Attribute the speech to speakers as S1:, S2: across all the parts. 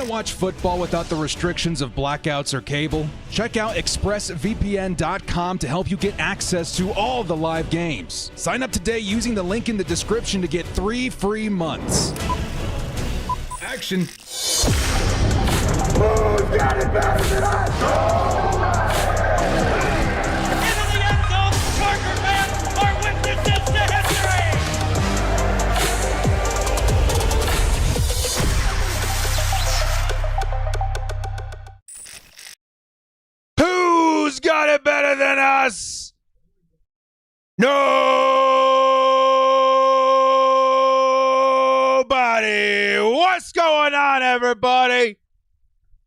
S1: Want to watch football without the restrictions of blackouts or cable? Check out expressvpn.com to help you get access to all the live games. Sign up today using the link in the description to get 3 free months. Action.
S2: Who's got it better than us?
S3: Into the end zone, Charger fans are witnesses to history!
S4: Who's got it better than us? Nobody. What's going on, everybody?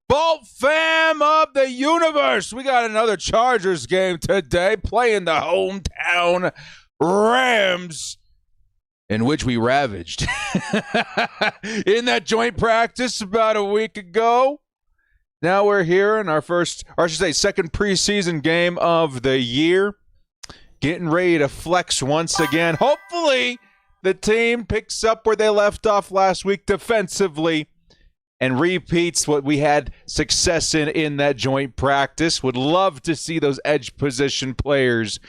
S4: Bolt fam of the universe. We got another Chargers game today, playing the hometown Rams, in which we ravaged in that joint practice about a week ago. Now we're here in our first, or I should say second preseason game of the year. Getting ready to flex once again. Hopefully the team picks up where they left off last week defensively and repeats what we had success in that joint practice. Would love to see those edge position players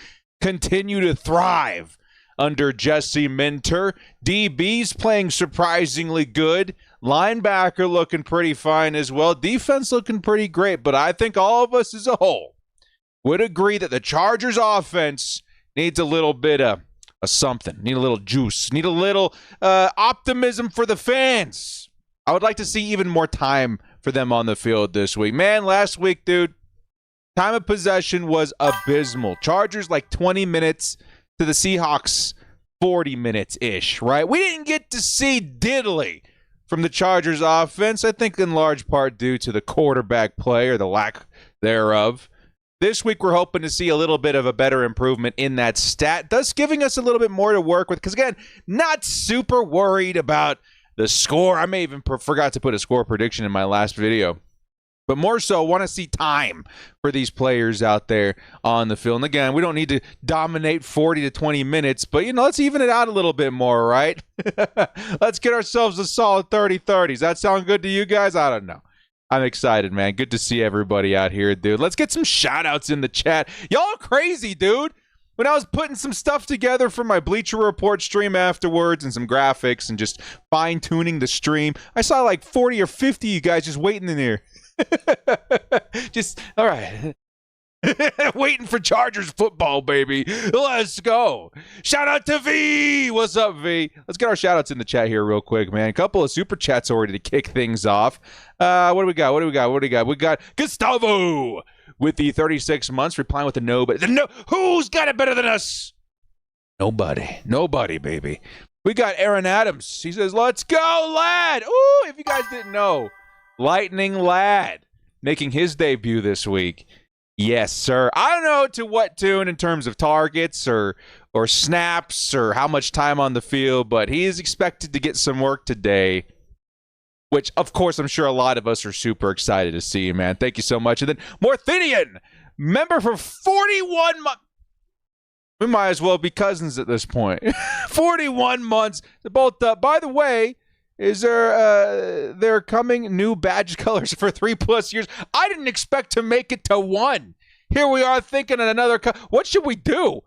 S4: continue to thrive under Jesse Minter. DB's playing surprisingly good. Linebacker looking pretty fine as well. Defense looking pretty great. But I think all of us as a whole would agree that the Chargers offense needs a little bit of something. Need a little juice. Need a little optimism for the fans. I would like to see even more time for them on the field this week. Man, last week, dude, time of possession was abysmal. Chargers like 20 minutes to the Seahawks 40 minutes-ish, right? We didn't get to see diddly from the Chargers offense, I think in large part due to the quarterback play or the lack thereof. This week we're hoping to see a little bit of a better improvement in that stat, thus giving us a little bit more to work with. Because again, not super worried about the score. I may even forgot to put a score prediction in my last video. But more so, want to see time for these players out there on the field. And again, we don't need to dominate 40 to 20 minutes, but, you know, let's even it out a little bit more, right? Let's get ourselves a solid 30-30s. Does that sound good to you guys? I don't know. I'm excited, man. Good to see everybody out here, dude. Let's get some shout-outs in the chat. Y'all are crazy, dude. When I was putting some stuff together for my Bleacher Report stream afterwards and some graphics and just fine-tuning the stream, I saw like 40 or 50 of you guys just waiting in there. Just, all right. Waiting for Chargers football, baby. Let's go. Shout out to V. What's up, V? Let's get our shout outs in the chat here real quick, man. A couple of super chats already to kick things off. What do we got? We got Gustavo with the 36 months replying with the no, but who's got it better than us? Nobody, baby. We got Aaron Adams. He says, let's go, lad. Ooh, if you guys didn't know, Lightning Lad making his debut this week. Yes, sir. I don't know to what tune in terms of targets or snaps or how much time on the field, but he is expected to get some work today, which, of course, I'm sure a lot of us are super excited to see, man. Thank you so much. And then Morthinian, member for 41 months. We might as well be cousins at this point. 41 months. They're both up. By the way, is there coming new badge colors for 3+ years? I didn't expect to make it to 1. Here we are thinking of another. What should we do?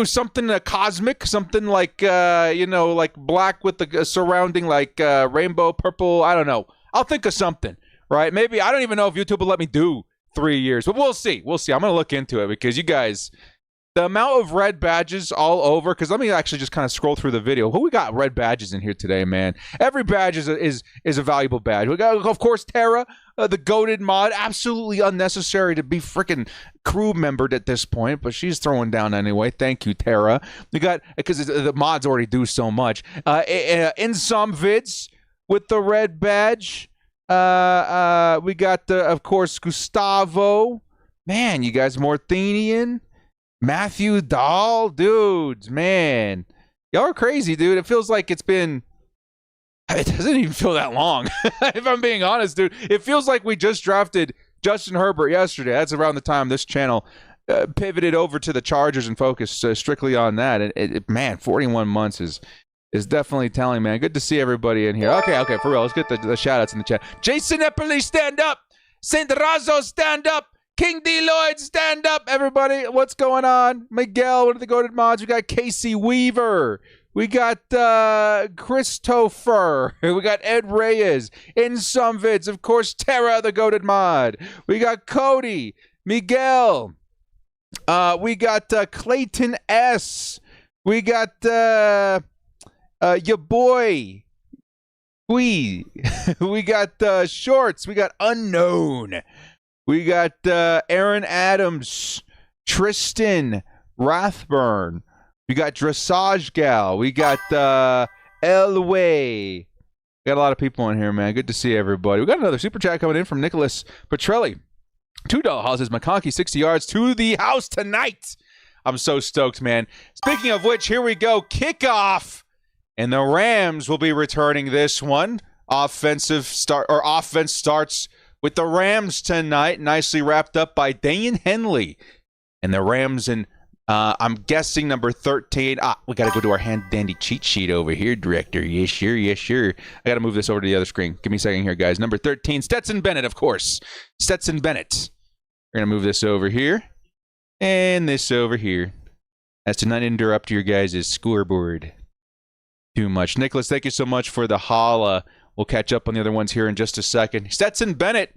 S4: Something cosmic, something like like black with the surrounding like rainbow purple. I don't know. I'll think of something, right? Maybe I don't even know if YouTube will let me do 3 years, but we'll see. I'm gonna look into it because you guys. The amount of red badges all over, because let me actually just kind of scroll through the video. Who we got red badges in here today, man? Every badge is a valuable badge. We got, of course, Terra, the goated mod. Absolutely unnecessary to be freaking crew membered at this point, but she's throwing down anyway. Thank you, Terra. We got, because the mods already do so much. In some vids with the red badge. We got, of course, Gustavo. Man, you guys, Morthinian. Matthew Dahl, dudes, man. Y'all are crazy, dude. It feels like it doesn't even feel that long. If I'm being honest, dude. It feels like we just drafted Justin Herbert yesterday. That's around the time this channel pivoted over to the Chargers and focused strictly on that. Man, 41 months is is definitely telling, man. Good to see everybody in here. Okay, for real. Let's get the shout-outs in the chat. Jason Epperly, stand up. Saint Razzo, stand up. King D. Lloyd, stand up. Everybody, what's going on? Miguel, what are the goated mods? We got Casey Weaver. We got Christopher. We got Ed Reyes. In some vids, of course, Tara, the goated mod. We got Cody. Miguel. We got Clayton S. We got your boy. We got Shorts. We got Unknown. We got Aaron Adams. Tristan Rathburn. We got Dressage Gal. We got Elway. We got a lot of people in here, man. Good to see everybody. We got another super chat coming in from Nicholas Petrelli. $2 houses, McConkey, 60 yards to the house tonight. I'm so stoked, man. Speaking of which, here we go. Kickoff. And the Rams will be returning this one. Offense starts with the Rams tonight. Nicely wrapped up by Dane Henley. And the Rams and I'm guessing number 13. We got to go to our hand-dandy cheat sheet over here, Director. Yes, sure. I got to move this over to the other screen. Give me a second here, guys. Number 13, Stetson Bennett, of course. Stetson Bennett. We're going to move this over here and this over here as to not interrupt your guys' scoreboard too much. Nicholas, thank you so much for the holla. We'll catch up on the other ones here in just a second. Stetson Bennett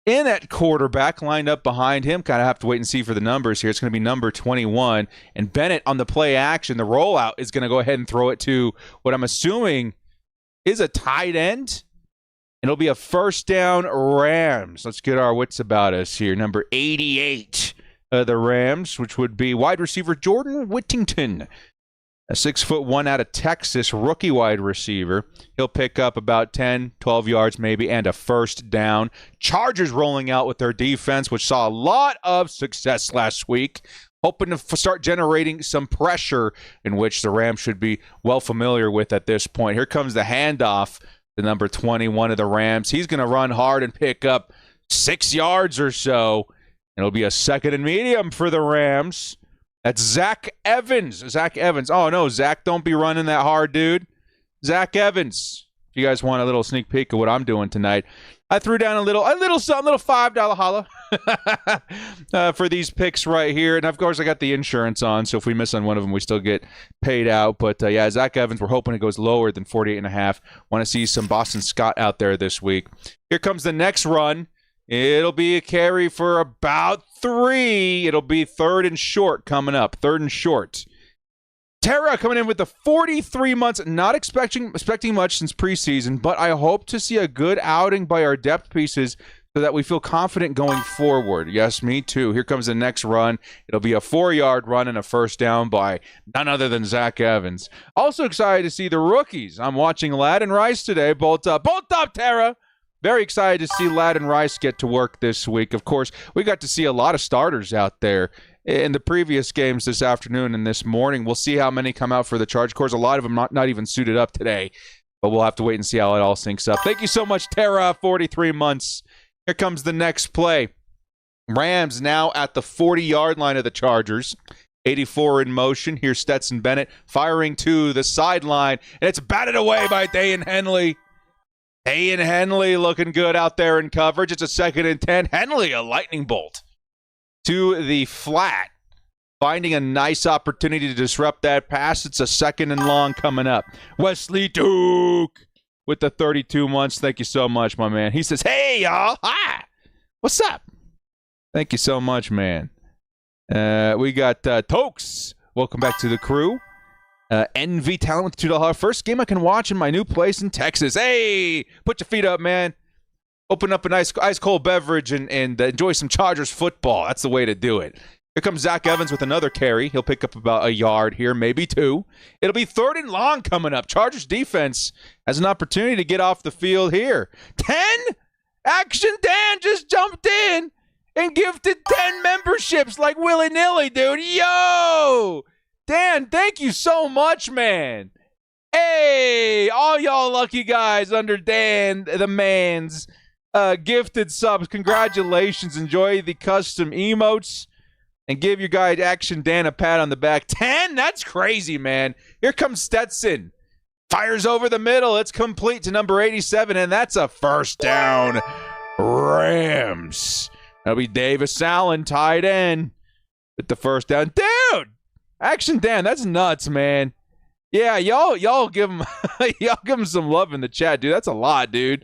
S4: in at quarterback, lined up behind him. Kind of have to wait and see for the numbers here. It's going to be number 21. And Bennett on the play action, the rollout, is going to go ahead and throw it to what I'm assuming is a tight end. And it'll be a first down Rams. Let's get our wits about us here. Number 88 of the Rams, which would be wide receiver Jordan Whittington. A 6'1" out of Texas, rookie wide receiver. He'll pick up about 10, 12 yards maybe, and a first down. Chargers rolling out with their defense, which saw a lot of success last week. Hoping to start generating some pressure, in which the Rams should be well familiar with at this point. Here comes the handoff, the number 21 of the Rams. He's going to run hard and pick up 6 yards or so. It'll be a second and medium for the Rams. That's Zach Evans. Oh, no, Zach, don't be running that hard, dude. Zach Evans. If you guys want a little sneak peek of what I'm doing tonight, I threw down a little $5 holla for these picks right here. And, of course, I got the insurance on, so if we miss on one of them, we still get paid out. But, yeah, Zach Evans, we're hoping it goes lower than 48.5. Want to see some Boston Scott out there this week. Here comes the next run. It'll be a carry for about 3. It'll be third and short coming up. Third and short. Tara coming in with the 43 months. Not expecting much since preseason, but I hope to see a good outing by our depth pieces so that we feel confident going forward. Yes, me too. Here comes the next run. It'll be a 4-yard run and a first down by none other than Zach Evans. Also excited to see the rookies. I'm watching Ladd and Rice today. Bolt up, Tara. Very excited to see Ladd and Rice get to work this week. Of course, we got to see a lot of starters out there in the previous games this afternoon and this morning. We'll see how many come out for the charge. Of course, a lot of them not even suited up today, but we'll have to wait and see how it all syncs up. Thank you so much, Tara, 43 months. Here comes the next play. Rams now at the 40-yard line of the Chargers. 84 in motion. Here's Stetson Bennett firing to the sideline, and it's batted away by Dane Henley. Dane Henley looking good out there in coverage. It's a 2nd and 10. Henley, a lightning bolt to the flat. Finding a nice opportunity to disrupt that pass. It's a 2nd and long coming up. Wesley Duke with the 32 months. Thank you so much, my man. He says, hey, y'all. Hi. What's up? Thank you so much, man. We got Tokes. Welcome back to the crew. NV Talent with $2. First game I can watch in my new place in Texas. Hey, put your feet up, man. Open up a nice ice-cold beverage and enjoy some Chargers football. That's the way to do it. Here comes Zach Evans with another carry. He'll pick up about a yard here, maybe 2. It'll be 3rd and long coming up. Chargers defense has an opportunity to get off the field here. 10? Action Dan just jumped in and gifted 10 memberships like willy-nilly, dude. Yo! Dan, thank you so much, man. Hey, all y'all lucky guys under Dan, the man's gifted subs. Congratulations. Enjoy the custom emotes and give your guy Action Dan a pat on the back. 10? That's crazy, man. Here comes Stetson. Fires over the middle. It's complete to number 87, and that's a first down. Rams. That'll be Davis Allen, tight end, with the first down. Dude! Action Dan, that's nuts, man. Yeah, y'all give him some love in the chat, dude. That's a lot, dude.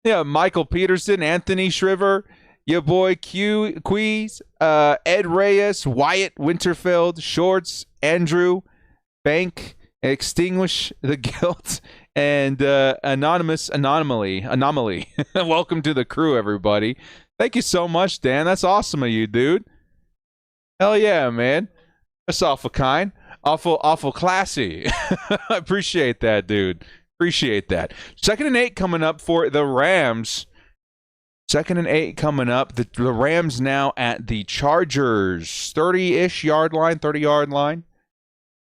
S4: Yeah, Michael Peterson, Anthony Shriver, your boy Queez, Ed Reyes, Wyatt Winterfeld, Shorts, Andrew, Bank, Extinguish the Guilt, and Anonymous Anomaly. Welcome to the crew, everybody. Thank you so much, Dan. That's awesome of you, dude. Hell yeah, man. That's awful kind. Awful classy. I appreciate that, dude. Appreciate that. 2nd and 8 coming up for the Rams. 2nd and 8 coming up. The Rams now at the Chargers 30-ish yard line, 30-yard line.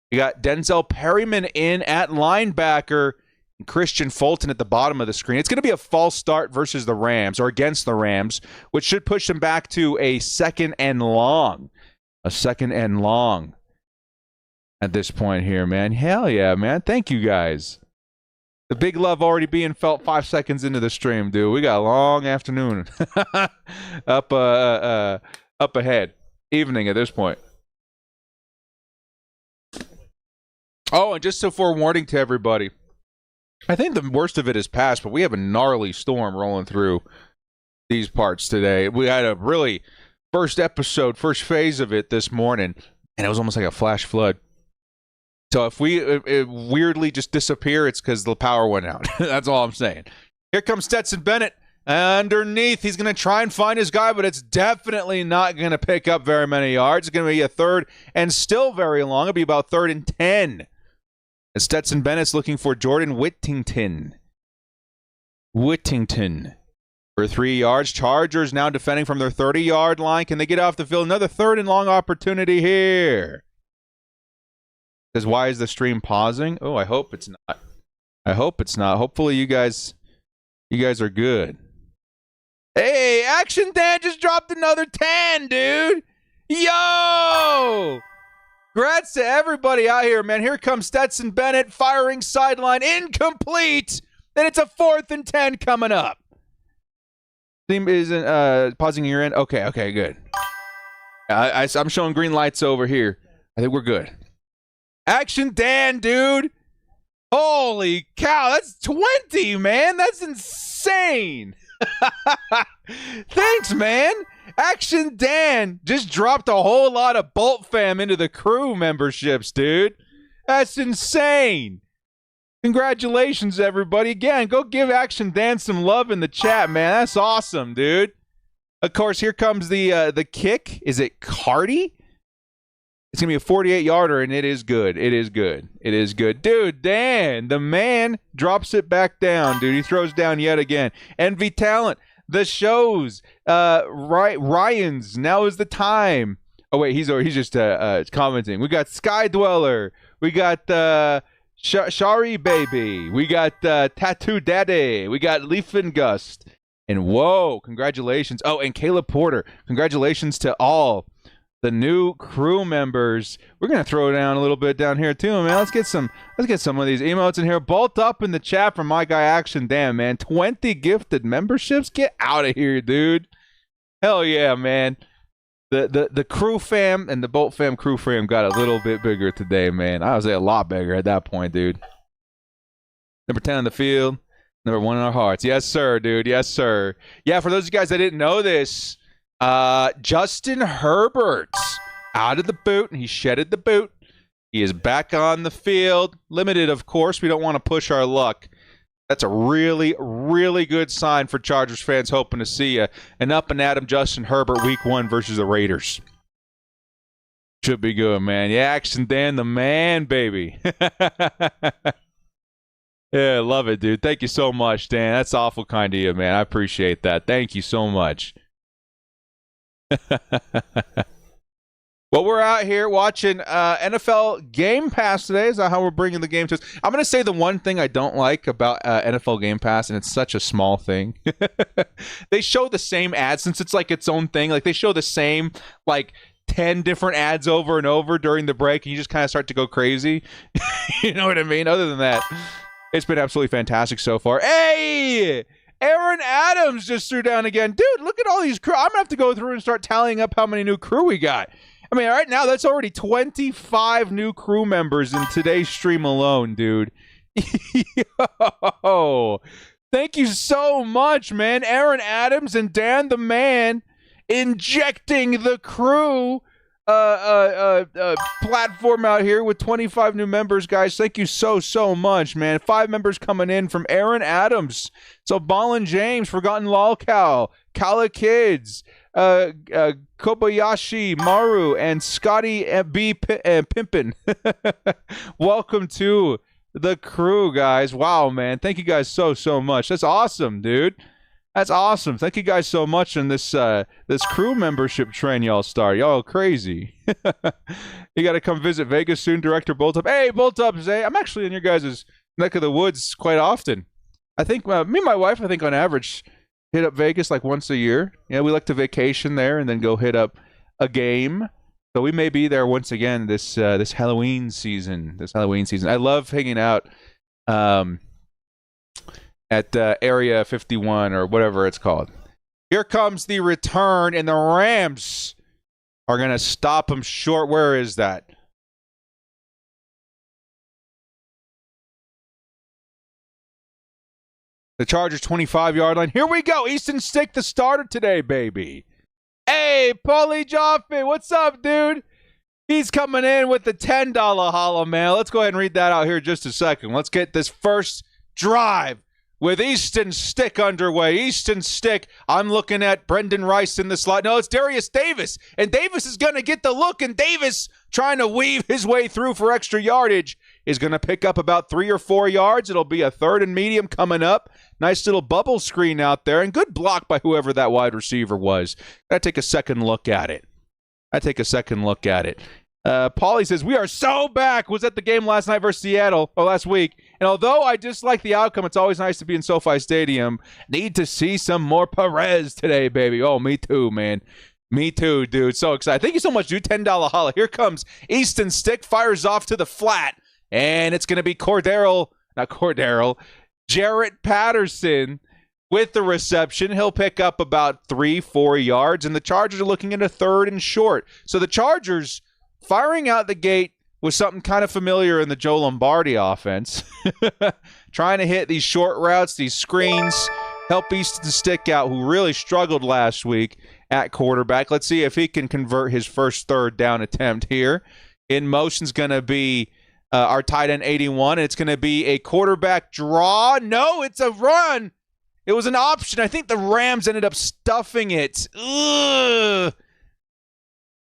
S4: You got Denzel Perryman in at linebacker. And Christian Fulton at the bottom of the screen. It's going to be a false start versus the Rams, or against the Rams, which should push them back to a 2nd and long. A 2nd and long at this point here, man. Hell yeah, man. Thank you guys. The big love already being felt 5 seconds into the stream, dude. We got a long afternoon up ahead. Evening at this point. Oh, and just a forewarning to everybody. I think the worst of it is past, but we have a gnarly storm rolling through these parts today. We had a really first phase of it this morning, and it was almost like a flash flood. So if we weirdly just disappear, it's because the power went out. That's all I'm saying. Here comes Stetson Bennett. Underneath, he's going to try and find his guy, but it's definitely not going to pick up very many yards. It's going to be a 3rd and still very long. It'll be about 3rd and 10. And Stetson Bennett's looking for Jordan Whittington. For 3 yards. Chargers now defending from their 30-yard line. Can they get off the field? Another 3rd and long opportunity here. Says, why is the stream pausing? Oh, I hope it's not. Hopefully you guys are good. Hey, Action Dan just dropped another 10, dude. Yo! Congrats to everybody out here, man. Here comes Stetson Bennett firing sideline, incomplete. Then it's a 4th and 10 coming up. Team isn't pausing your end. Okay, good. I'm showing green lights over here. I think we're good. Action Dan, dude. Holy cow, that's 20, man. That's insane. Thanks, man. Action Dan just dropped a whole lot of Bolt Fam into the crew memberships, dude. That's insane. Congratulations, everybody. Again, go give Action Dan some love in the chat, man. That's awesome, dude. Of course, here comes the kick. Is it Cardi? It's going to be a 48-yarder, and it is good. It is good. Dude, Dan, the man, drops it back down, dude. He throws down yet again. Envy Talent, the shows. Ryan's, now is the time. Oh, wait, he's just commenting. We got Sky Dweller. We got Shari Baby. We got Tattoo Daddy. We got Leafin Gust. And whoa, congratulations. Oh, and Caleb Porter. Congratulations to all the new crew members. We're gonna throw down a little bit down here too, man. Let's get some of these emotes in here. Bolt up in the chat from my guy Action Dan, man. 20 gifted memberships. Get out of here, dude. Hell yeah, man. The crew fam and the Bolt fam crew fam got a little bit bigger today, man. I would say a lot bigger at that point, dude. Number 10 on the field. Number 1 in our hearts. Yes, sir, dude. Yes, sir. Yeah, for those of you guys that didn't know this, Justin Herbert's out of the boot, and he shedded the boot. He is back on the field. Limited, of course. We don't want to push our luck. That's a really, really good sign for Chargers fans hoping to see an up-and-at-'em Justin Herbert week 1 versus the Raiders. Should be good, man. Yeah, Action Dan, the man, baby. Yeah, love it, dude. Thank you so much, Dan. That's awful kind of you, man. I appreciate that. Thank you so much. Well, we're out here watching NFL Game Pass today. Is that how we're bringing the game to us? I'm going to say the one thing I don't like about NFL Game Pass, and it's such a small thing. They show the same ads since it's like its own thing. Like they show the same like 10 different ads over and over during the break, and you just kind of start to go crazy. You know what I mean? Other than that, It's been absolutely fantastic so far. Hey! Aaron Adams just threw down again. Dude, look at all these crew. I'm going to have to go through and start tallying up how many new crew we got. I mean, right now, that's already 25 new crew members in today's stream alone, dude. Yo! Thank you so much, man. Aaron Adams and Dan the Man injecting the crew platform out here with 25 new members, guys. Thank you so much, man. 5 members coming in from Aaron Adams. So Ballin James, Forgotten Lolcow, Kala Kids, Kobayashi Maru, and Scotty B. Pimpin. Welcome to the crew, guys. Wow, man. Thank you guys so much. That's awesome, dude. That's awesome. Thank you guys so much on this this crew membership train y'all start. Y'all crazy. You got to come visit Vegas soon, Director Bolt Up. Hey, Bolt Up, Zay. I'm actually in your guys' neck of the woods quite often. I think me and my wife, I think on average, hit up Vegas like once a year. Yeah, we like to vacation there and then go hit up a game. So we may be there once again this Halloween season. I love hanging out at Area 51 or whatever it's called. Here comes the return, and the Rams are going to stop them short. Where is that? The Chargers 25-yard line. Here we go. Easton Stick, the starter today, baby. Hey, Paulie Joffe, what's up, dude? He's coming in with the $10 Hollow Mail. Let's go ahead and read that out here just a second. Let's get this first drive with Easton Stick underway. Easton Stick, I'm looking at Brendan Rice in the slot. No, it's Darius Davis. And Davis is going to get the look, and Davis, trying to weave his way through for extra yardage, is going to pick up about 3 or 4 yards. It'll be a 3rd and medium coming up. Nice little bubble screen out there, and good block by whoever that wide receiver was. Gotta take a second look at it. Paulie says, we are so back. Was at the game last night versus Seattle, or last week. And although I dislike the outcome, it's always nice to be in SoFi Stadium. Need to see some more Perez today, baby. Oh, me too, man. Me too, dude. So excited. Thank you so much, dude. $10 holla. Here comes Easton Stick. Fires off to the flat. And it's going to be Jarrett Patterson with the reception. He'll pick up about 3-4 yards. And the Chargers are looking at a 3rd and short. So the Chargers firing out the gate with something kind of familiar in the Joe Lombardi offense. Trying to hit these short routes, these screens, help Easton Stick out, who really struggled last week at quarterback. Let's see if he can convert his first 3rd down attempt here. In motion's going to be our tight end 81, and it's going to be a quarterback draw. No, it's a run. It was an option. I think the Rams ended up stuffing it. Ugh.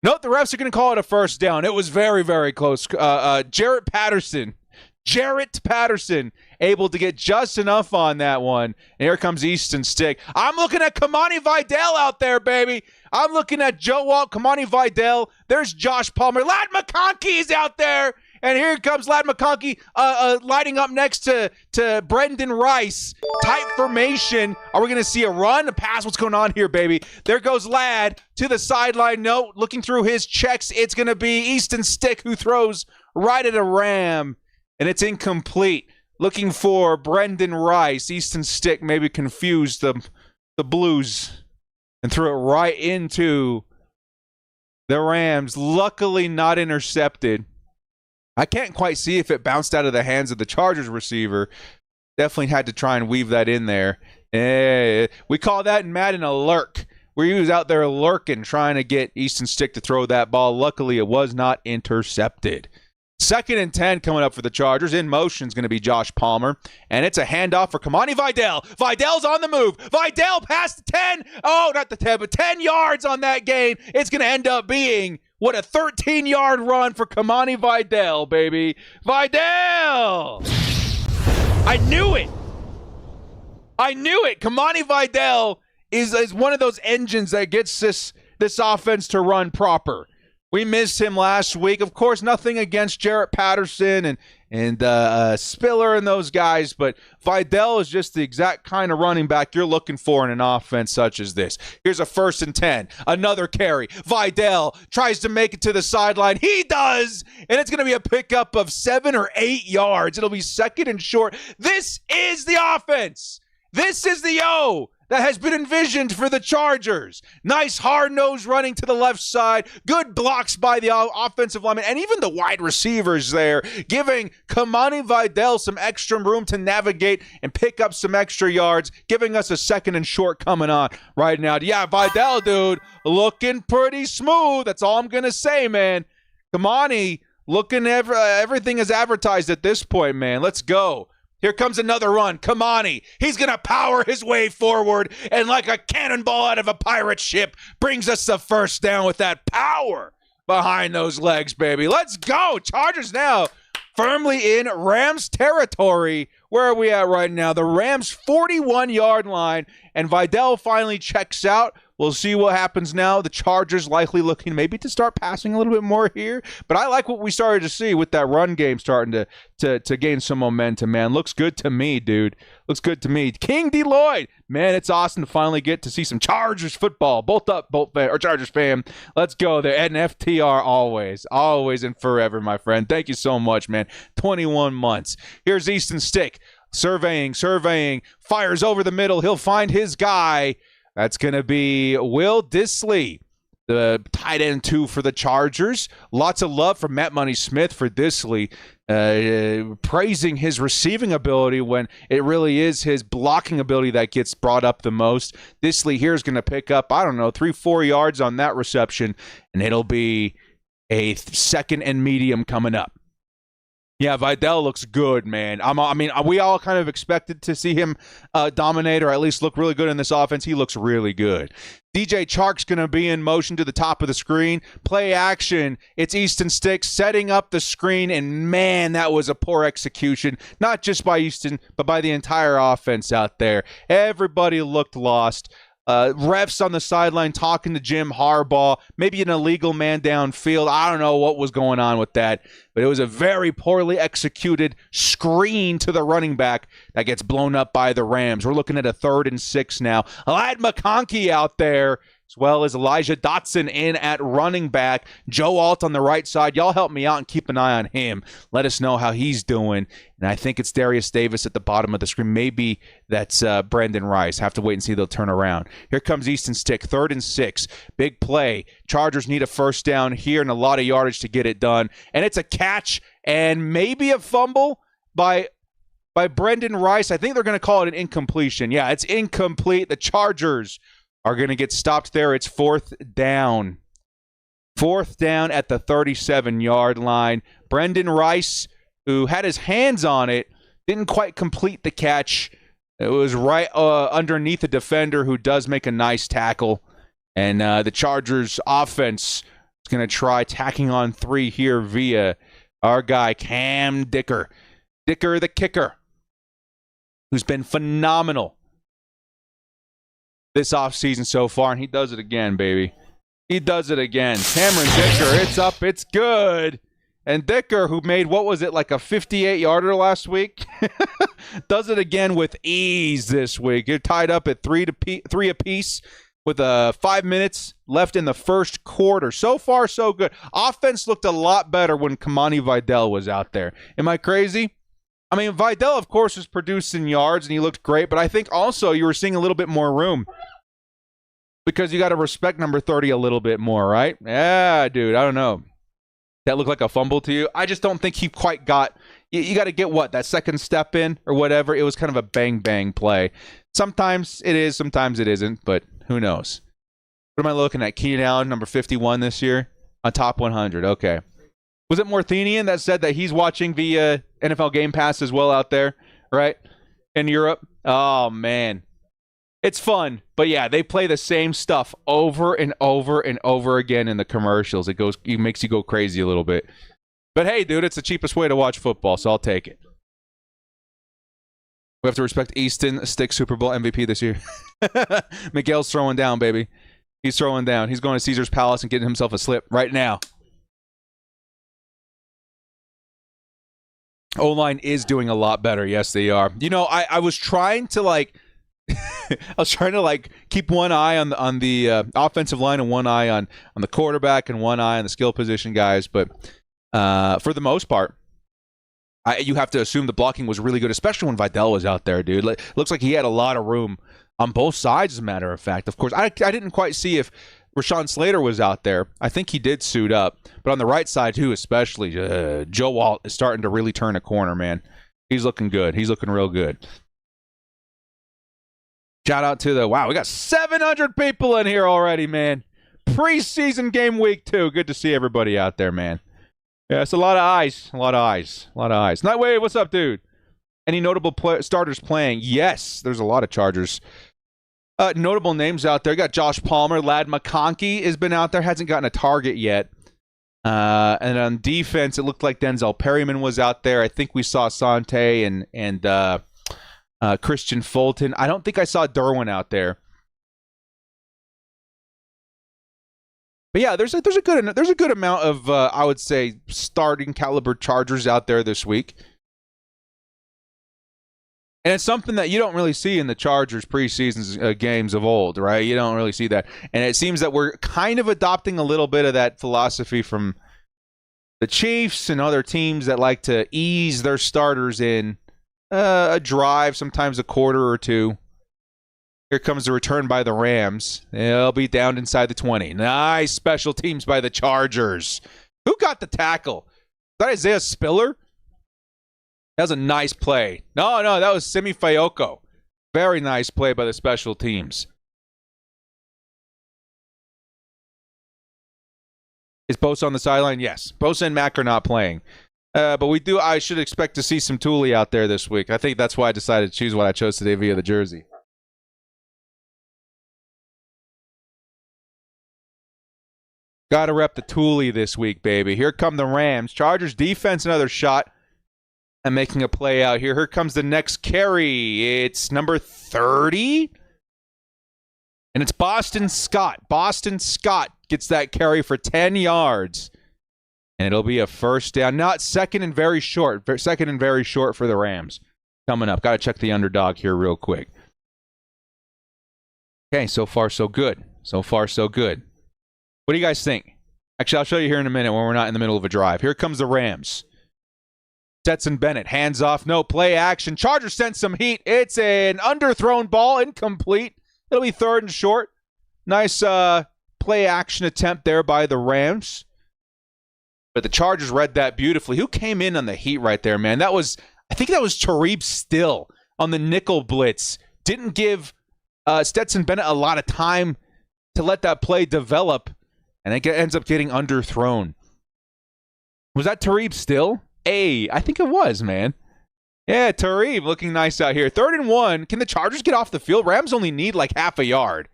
S4: Nope, the refs are going to call it a first down. It was very close. Jarrett Patterson, able to get just enough on that one. And here comes Easton Stick. I'm looking at Kamani Vidal out there, baby. I'm looking at Joe Walt, Kamani Vidal. There's Josh Palmer. Lad McConkey is out there. And here comes Lad McConkey lighting up next to Brendan Rice. Tight formation. Are we going to see a run, a pass? What's going on here, baby? There goes Lad to the sideline. No, looking through his checks, it's going to be Easton Stick who throws right at a Ram. And it's incomplete. Looking for Brendan Rice. Easton Stick maybe confused the Blues and threw it right into the Rams. Luckily not intercepted. I can't quite see if it bounced out of the hands of the Chargers receiver. Definitely had to try and weave that in there. We call that in Madden a lurk. Where he was out there lurking, trying to get Easton Stick to throw that ball. Luckily, it was not intercepted. 2nd and 10 coming up for the Chargers. In motion is going to be Josh Palmer. And it's a handoff for Kamani Vidal. Vidal's on the move. Vidal past the 10. Oh, not the 10, but 10 yards on that gain. It's going to end up being, what, a 13-yard run for Kamani Vidal, baby. Vidal! I knew it. Kamani Vidal is one of those engines that gets this offense to run proper. We missed him last week. Of course, nothing against Jarrett Patterson and Spiller and those guys, but Vidal is just the exact kind of running back you're looking for in an offense such as this. Here's a 1st and 10. Another carry. Vidal tries to make it to the sideline. He does! And it's going to be a pickup of 7 or 8 yards. It'll be 2nd and short. This is the offense. This is the O that has been envisioned for the Chargers. Nice hard-nosed running to the left side. Good blocks by the offensive lineman and even the wide receivers there, giving Kamani Vidal some extra room to navigate and pick up some extra yards, giving us a 2nd and short coming on right now. Yeah, Vidal, dude, looking pretty smooth. That's all I'm going to say, man. Kamani looking everything is advertised at this point, man. Let's go. Here comes another run. Kamani. He's going to power his way forward and like a cannonball out of a pirate ship brings us the 1st down with that power behind those legs, baby. Let's go. Chargers now firmly in Rams territory. Where are we at right now? The Rams 41-yard line, and Vidal finally checks out. We'll see what happens now. The Chargers likely looking maybe to start passing a little bit more here. But I like what we started to see with that run game starting to gain some momentum, man. Looks good to me, dude. Looks good to me. King Deloyd. Man, it's awesome to finally get to see some Chargers football. Bolt up, Chargers fam. Let's go there. And FTR always. Always and forever, my friend. Thank you so much, man. 21 months. Here's Easton Stick. Surveying. Fires over the middle. He'll find his guy. That's going to be Will Dissly, the tight end 2 for the Chargers. Lots of love from Matt Money Smith for Dissly, praising his receiving ability when it really is his blocking ability that gets brought up the most. Dissly here is going to pick up, 3-4 yards on that reception, and it'll be a 2nd and medium coming up. Yeah, Vidal looks good, man. We all kind of expected to see him dominate or at least look really good in this offense. He looks really good. DJ Chark's going to be in motion to the top of the screen. Play action. It's Easton Stick setting up the screen, and man, that was a poor execution. Not just by Easton, but by the entire offense out there. Everybody looked lost. Refs on the sideline talking to Jim Harbaugh, maybe an illegal man downfield. I don't know what was going on with that, but it was a very poorly executed screen to the running back that gets blown up by the Rams. We're looking at a 3rd and 6 now. I had McConkey out there, as well as Elijah Dotson in at running back. Joe Alt on the right side. Y'all help me out and keep an eye on him. Let us know how he's doing. And I think it's Darius Davis at the bottom of the screen. Maybe that's Brendan Rice. Have to wait and see. They'll turn around. Here comes Easton Stick. 3rd and 6. Big play. Chargers need a 1st down here and a lot of yardage to get it done. And it's a catch and maybe a fumble by Brendan Rice. I think they're going to call it an incompletion. Yeah, it's incomplete. The Chargers are going to get stopped there. It's 4th down. 4th down at the 37-yard line. Brendan Rice, who had his hands on it, didn't quite complete the catch. It was right underneath a defender who does make a nice tackle. And the Chargers offense is going to try tacking on 3 here via our guy, Cam Dicker. Dicker the kicker, who's been phenomenal this offseason so far, and he does it again, baby. He does it again. Cameron Dicker, it's up, it's good. And Dicker, who made, like a 58-yarder last week, does it again with ease this week. You're tied up at 3 apiece with 5 minutes left in the first quarter. So far, so good. Offense looked a lot better when Kamani Vidal was out there. Am I crazy? I mean, Vidal, of course, was producing yards, and he looked great, but I think also you were seeing a little bit more room because you got to respect number 30 a little bit more, right? Yeah, dude, I don't know. That looked like a fumble to you? I just don't think he quite got – you got to get that 2nd step in or whatever. It was kind of a bang-bang play. Sometimes it is, sometimes it isn't, but who knows? What am I looking at? Keenan Allen, number 51 this year? On top 100, okay. Was it Morthenian that said that he's watching via NFL Game Pass as well out there, right? In Europe? Oh, man. It's fun. But, yeah, they play the same stuff over and over and over again in the commercials. It makes you go crazy a little bit. But, hey, dude, it's the cheapest way to watch football, so I'll take it. We have to respect Easton Stick Super Bowl MVP this year. Miguel's throwing down, baby. He's throwing down. He's going to Caesar's Palace and getting himself a slip right now. O-line is doing a lot better. Yes, they are. You know, I was trying to like keep one eye on the offensive line and one eye on the quarterback and one eye on the skill position guys, but for the most part, you have to assume the blocking was really good, especially when Vidal was out there, dude. Looks like he had a lot of room on both sides, as a matter of fact. Of course, I didn't quite see if Rashawn Slater was out there. I think he did suit up. But on the right side, too, especially, Joe Walt is starting to really turn a corner, man. He's looking good. He's looking real good. Shout out to wow, we got 700 people in here already, man. Preseason game week 2. Good to see everybody out there, man. Yeah, it's a lot of eyes. A lot of eyes. A lot of eyes. Nightwave, what's up, dude? Any notable starters playing? Yes, there's a lot of Chargers. Notable names out there. You got Josh Palmer. Lad McConkey has been out there. Hasn't gotten a target yet. And on defense, it looked like Denzel Perryman was out there. I think we saw Sante and Christian Fulton. I don't think I saw Derwin out there. But yeah, there's a good amount of I would say starting caliber Chargers out there this week. And it's something that you don't really see in the Chargers preseason games of old, right? You don't really see that. And it seems that we're kind of adopting a little bit of that philosophy from the Chiefs and other teams that like to ease their starters in a drive, sometimes a quarter or two. Here comes the return by the Rams. They'll be down inside the 20. Nice special teams by the Chargers. Who got the tackle? Is that Isaiah Spiller? That was a nice play. No, that was Simi Fayoko. Very nice play by the special teams. Is Bosa on the sideline? Yes. Bosa and Mack are not playing. But I should expect to see some Thule out there this week. I think that's why I decided to choose what I chose today via the jersey. Got to rep the Thule this week, baby. Here come the Rams. Chargers defense, another shot. And making a play out here. Here comes the next carry. It's number 30. And it's Boston Scott. Boston Scott gets that carry for 10 yards. And it'll be a first down. Not second and very short. Second and very short for the Rams. Coming up. Got to check the underdog here real quick. Okay, so far so good. So far so good. What do you guys think? Actually, I'll show you here in a minute when we're not in the middle of a drive. Here comes the Rams. Stetson Bennett, hands off, no play action. Chargers sent some heat. It's an underthrown ball, incomplete. It'll be third and short. Nice play action attempt there by the Rams. But the Chargers read that beautifully. Who came in on the heat right there, man? I think that was Tareeb Still on the nickel blitz. Didn't give Stetson Bennett a lot of time to let that play develop, and it ends up getting underthrown. Was that Tareeb Still? Hey, I think it was, man. Yeah, Tareeb looking nice out here. 3rd and 1. Can the Chargers get off the field? Rams only need like half a yard.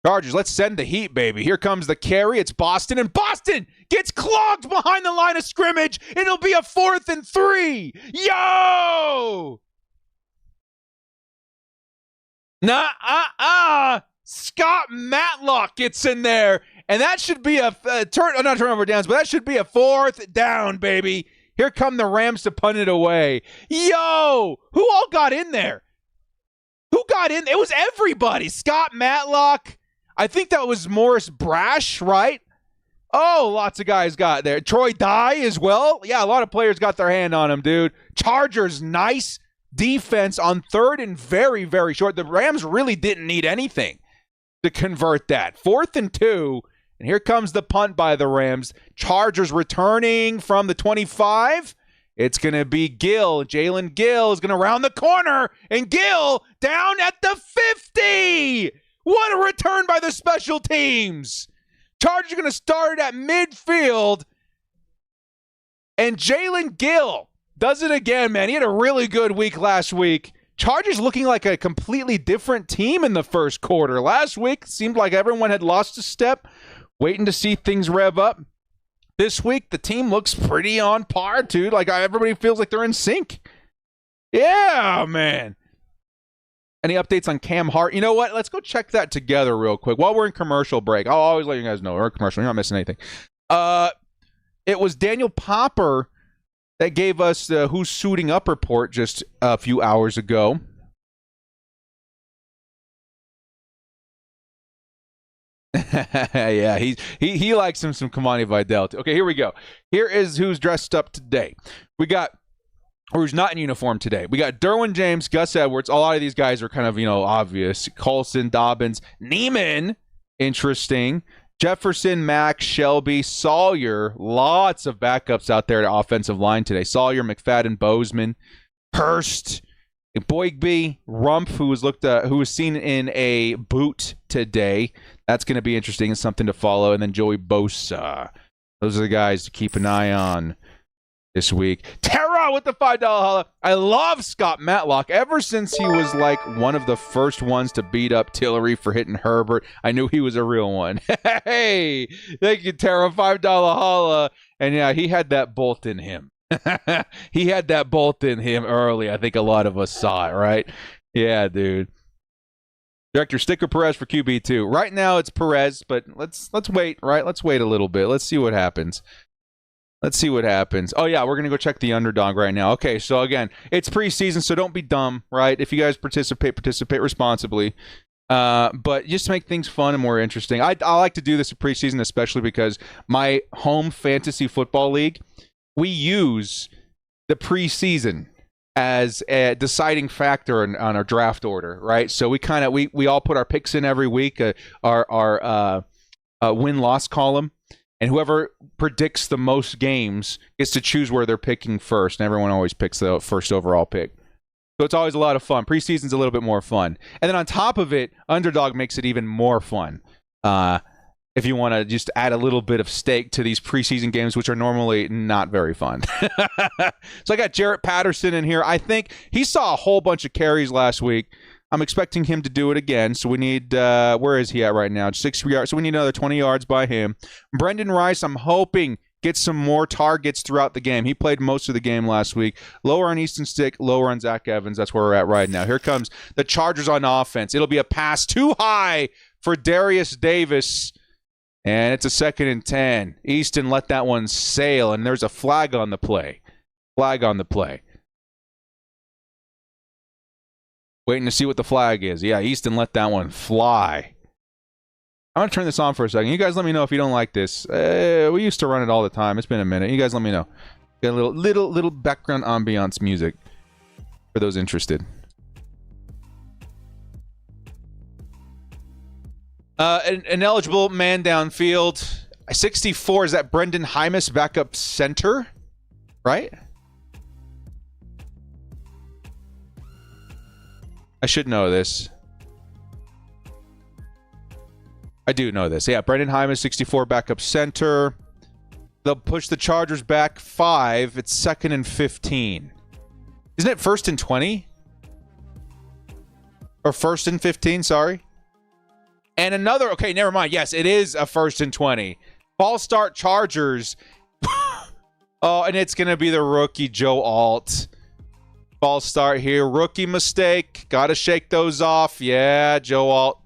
S4: Chargers, let's send the heat, baby. Here comes the carry. It's Boston, and Boston gets clogged behind the line of scrimmage. It'll be a 4th and 3. Yo! Scott Matlock gets in there. And that should be not turnover downs, but that should be a 4th down, baby. Here come the Rams to punt it away. Yo, who all got in there? Who got in? It was everybody. Scott Matlock. I think that was Morris Brash, right? Oh, lots of guys got there. Troy Dye as well. Yeah, a lot of players got their hand on him, dude. Chargers, nice defense on 3rd and very, very short. The Rams really didn't need anything to convert that. 4th and 2. And here comes the punt by the Rams. Chargers returning from the 25. It's going to be Gill. Jalen Gill is going to round the corner. And Gill down at the 50. What a return by the special teams. Chargers are going to start at midfield. And Jalen Gill does it again, man. He had a really good week last week. Chargers looking like a completely different team in the first quarter. Last week, seemed like everyone had lost a step. Waiting to see things rev up. This week, the team looks pretty on par, dude. Like, everybody feels like they're in sync. Yeah, man. Any updates on Cam Hart? You know what? Let's go check that together real quick while we're in commercial break. I'll always let you guys know. We're in commercial. You're not missing anything. It was Daniel Popper that gave us the Who's Suiting Up report just a few hours ago. Yeah, he likes some Kamani Vidal. Okay, here we go. Here is who's dressed up today. We got, or who's not in uniform today. We got Derwin James, Gus Edwards. A lot of these guys are kind of, obvious. Coulson, Dobbins, Neiman, interesting. Jefferson, Mack, Shelby, Sawyer. Lots of backups out there at offensive line today. Sawyer, McFadden, Bozeman, Hurst, Boygby, Rumpf, who was seen in a boot today. That's going to be interesting and something to follow. And then Joey Bosa. Those are the guys to keep an eye on this week. Tara with the $5 holla. I love Scott Matlock. Ever since he was like one of the first ones to beat up Tillery for hitting Herbert, I knew he was a real one. Hey, thank you, Tara. $5 holla. And yeah, he had that bolt in him. He had that bolt in him early. I think a lot of us saw it, right? Yeah, dude. Director, sticker Perez for QB2. Right now it's Perez, but let's wait, right? Let's wait a little bit. Let's see what happens. Oh, yeah, we're going to go check the underdog right now. Okay, so again, it's preseason, so don't be dumb, right? If you guys participate responsibly. But just make things fun and more interesting. I like to do this in preseason, especially because my home fantasy football league, we use the preseason as a deciding factor on our draft order, right? So we all put our picks in every week, our win-loss column, and whoever predicts the most games gets to choose where they're picking first, and everyone always picks the first overall pick. So it's always a lot of fun. Preseason's a little bit more fun. And then on top of it, Underdog makes it even more fun. If you want to just add a little bit of stake to these preseason games, which are normally not very fun. So I got Jarrett Patterson in here. I think he saw a whole bunch of carries last week. I'm expecting him to do it again. So we need, where is he at right now? 60 yards. So we need another 20 yards by him. Brendan Rice, I'm hoping, gets some more targets throughout the game. He played most of the game last week. Lower on Easton Stick, lower on Zach Evans. That's where we're at right now. Here comes the Chargers on offense. It'll be a pass too high for Darius Davis. And it's a 2nd and 10. Easton let that one sail, and there's a flag on the play. Waiting to see what the flag is. Yeah, Easton let that one fly. I'm going to turn this on for a second. You guys let me know if you don't like this. We used to run it all the time. It's been a minute. You guys let me know. Got a little background ambiance music for those interested. An eligible man downfield. 64, is that Brendan Hymus, backup center? Right? I should know this. I do know this. Yeah, Brendan Hymus, 64, backup center. They'll push the Chargers back 5. It's 2nd and 15. Isn't it 1st and 20? Or 1st and 15, sorry. And another, okay, never mind. Yes, it is a 1st and 20. False start Chargers. Oh, and it's going to be the rookie Joe Alt. False start here. Rookie mistake. Got to shake those off. Yeah, Joe Alt.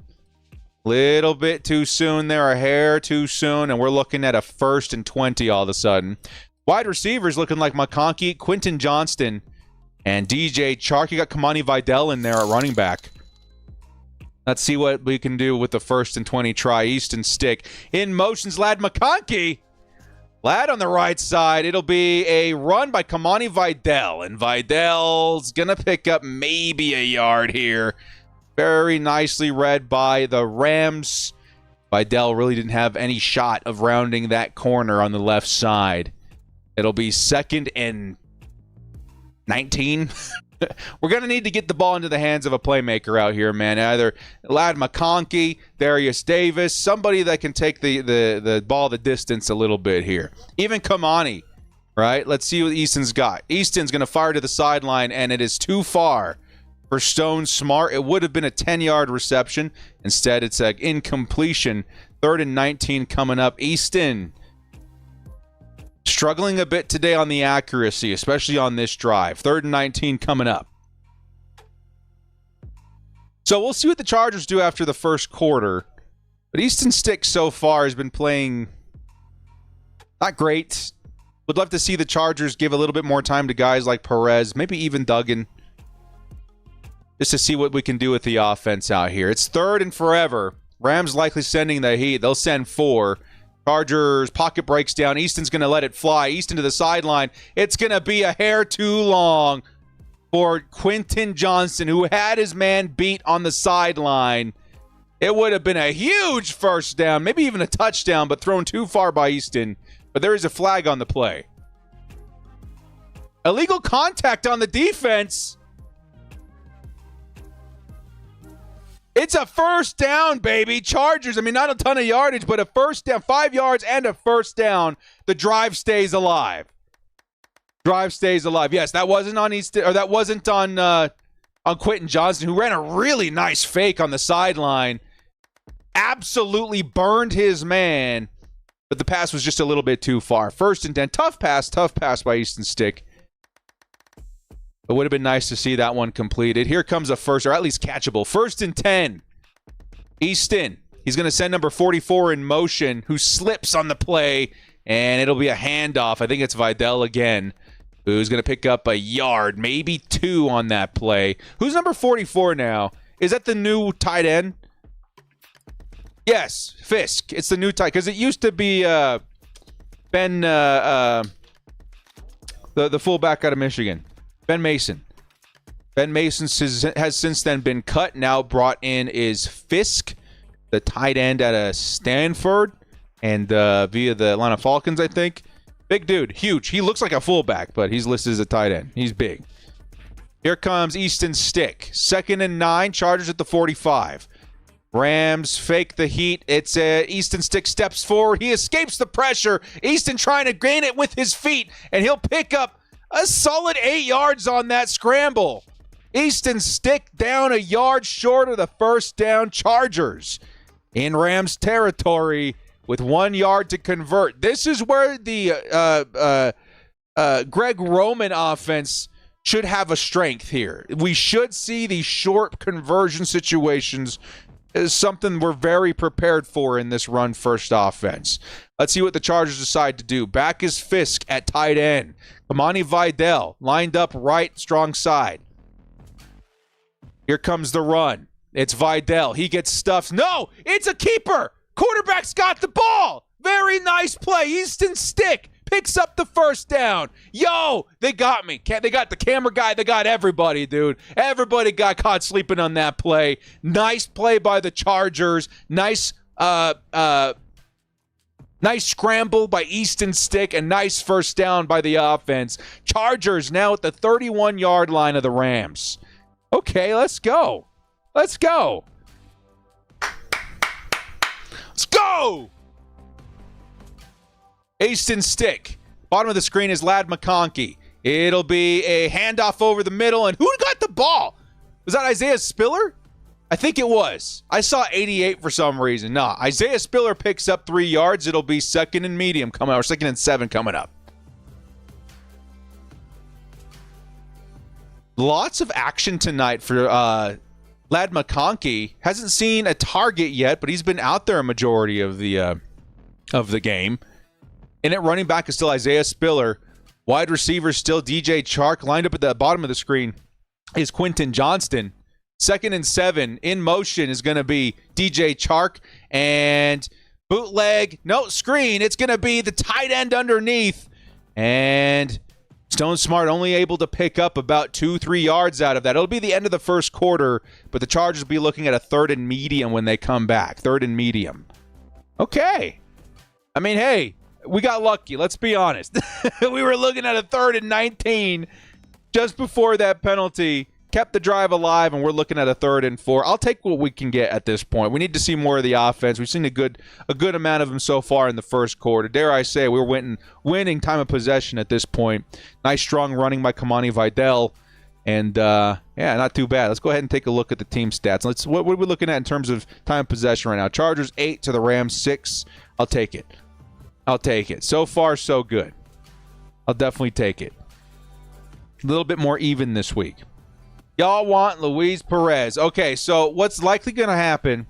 S4: Little bit too soon there. A hair too soon. And we're looking at a 1st and 20 all of a sudden. Wide receivers looking like McConkey, Quentin Johnston, and DJ Chark. You got Kamani Vidal in there at running back. Let's see what we can do with the 1st and 20 try. Easton Stick. In motions, Lad McConkey. Lad on the right side. It'll be a run by Kamani Vidal. And Vidal's going to pick up maybe a yard here. Very nicely read by the Rams. Vidal really didn't have any shot of rounding that corner on the left side. It'll be 2nd and 19. We're going to need to get the ball into the hands of a playmaker out here, man. Either Lad McConkey, Darius Davis, somebody that can take the ball the distance a little bit here. Even Kamani, right? Let's see what Easton's got. Easton's going to fire to the sideline, and it is too far for Stone Smart. It would have been a 10-yard reception. Instead, it's an incompletion. 3rd and 19 coming up. Easton struggling a bit today on the accuracy, especially on this drive. 3rd and 19 coming up. So we'll see what the Chargers do after the first quarter. But Easton Stick so far has been playing not great. Would love to see the Chargers give a little bit more time to guys like Perez, maybe even Duggan, just to see what we can do with the offense out here. It's 3rd and forever. Rams likely sending the heat. They'll send 4. Chargers, pocket breaks down. Easton's going to let it fly. Easton to the sideline. It's going to be a hair too long for Quentin Johnston, who had his man beat on the sideline. It would have been a huge first down, maybe even a touchdown, but thrown too far by Easton. But there is a flag on the play. Illegal contact on the defense. It's a first down, baby. Chargers, I mean, not a ton of yardage, but a first down, 5 yards and a first down. The drive stays alive. Drive stays alive. Yes, that wasn't on Easton, or that wasn't on Quentin Johnston, who ran a really nice fake on the sideline. Absolutely burned his man, but the pass was just a little bit too far. 1st and 10. Tough pass by Easton Stick. It would have been nice to see that one completed. Here comes a first, or at least catchable. 1st and 10. Easton. He's going to send number 44 in motion, who slips on the play, and it'll be a handoff. I think it's Vidal again, who's going to pick up a yard, maybe 2 on that play. Who's number 44 now? Is that the new tight end? Yes, Fisk. It's the new tight, because it used to be Ben, the fullback out of Michigan. Ben Mason. Ben Mason has since then been cut. Now brought in is Fisk, the tight end out of Stanford, and via the Atlanta Falcons, I think. Big dude, huge. He looks like a fullback, but he's listed as a tight end. He's big. Here comes Easton Stick. 2nd and 9, Chargers at the 45. Rams fake the heat. It's Easton Stick steps forward. He escapes the pressure. Easton trying to gain it with his feet, and he'll pick up a solid 8 yards on that scramble. Easton Stick down a yard short of the first down. Chargers in Rams territory with 1 yard to convert. This is where the Greg Roman offense should have a strength here. We should see these short conversion situations is something we're very prepared for in this run-first offense. Let's see what the Chargers decide to do. Back is Fisk at tight end. Kamani Vidal lined up right, strong side. Here comes the run. It's Vidal. He gets stuffed. No, it's a keeper. Quarterback's got the ball. Very nice play. Easton Stick picks up the first down. Yo, they got me. They got the camera guy. They got everybody, dude. Everybody got caught sleeping on that play. Nice play by the Chargers. Nice scramble by Easton Stick, and nice first down by the offense. Chargers now at the 31-yard line of the Rams. Okay, let's go. Let's go. Let's go. Easton Stick. Bottom of the screen is Lad McConkey. It'll be a handoff over the middle, and who got the ball? Was that Isaiah Spiller? I think it was. I saw 88 for some reason. No, Isaiah Spiller picks up 3 yards. It'll be 2nd and medium coming up, or 2nd and 7 coming up. Lots of action tonight for Lad McConkey. Hasn't seen a target yet, but he's been out there a majority of the game. In at running back is still Isaiah Spiller. Wide receiver still DJ Chark. Lined up at the bottom of the screen is Quentin Johnston. 2nd and 7 in motion is going to be DJ Chark. And bootleg, no screen. It's going to be the tight end underneath. And Stone Smart only able to pick up about 2-3 yards out of that. It'll be the end of the first quarter, but the Chargers will be looking at a 3rd and medium when they come back. 3rd and medium. Okay. I mean, hey, we got lucky. Let's be honest. We were looking at a 3rd and 19 just before that penalty. Kept the drive alive, and we're looking at a 3rd and 4. I'll take what we can get at this point. We need to see more of the offense. We've seen a good amount of them so far in the first quarter. Dare I say, we're winning time of possession at this point. Nice strong running by Kamani Vidal. And, yeah, not too bad. Let's go ahead and take a look at the team stats. What are we looking at in terms of time of possession right now? Chargers 8 to the Rams 6. I'll take it. I'll take it. So far, so good. I'll definitely take it. A little bit more even this week. Y'all want Luis Perez. Okay, so what's likely going to happen,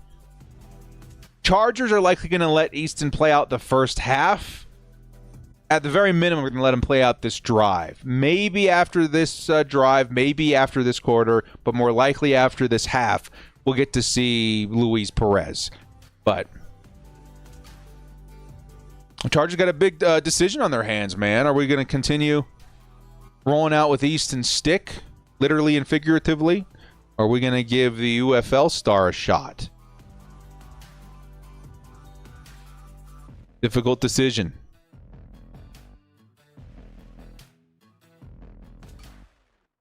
S4: Chargers are likely going to let Easton play out the first half. at the very minimum, we're going to let him play out this drive. Maybe after this drive, maybe after this quarter, but more likely after this half, we'll get to see Luis Perez. But the Chargers got a big decision on their hands, man. Are we going to continue rolling out with Easton Stick, literally and figuratively? Or are we going to give the UFL star a shot? Difficult decision.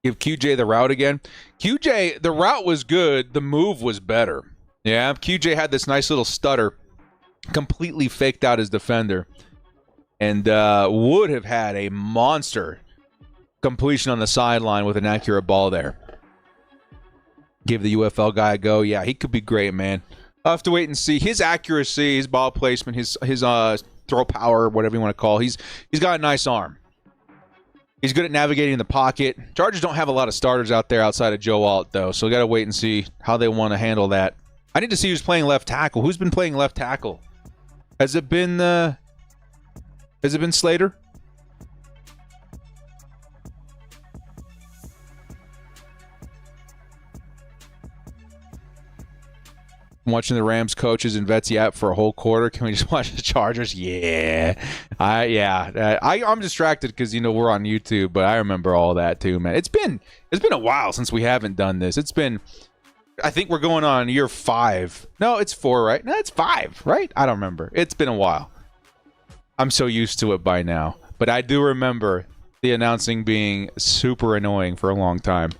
S4: Give QJ the route again. QJ, the route was good. The move was better. Yeah, QJ had this nice little stutter. Completely faked out his defender. And would have had a monster completion on the sideline with an accurate ball there. Give the UFL guy a go. Yeah, he could be great, man. I'll have to wait and see. His accuracy, his ball placement, his throw power, whatever you want to call it. He's got a nice arm. He's good at navigating the pocket. Chargers don't have a lot of starters out there outside of Joe Alt, though, so we got to wait and see how they want to handle that. I need to see who's playing left tackle. Who's been playing left tackle? Has it been Slater? I'm watching the Rams coaches and Vetsy app for a whole quarter. Can we just watch the Chargers? Yeah. I'm distracted because, we're on YouTube, but I remember all that too, man. It's been a while since we haven't done this. I think we're going on year 5. No, it's 4, right? No, it's 5, right? I don't remember. It's been a while. I'm so used to it by now. But I do remember the announcing being super annoying for a long time.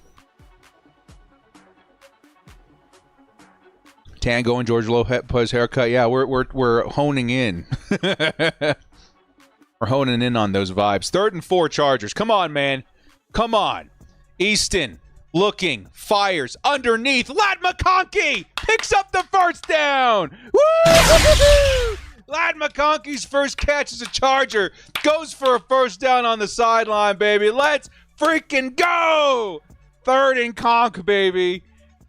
S4: Tango and George Lopez haircut. Yeah, we're honing in. We're honing in on those vibes. 3rd and 4 Chargers. Come on, man. Come on. Easton looking, fires underneath. Lad McConkey picks up the first down. Woo! Lad McConkey's first catch as a Charger goes for a first down on the sideline, baby. Let's freaking go. 3rd and conk, baby.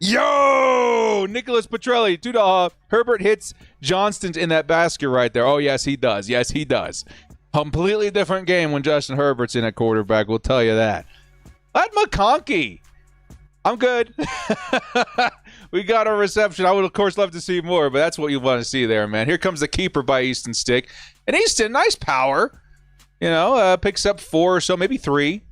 S4: Yo! Nicholas Petrelli, Herbert hits Johnston's in that basket right there. Oh, yes, he does. Yes, he does. Completely different game when Justin Herbert's in at quarterback. We'll tell you that. Lad McConkey. I'm good. We got a reception. I would, of course, love to see more, but that's what you want to see there, man. Here comes the keeper by Easton Stick. And Easton, nice power. Picks up 4 or so, maybe 3.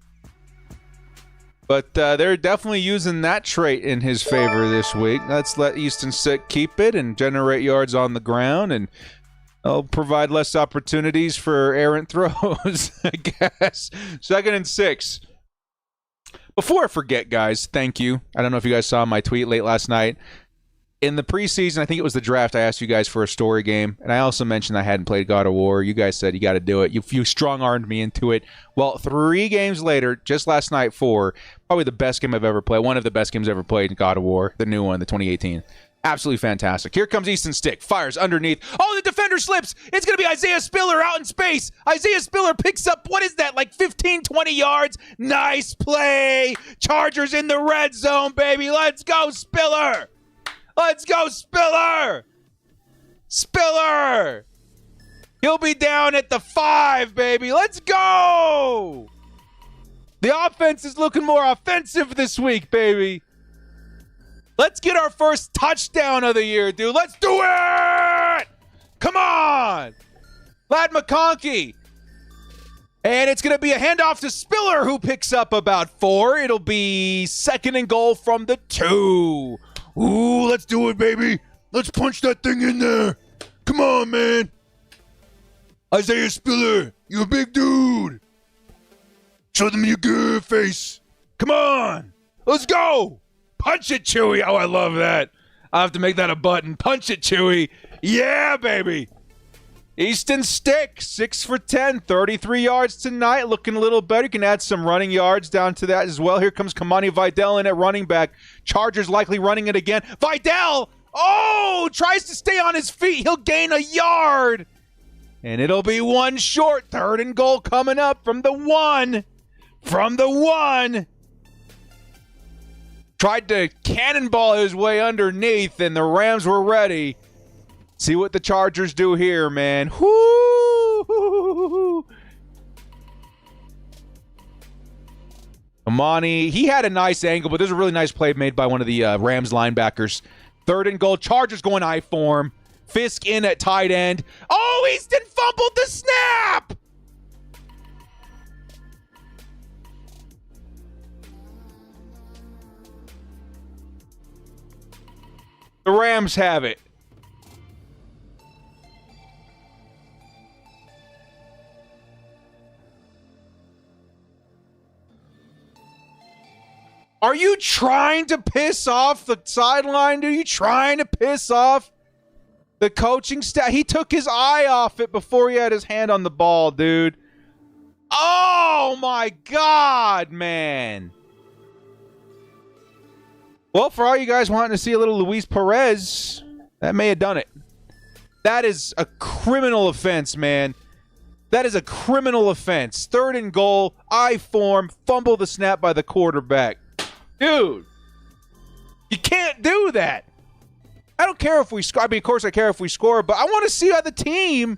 S4: But they're definitely using that trait in his favor this week. Let's let Easton Stick keep it and generate yards on the ground, and they'll provide less opportunities for errant throws, I guess. 2nd and 6. Before I forget, guys, thank you. I don't know if you guys saw my tweet late last night. In the preseason, I think it was the draft, I asked you guys for a story game, and I also mentioned I hadn't played God of War. You guys said you got to do it. You strong-armed me into it. Well, 3 games later, just last night, 4, probably the best game I've ever played. One of the best games I've ever played in God of War, the new one, the 2018. Absolutely fantastic. Here comes Easton Stick. Fires underneath. Oh, the defender slips. It's going to be Isaiah Spiller out in space. Isaiah Spiller picks up, what is that, like 15, 20 yards? Nice play. Chargers in the red zone, baby. Let's go, Spiller. Let's go, Spiller. Spiller. He'll be down at the 5, baby. Let's go. The offense is looking more offensive this week, baby. Let's get our first touchdown of the year, dude. Let's do it! Come on! Lad McConkey. And it's going to be a handoff to Spiller, who picks up about 4. It'll be 2nd and goal from the 2. Ooh, let's do it, baby. Let's punch that thing in there. Come on, man. Isaiah Spiller, you a big dude. Show them your good face. Come on. Let's go. Punch it, Chewy. Oh, I love that. I'll have to make that a button. Punch it, Chewy. Yeah, baby. Easton Stick, 6 for 10, 33 yards tonight. Looking a little better. You can add some running yards down to that as well. Here comes Kamani Vidal in at running back. Chargers likely running it again. Vidal, tries to stay on his feet. He'll gain a yard. And it'll be 1 short. 3rd and goal coming up from the 1. From the 1. Tried to cannonball his way underneath, and the Rams were ready. See what the Chargers do here, man. Whoo! Kamani, he had a nice angle, but there's a really nice play made by one of the Rams linebackers. 3rd and goal. Chargers going I form. Fisk in at tight end. Oh, Easton fumbled the snap! The Rams have it. Are you trying to piss off the sideline? Are you trying to piss off the coaching staff? He took his eye off it before he had his hand on the ball, dude. Oh, my God, man. Well, for all you guys wanting to see a little Luis Perez, that may have done it. That is a criminal offense, man. That is a criminal offense. 3rd and goal, I form, fumble the snap by the quarterback. Dude, you can't do that. I don't care if we score. I mean, of course I care if we score, but I want to see how the team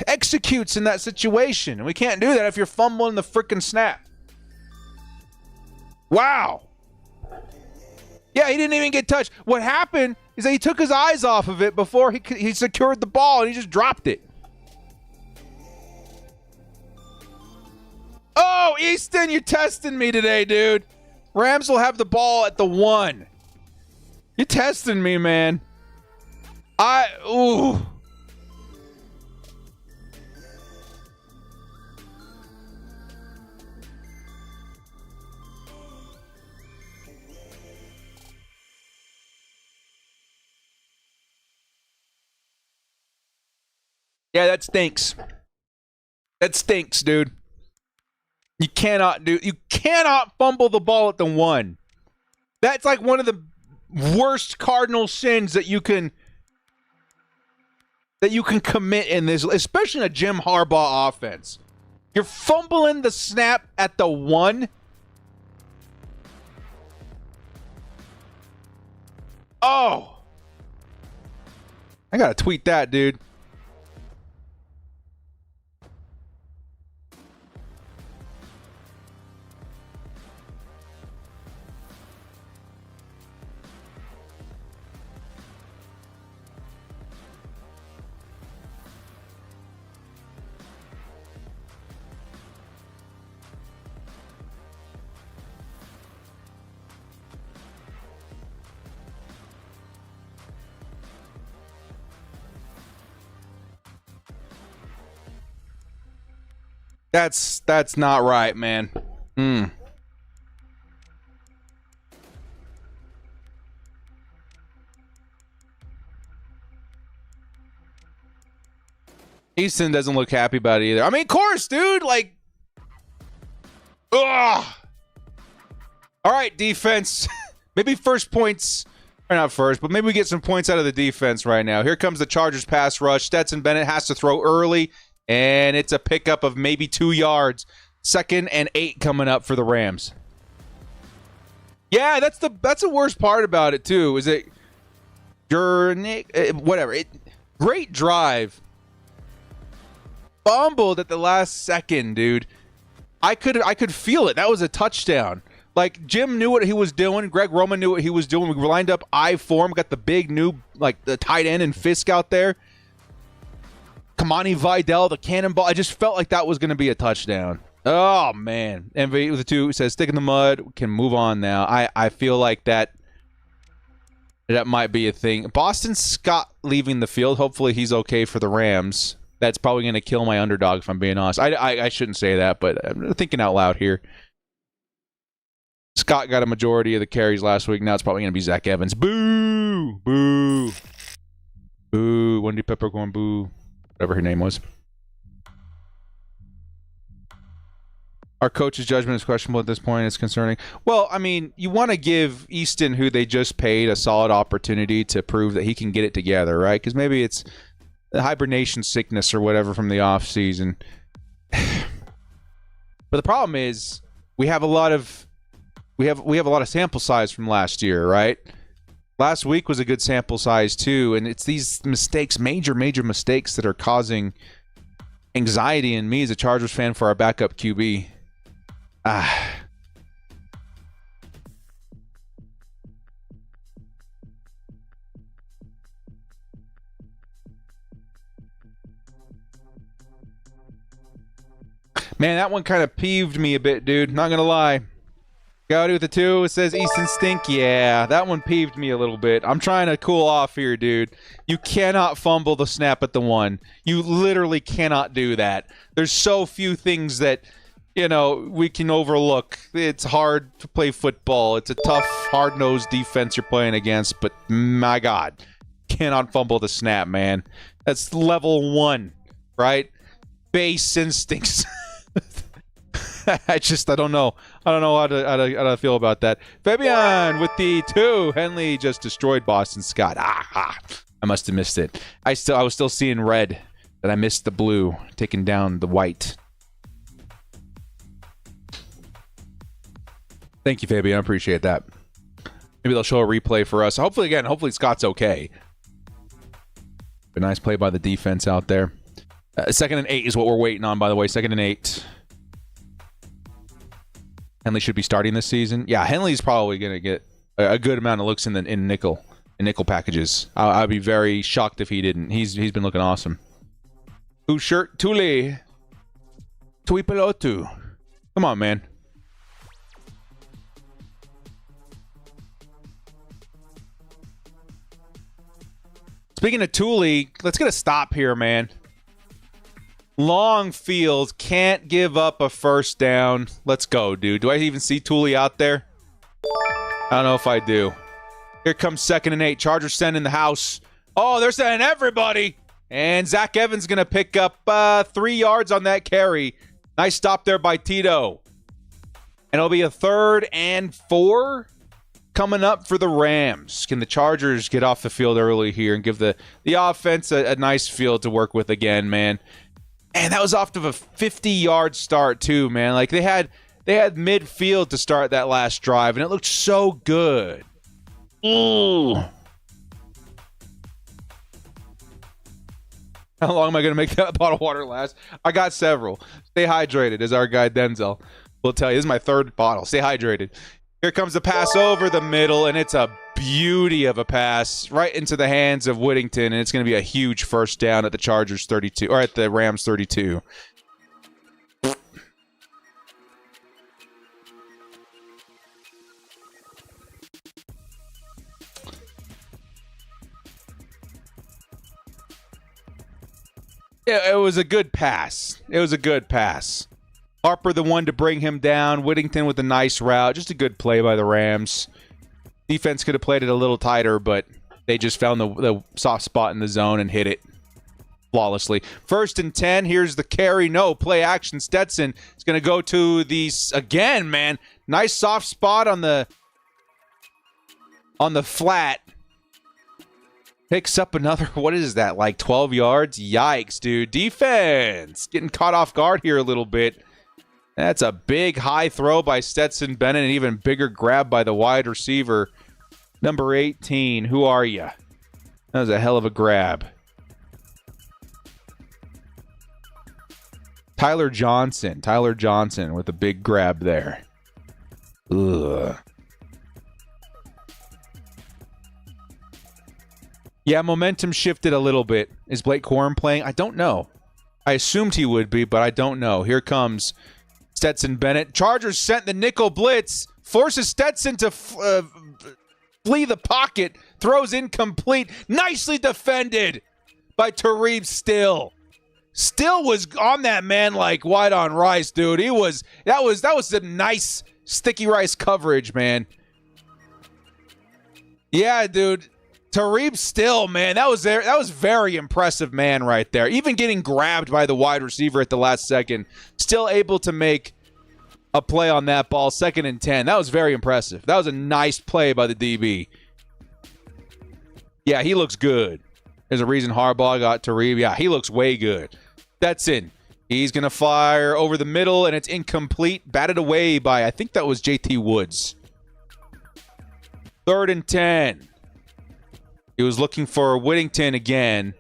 S4: executes in that situation. And we can't do that if you're fumbling the freaking snap. Wow. Yeah, he didn't even get touched. What happened is that he took his eyes off of it before he secured the ball, and he just dropped it. Oh, Easton, you're testing me today, dude. Rams will have the ball at the 1. You're testing me, man. Ooh. Yeah, that stinks. That stinks, dude. You cannot fumble the ball at the 1. That's like one of the worst cardinal sins that you can commit in this, especially in a Jim Harbaugh offense. You're fumbling the snap at the 1. Oh. I gotta tweet that, dude. That's not right, man. Easton doesn't look happy about it either. I mean, of course, dude. Like, ugh. All right, defense. Maybe first points, or not first, but maybe we get some points out of the defense right now. Here comes the Chargers pass rush. Stetson Bennett has to throw early. And it's a pickup of maybe 2 yards. 2nd and 8 coming up for the Rams. Yeah, that's the worst part about it too. Is it whatever. Great drive. Fumbled at the last second, dude. I could feel it. That was a touchdown. Like, Jim knew what he was doing. Greg Roman knew what he was doing. We lined up I form. Got the big new, like, the tight end and Fisk out there. Kamani Vidal, the cannonball. I just felt like that was going to be a touchdown. Oh, man. MV with the 2 says, stick in the mud. We can move on now. I feel like that might be a thing. Boston Scott leaving the field. Hopefully he's okay for the Rams. That's probably going to kill my underdog, if I'm being honest. I shouldn't say that, but I'm thinking out loud here. Scott got a majority of the carries last week. Now it's probably going to be Zach Evans. Boo! Boo! Boo! Wendy Peppercorn, boo. Whatever her name was. Our coach's judgment is questionable at this point. It's concerning. Well, I mean, you want to give Easton, who they just paid, a solid opportunity to prove that he can get it together, right? Because maybe it's the hibernation sickness or whatever from the off season. But the problem is we have a lot of sample size from last year, right? Last week was a good sample size too, and it's these mistakes, major mistakes, that are causing anxiety in me as a Chargers fan for our backup QB. Man, that one kind of peeved me a bit, dude. Not going to lie. Gowdy with the 2. It says Easton Stink. Yeah, that one peeved me a little bit. I'm trying to cool off here, dude. You cannot fumble the snap at the 1. You literally cannot do that. There's so few things that, we can overlook. It's hard to play football. It's a tough, hard-nosed defense you're playing against. But, my God, cannot fumble the snap, man. That's level 1, right? Base instincts. I don't know. I don't know how to feel about that. Fabian with the 2. Henley just destroyed Boston Scott. I must have missed it. I was still seeing red. That I missed the blue, taking down the white. Thank you, Fabian. I appreciate that. Maybe they'll show a replay for us. Hopefully Scott's okay. A nice play by the defense out there. 2nd and 8 is what we're waiting on, by the way. 2nd and 8. Henley should be starting this season. Yeah, Henley's probably going to get a good amount of looks in nickel packages. I'd be very shocked if he didn't. He's been looking awesome. Who shirt? Tule. Tui Pelotu. Come on, man. Speaking of Tule, let's get a stop here, man. Long field, can't give up a first down. Let's go, dude. Do I even see Tule out there? I don't know if I do. Here comes 2nd and 8. Chargers sending the house. Oh, they're sending everybody. And Zach Evans going to pick up 3 yards on that carry. Nice stop there by Tito. And it'll be a 3rd and 4 coming up for the Rams. Can the Chargers get off the field early here and give the offense a nice field to work with again, man? And that was off to a 50-yard start too, man. Like they had midfield to start that last drive, and it looked so good. Ooh. How long am I going to make that bottle of water last? I got several. Stay hydrated, as our guy Denzel will tell you. This is my 3rd bottle. Stay hydrated. Here comes the pass over the middle, and it's a beauty of a pass right into the hands of Whittington, and it's going to be a huge first down at the Chargers 32, or at the Rams 32. Yeah, it was a good pass. Harper the one to bring him down. Whittington with a nice route. Just a good play by the Rams. Defense could have played it a little tighter, but they just found the soft spot in the zone and hit it flawlessly. 1st and 10. Here's the carry. No, play action. Stetson is going to go to these again, man. Nice soft spot on the flat. Picks up another, what is that, like 12 yards? Yikes, dude. Defense getting caught off guard here a little bit. That's a big high throw by Stetson Bennett, and an even bigger grab by the wide receiver, number 18. Who are you? That was a hell of a grab. Tyler Johnson with a big grab there. Ugh. Yeah, momentum shifted a little bit. Is Blake Corum playing? I don't know. I assumed he would be, but I don't know. Here comes Stetson Bennett. Chargers sent the nickel blitz. Forces Stetson to flee the pocket. Throws incomplete. Nicely defended by Tareeb Still. Still was on that man like white on rice, dude. That was some nice sticky rice coverage, man. Yeah, dude. Tareeb Still, man, that was very impressive, man, right there. Even getting grabbed by the wide receiver at the last second, still able to make a play on that ball. 2nd and 10. That was very impressive. That was a nice play by the DB. Yeah, he looks good. There's a reason Harbaugh got Tareeb. Yeah, he looks way good. That's in. He's going to fire over the middle, and it's incomplete. Batted away by, I think that was JT Woods. 3rd and 10. He was looking for Whittington again,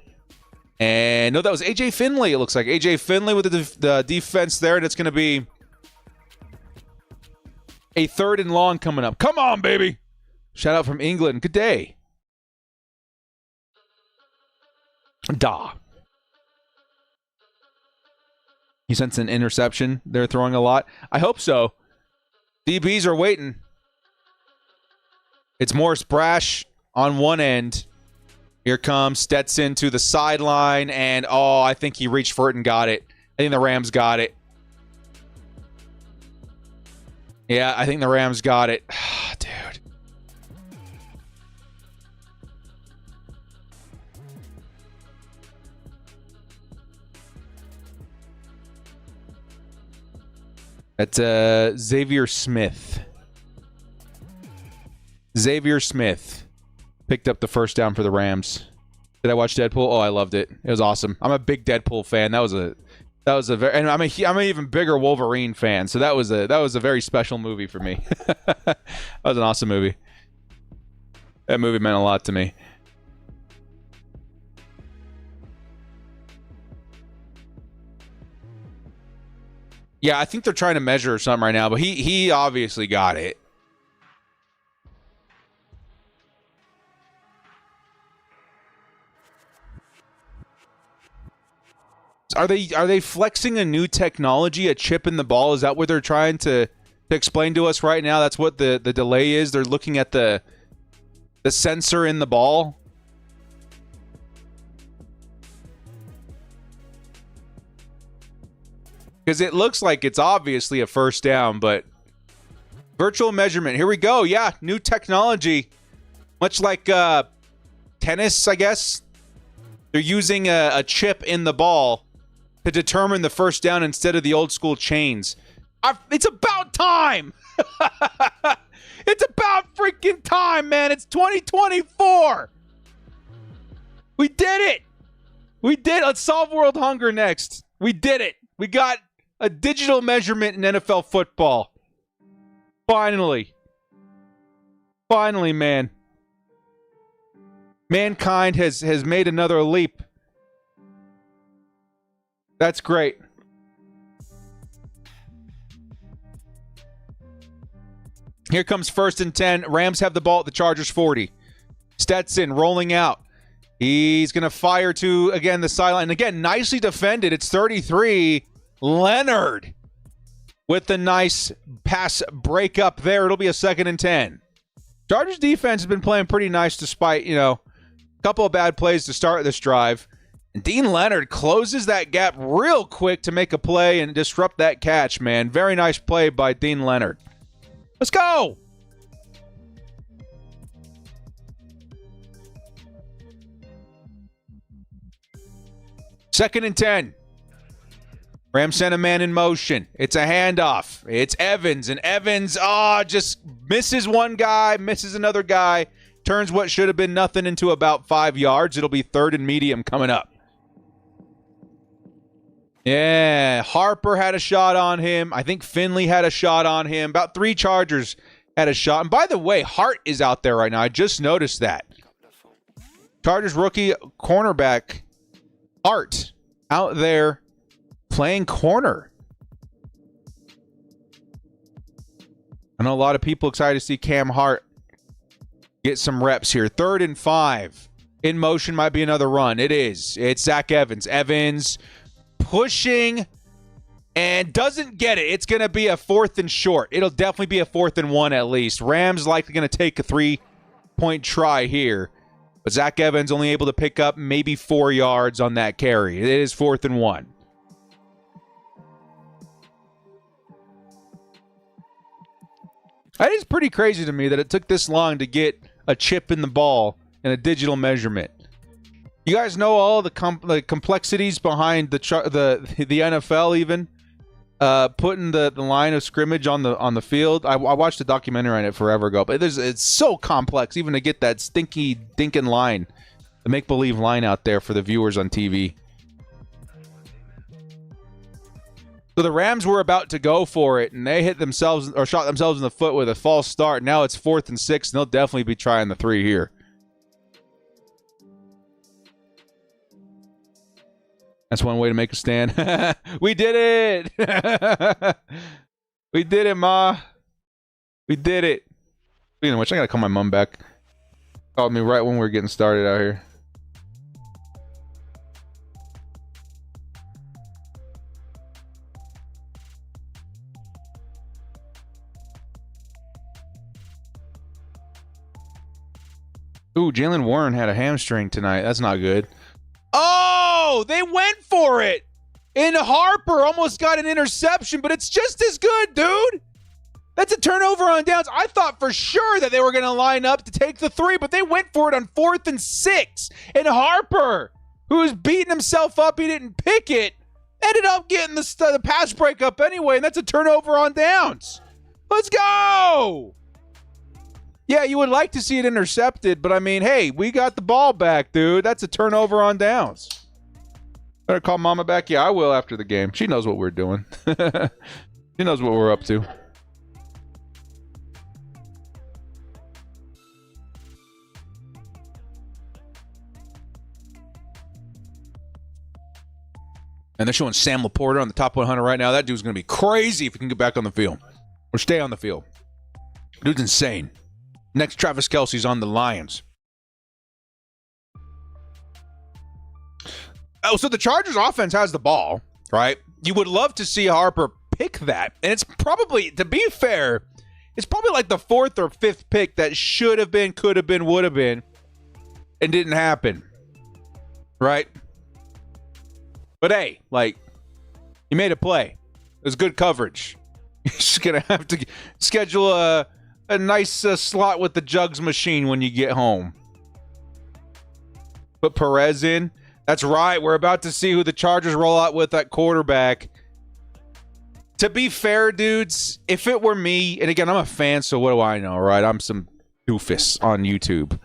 S4: And no, that was A.J. Finley, it looks like. A.J. Finley with the defense there, and it's going to be a 3rd and long coming up. Come on, baby. Shout out from England. Good day. You sense an interception they're throwing a lot? I hope so. DBs are waiting. It's Morris Brash on one end. Here comes Stetson to the sideline, and I think he reached for it and got it. I think the Rams got it. Yeah, I think the Rams got it. Dude. That's Xavier Smith. Xavier Smith picked up the first down for the Rams. Did I watch Deadpool? Oh, I loved it. It was awesome. I'm a big Deadpool fan. That was a very, and I'm an even bigger Wolverine fan. So that was a very special movie for me. That was an awesome movie. That movie meant a lot to me. Yeah, I think they're trying to measure something right now, but he obviously got it. Are they flexing a new technology, a chip in the ball? Is that what they're trying to explain to us right now? That's what the delay is. They're looking at the sensor in the ball. Because it looks like it's obviously a first down, but virtual measurement. Here we go. Yeah, new technology. Much like tennis, I guess. They're using a chip in the ball to determine the first down instead of the old school chains. It's about time. It's about freaking time, man. It's 2024. We did it. We did. Let's solve world hunger next. We did it. We got a digital measurement in NFL football. Finally. Finally, man. Mankind has made another leap. That's great. Here comes 1st and 10. Rams have the ball at the Chargers 40. Stetson rolling out. He's going to fire to, again, the sideline. Again, nicely defended. It's 33. Leonard with the nice pass break up there. It'll be a 2nd and 10. Chargers defense has been playing pretty nice despite, a couple of bad plays to start this drive. And Dean Leonard closes that gap real quick to make a play and disrupt that catch, man. Very nice play by Dean Leonard. Let's go! Second and 10. Rams sent a man in motion. It's a handoff. It's Evans, and Evans, just misses one guy, misses another guy, turns what should have been nothing into about 5 yards. It'll be 3rd and medium coming up. Yeah, Harper had a shot on him. I think Finley had a shot on him. About 3 Chargers had a shot. And by the way, Hart is out there right now. I just noticed that. Chargers rookie cornerback Hart out there playing corner. I know a lot of people excited to see Cam Hart get some reps here. 3rd and 5. In motion might be another run. It is. It's Zach Evans. Evans pushing and doesn't get it. It's going to be a 4th and short. It'll definitely be a 4th and 1 at least. Rams likely going to take a 3-point try here. But Zach Evans only able to pick up maybe 4 yards on that carry. It is 4th and 1. That is pretty crazy to me that it took this long to get a chip in the ball and a digital measurement. You guys know all the complexities behind the NFL even putting the line of scrimmage on the field. I watched a documentary on it forever ago, but it's so complex even to get that stinky dinkin' line, the make-believe line out there for the viewers on TV. So the Rams were about to go for it, and they hit themselves or shot themselves in the foot with a false start. Now it's 4th and 6, and they'll definitely be trying the 3 here. That's one way to make a stand. We did it. We did it, Ma. We did it. Speaking of which, I gotta call my mom back. Called me right when we were getting started out here. Ooh, Jalen Warren had a hamstring tonight. That's not good. Oh, they went for it. And Harper almost got an interception, but it's just as good, dude. That's a turnover on downs. I thought for sure that they were going to line up to take the 3, but they went for it on 4th and 6. And Harper, who was beating himself up, he didn't pick it, ended up getting the pass breakup anyway, and that's a turnover on downs. Let's go. Yeah, you would like to see it intercepted, but I mean, hey, we got the ball back, dude. That's a turnover on downs. Better call Mama back. Yeah, I will after the game. She knows what we're doing. She knows what we're up to. And they're showing Sam Laporta on the top 100 right now. That dude's going to be crazy if he can get back on the field or stay on the field. Dude's insane. Next, Travis Kelce's on the Lions. Oh, so the Chargers offense has the ball, right? You would love to see Harper pick that. And it's probably, to be fair, it's probably like the 4th or 5th pick that should have been, could have been, would have been, and didn't happen. Right? But hey, like, you made a play. It was good coverage. You're just going to have to schedule a nice slot with the jugs machine when you get home. Put Perez in. That's right. We're about to see who the Chargers roll out with at quarterback. To be fair, dudes, if it were me, and again, I'm a fan, so what do I know, right? I'm some doofus on YouTube.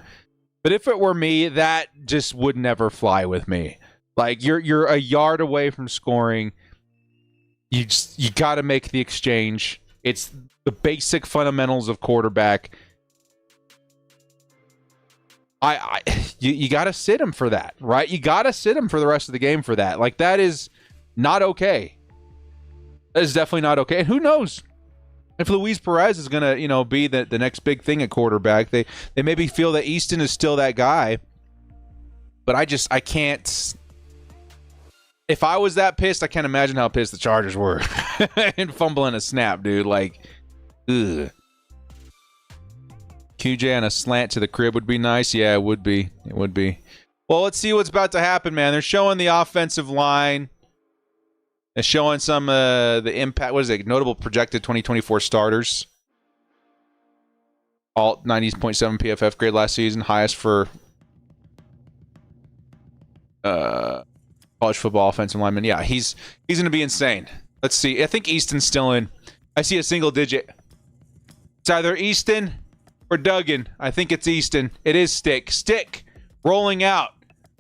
S4: But if it were me, that just would never fly with me. Like, you're a yard away from scoring. You got to make the exchange. It's the basic fundamentals of quarterback. You got to sit him for that, right? You got to sit him for the rest of the game for that. Like, that is not okay. That is definitely not okay. And who knows if Luis Perez is going to, be the next big thing at quarterback. They maybe feel that Easton is still that guy. But I can't. If I was that pissed, I can't imagine how pissed the Chargers were. And fumbling a snap, dude. Like, ugh. QJ on a slant to the crib would be nice. Yeah, it would be. It would be. Well, let's see what's about to happen, man. They're showing the offensive line. They're showing some the impact. What is it? Notable projected 2024 starters. All 90.7 PFF grade last season. Highest for college football offensive lineman. Yeah, he's going to be insane. Let's see. I think Easton's still in. I see a single digit. It's either Easton or Duggan. I think it's Easton. It is Stick. Stick rolling out.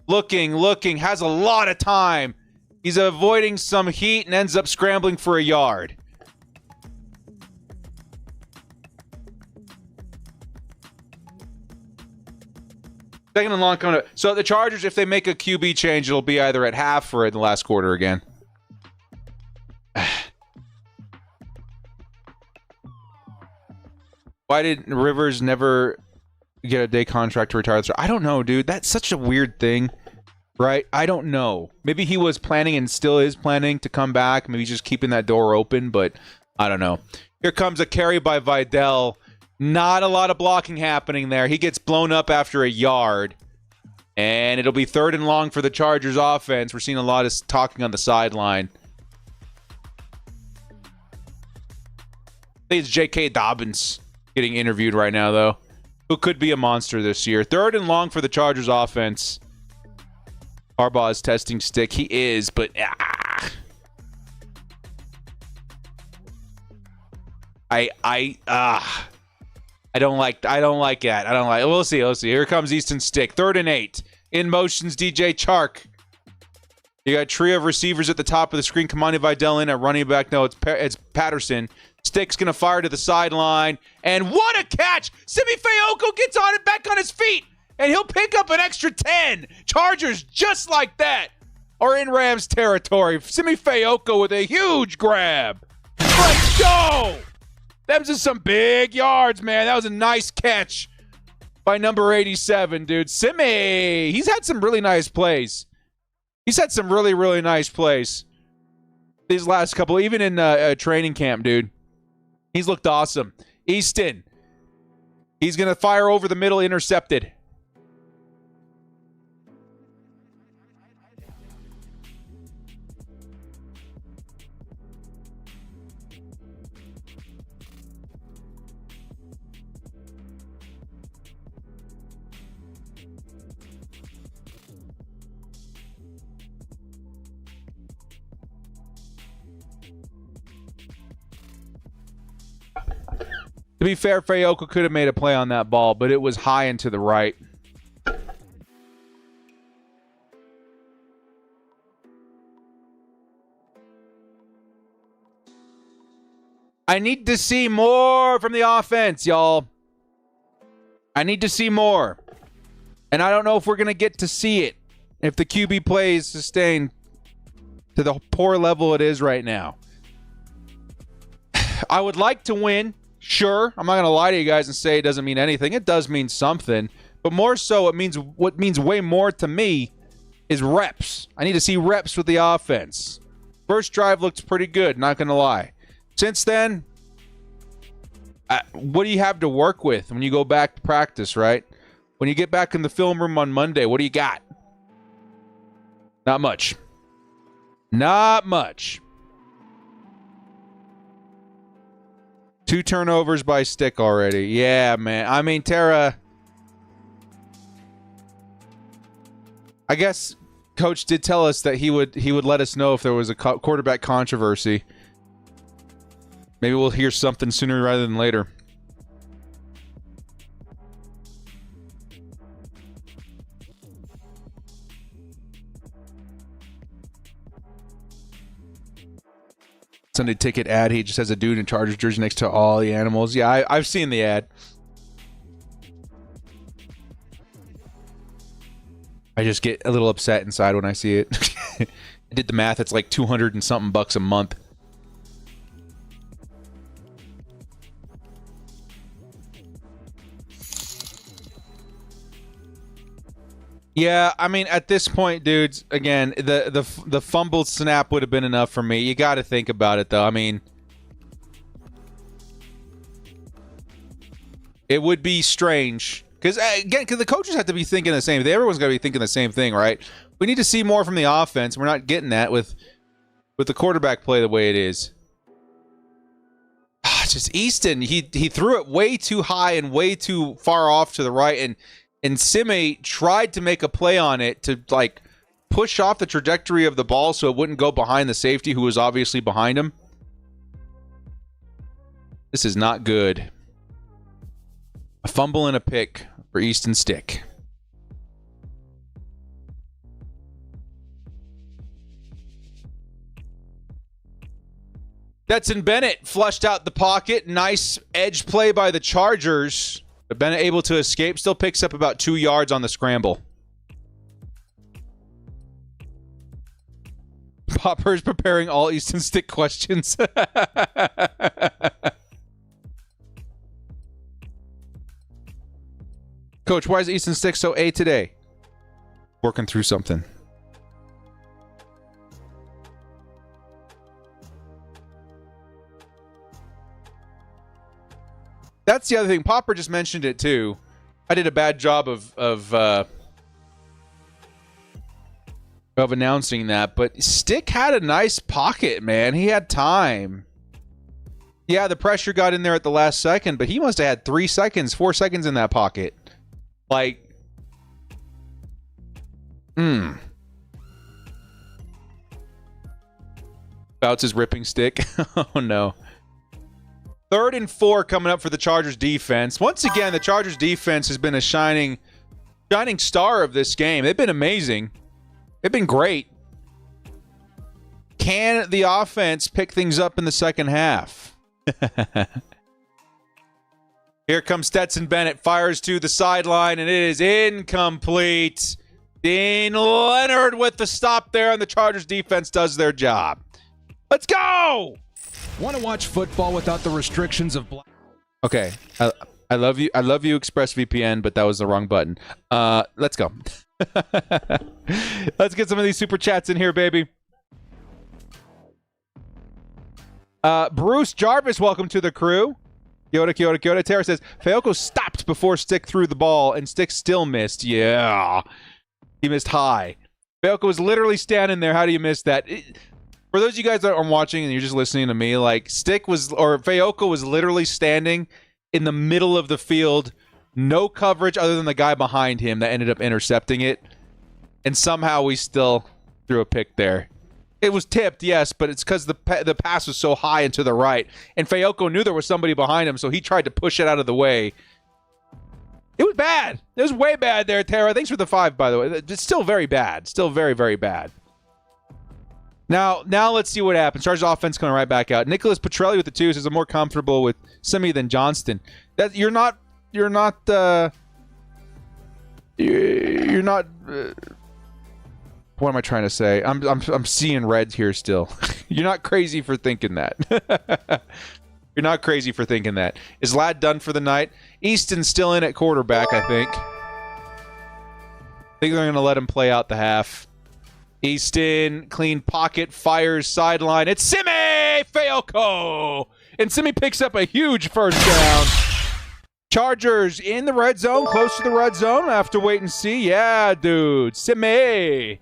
S4: Looking. Has a lot of time. He's avoiding some heat and ends up scrambling for a yard. Second and long coming up. So the Chargers, if they make a QB change, it'll be either at half or in the last quarter again. Why did Rivers never get a day contract to retire? I don't know, dude. That's such a weird thing, right? I don't know. Maybe he was planning and still is planning to come back. Maybe he's just keeping that door open, but I don't know. Here comes a carry by Vidal. Not a lot of blocking happening there. He gets blown up after a yard. And it'll be third and long for the Chargers offense. We're seeing a lot of talking on the sideline. I think it's J.K. Dobbins getting interviewed right now, though. Who could be a monster this year. Third and long for the Chargers offense. Harbaugh is testing Stick. He is, but I don't like that. We'll see. Here comes Easton Stick. 3rd and 8. In motions, DJ Chark. You got a trio of receivers at the top of the screen. Kamani Vidal in at running back. No, it's Patterson. Stick's going to fire to the sideline. And what a catch! Simi Fehoko gets on it back on his feet. And he'll pick up an extra 10. Chargers just like that. are in Rams territory. Simi Fehoko with a huge grab. Let's go! Them's just some big yards, man. That was a nice catch by number 87, dude. Simi, he's had some really nice plays. He's had some really, really nice plays these last couple, even in training camp, dude. He's looked awesome. Easton, he's going to fire over the middle, intercepted. To be fair, Fehoko could have made a play on that ball, but it was high and to the right. I need to see more from the offense, y'all. I need to see more. And I don't know if we're going to get to see it if the QB play is sustained to the poor level it is right now. I would like to win. Sure, I'm not going to lie to you guys and say it doesn't mean anything. It does mean something. But more so, what means way more to me is reps. I need to see reps with the offense. First drive looked pretty good, not going to lie. Since then, what do you have to work with when you go back to practice, right? When you get back in the film room on Monday, what do you got? Not much. Not much. 2 turnovers by Stick already. Yeah, man. I mean, Tara, I guess Coach did tell us that he would let us know if there was a quarterback controversy. Maybe we'll hear something sooner rather than later. Sunday ticket ad. He just has a dude in Chargers jersey next to all the animals. Yeah, I've seen the ad. I just get a little upset inside when I see it. I did the math. It's like 200 and something bucks a month. Yeah, I mean, at this point, dudes, again, the fumbled snap would have been enough for me. You got to think about it, though. I mean, it would be strange. Because, again, the coaches have to be thinking the same thing. Everyone's got to be thinking the same thing, right? We need to see more from the offense. We're not getting that with the quarterback play the way it is. Just Easton, he threw it way too high and way too far off to the right, and Simi tried to make a play on it to, like, push off the trajectory of the ball so it wouldn't go behind the safety who was obviously behind him. This is not good. A fumble and a pick for Easton Stick. Stetson Bennett flushed out the pocket. Nice edge play by the Chargers. But Bennett able to escape. Still picks up about 2 yards on the scramble. Popper's preparing all Easton Stick questions. Coach, why is Easton Stick so A today? Working through something. That's the other thing. Popper just mentioned it too. I did a bad job of announcing that, but Stick had a nice pocket, man. He had time. Yeah, the pressure got in there at the last second, but he must have had 4 seconds in that pocket. Like, Bouts is ripping Stick. Oh no. 3rd and 4 coming up for the Chargers defense. Once again, the Chargers defense has been a shining star of this game. They've been amazing. They've been great. Can the offense pick things up in the second half? Here comes Stetson Bennett. Fires to the sideline, and it is incomplete. Dean Leonard with the stop there, and the Chargers defense does their job. Let's go!
S1: Want to watch football without the restrictions of black?
S4: Okay, I love you. I love you, ExpressVPN, but that was the wrong button. Let's go. Let's get some of these super chats in here, baby. Bruce Jarvis, welcome to the crew. Kyoto. Tara says, Fayoko stopped before Stick threw the ball, and Stick still missed. Yeah. He missed high. Fayoko was literally standing there. How do you miss that? For those of you guys that are watching and you're just listening to me, like, Fayoko was literally standing in the middle of the field, no coverage other than the guy behind him that ended up intercepting it, and somehow we still threw a pick there. It was tipped, yes, but it's because the pass was so high and to the right, and Fayoko knew there was somebody behind him, so he tried to push it out of the way. It was bad. It was way bad there, Tara. Thanks for the 5, by the way. It's still very bad. Still very, very bad. Now let's see what happens. Chargers offense coming right back out. Nicholas Petrelli with the 2 says I'm more comfortable with Simi than Johnston. That you're not. What am I trying to say? I'm seeing red here still. You're not crazy for thinking that. You're not crazy for thinking that. Is Ladd done for the night? Easton's still in at quarterback, I think. I think they're going to let him play out the half. Easton, clean pocket, fires sideline. It's Simi Fayoko! And Simi picks up a huge first down. Chargers in the red zone, close to the red zone. I have to wait and see. Yeah, dude. Simi.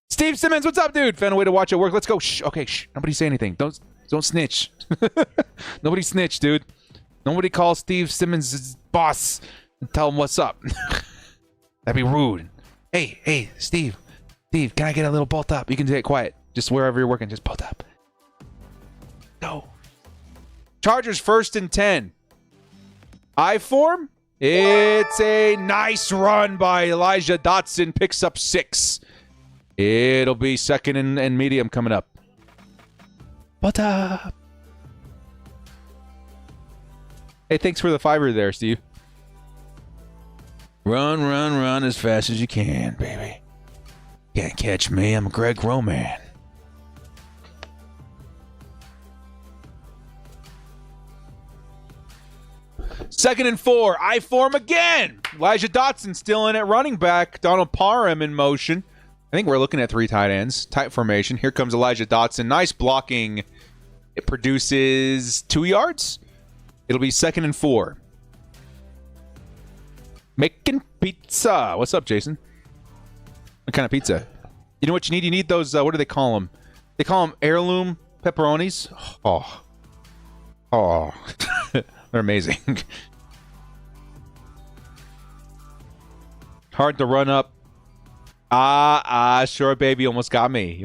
S4: Steve Simmons, what's up, dude? Found a way to watch it work. Let's go. Shh. Okay, shh. Nobody say anything. Don't snitch. Nobody snitch, dude. Nobody call Steve Simmons' boss and tell him what's up. That'd be rude. Hey, Steve. Steve, can I get a little bolt up? You can stay quiet. Just wherever you're working, just bolt up. Go. Chargers 1st and 10. I form. It's a nice run by Elijah Dotson. Picks up 6. It'll be 2nd and medium coming up. Bolt up. Hey, thanks for the 5 there, Steve. Run as fast as you can, baby. Can't catch me. I'm Greg Roman. Second and 4. I form again. Elijah Dotson still in at running back. Donald Parham in motion. I think we're looking at 3 tight ends. Tight formation. Here comes Elijah Dotson. Nice blocking. It produces 2 yards. It'll be 2nd and 4. Making pizza. What's up, Jason? What kind of pizza? You know what you need? You need those, what do they call them? They call them heirloom pepperonis. Oh. They're amazing. Hard to run up. Sure, baby. You almost got me.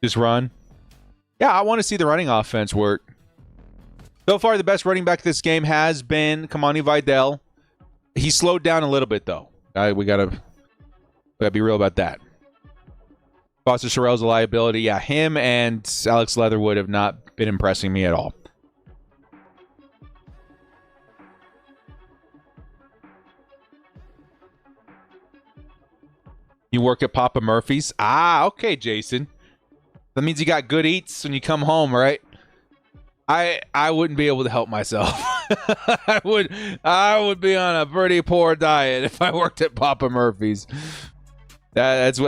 S4: Just run. Yeah, I want to see the running offense work. So far, the best running back this game has been Kamani Vidal. He slowed down a little bit, though. We gotta be real about that. Foster Sorrell's a liability. Yeah, him and Alex Leatherwood have not been impressing me at all. You work at Papa Murphy's? Okay, Jason. That means you got good eats when you come home, right? I wouldn't be able to help myself. I would be on a pretty poor diet if I worked at Papa Murphy's. That's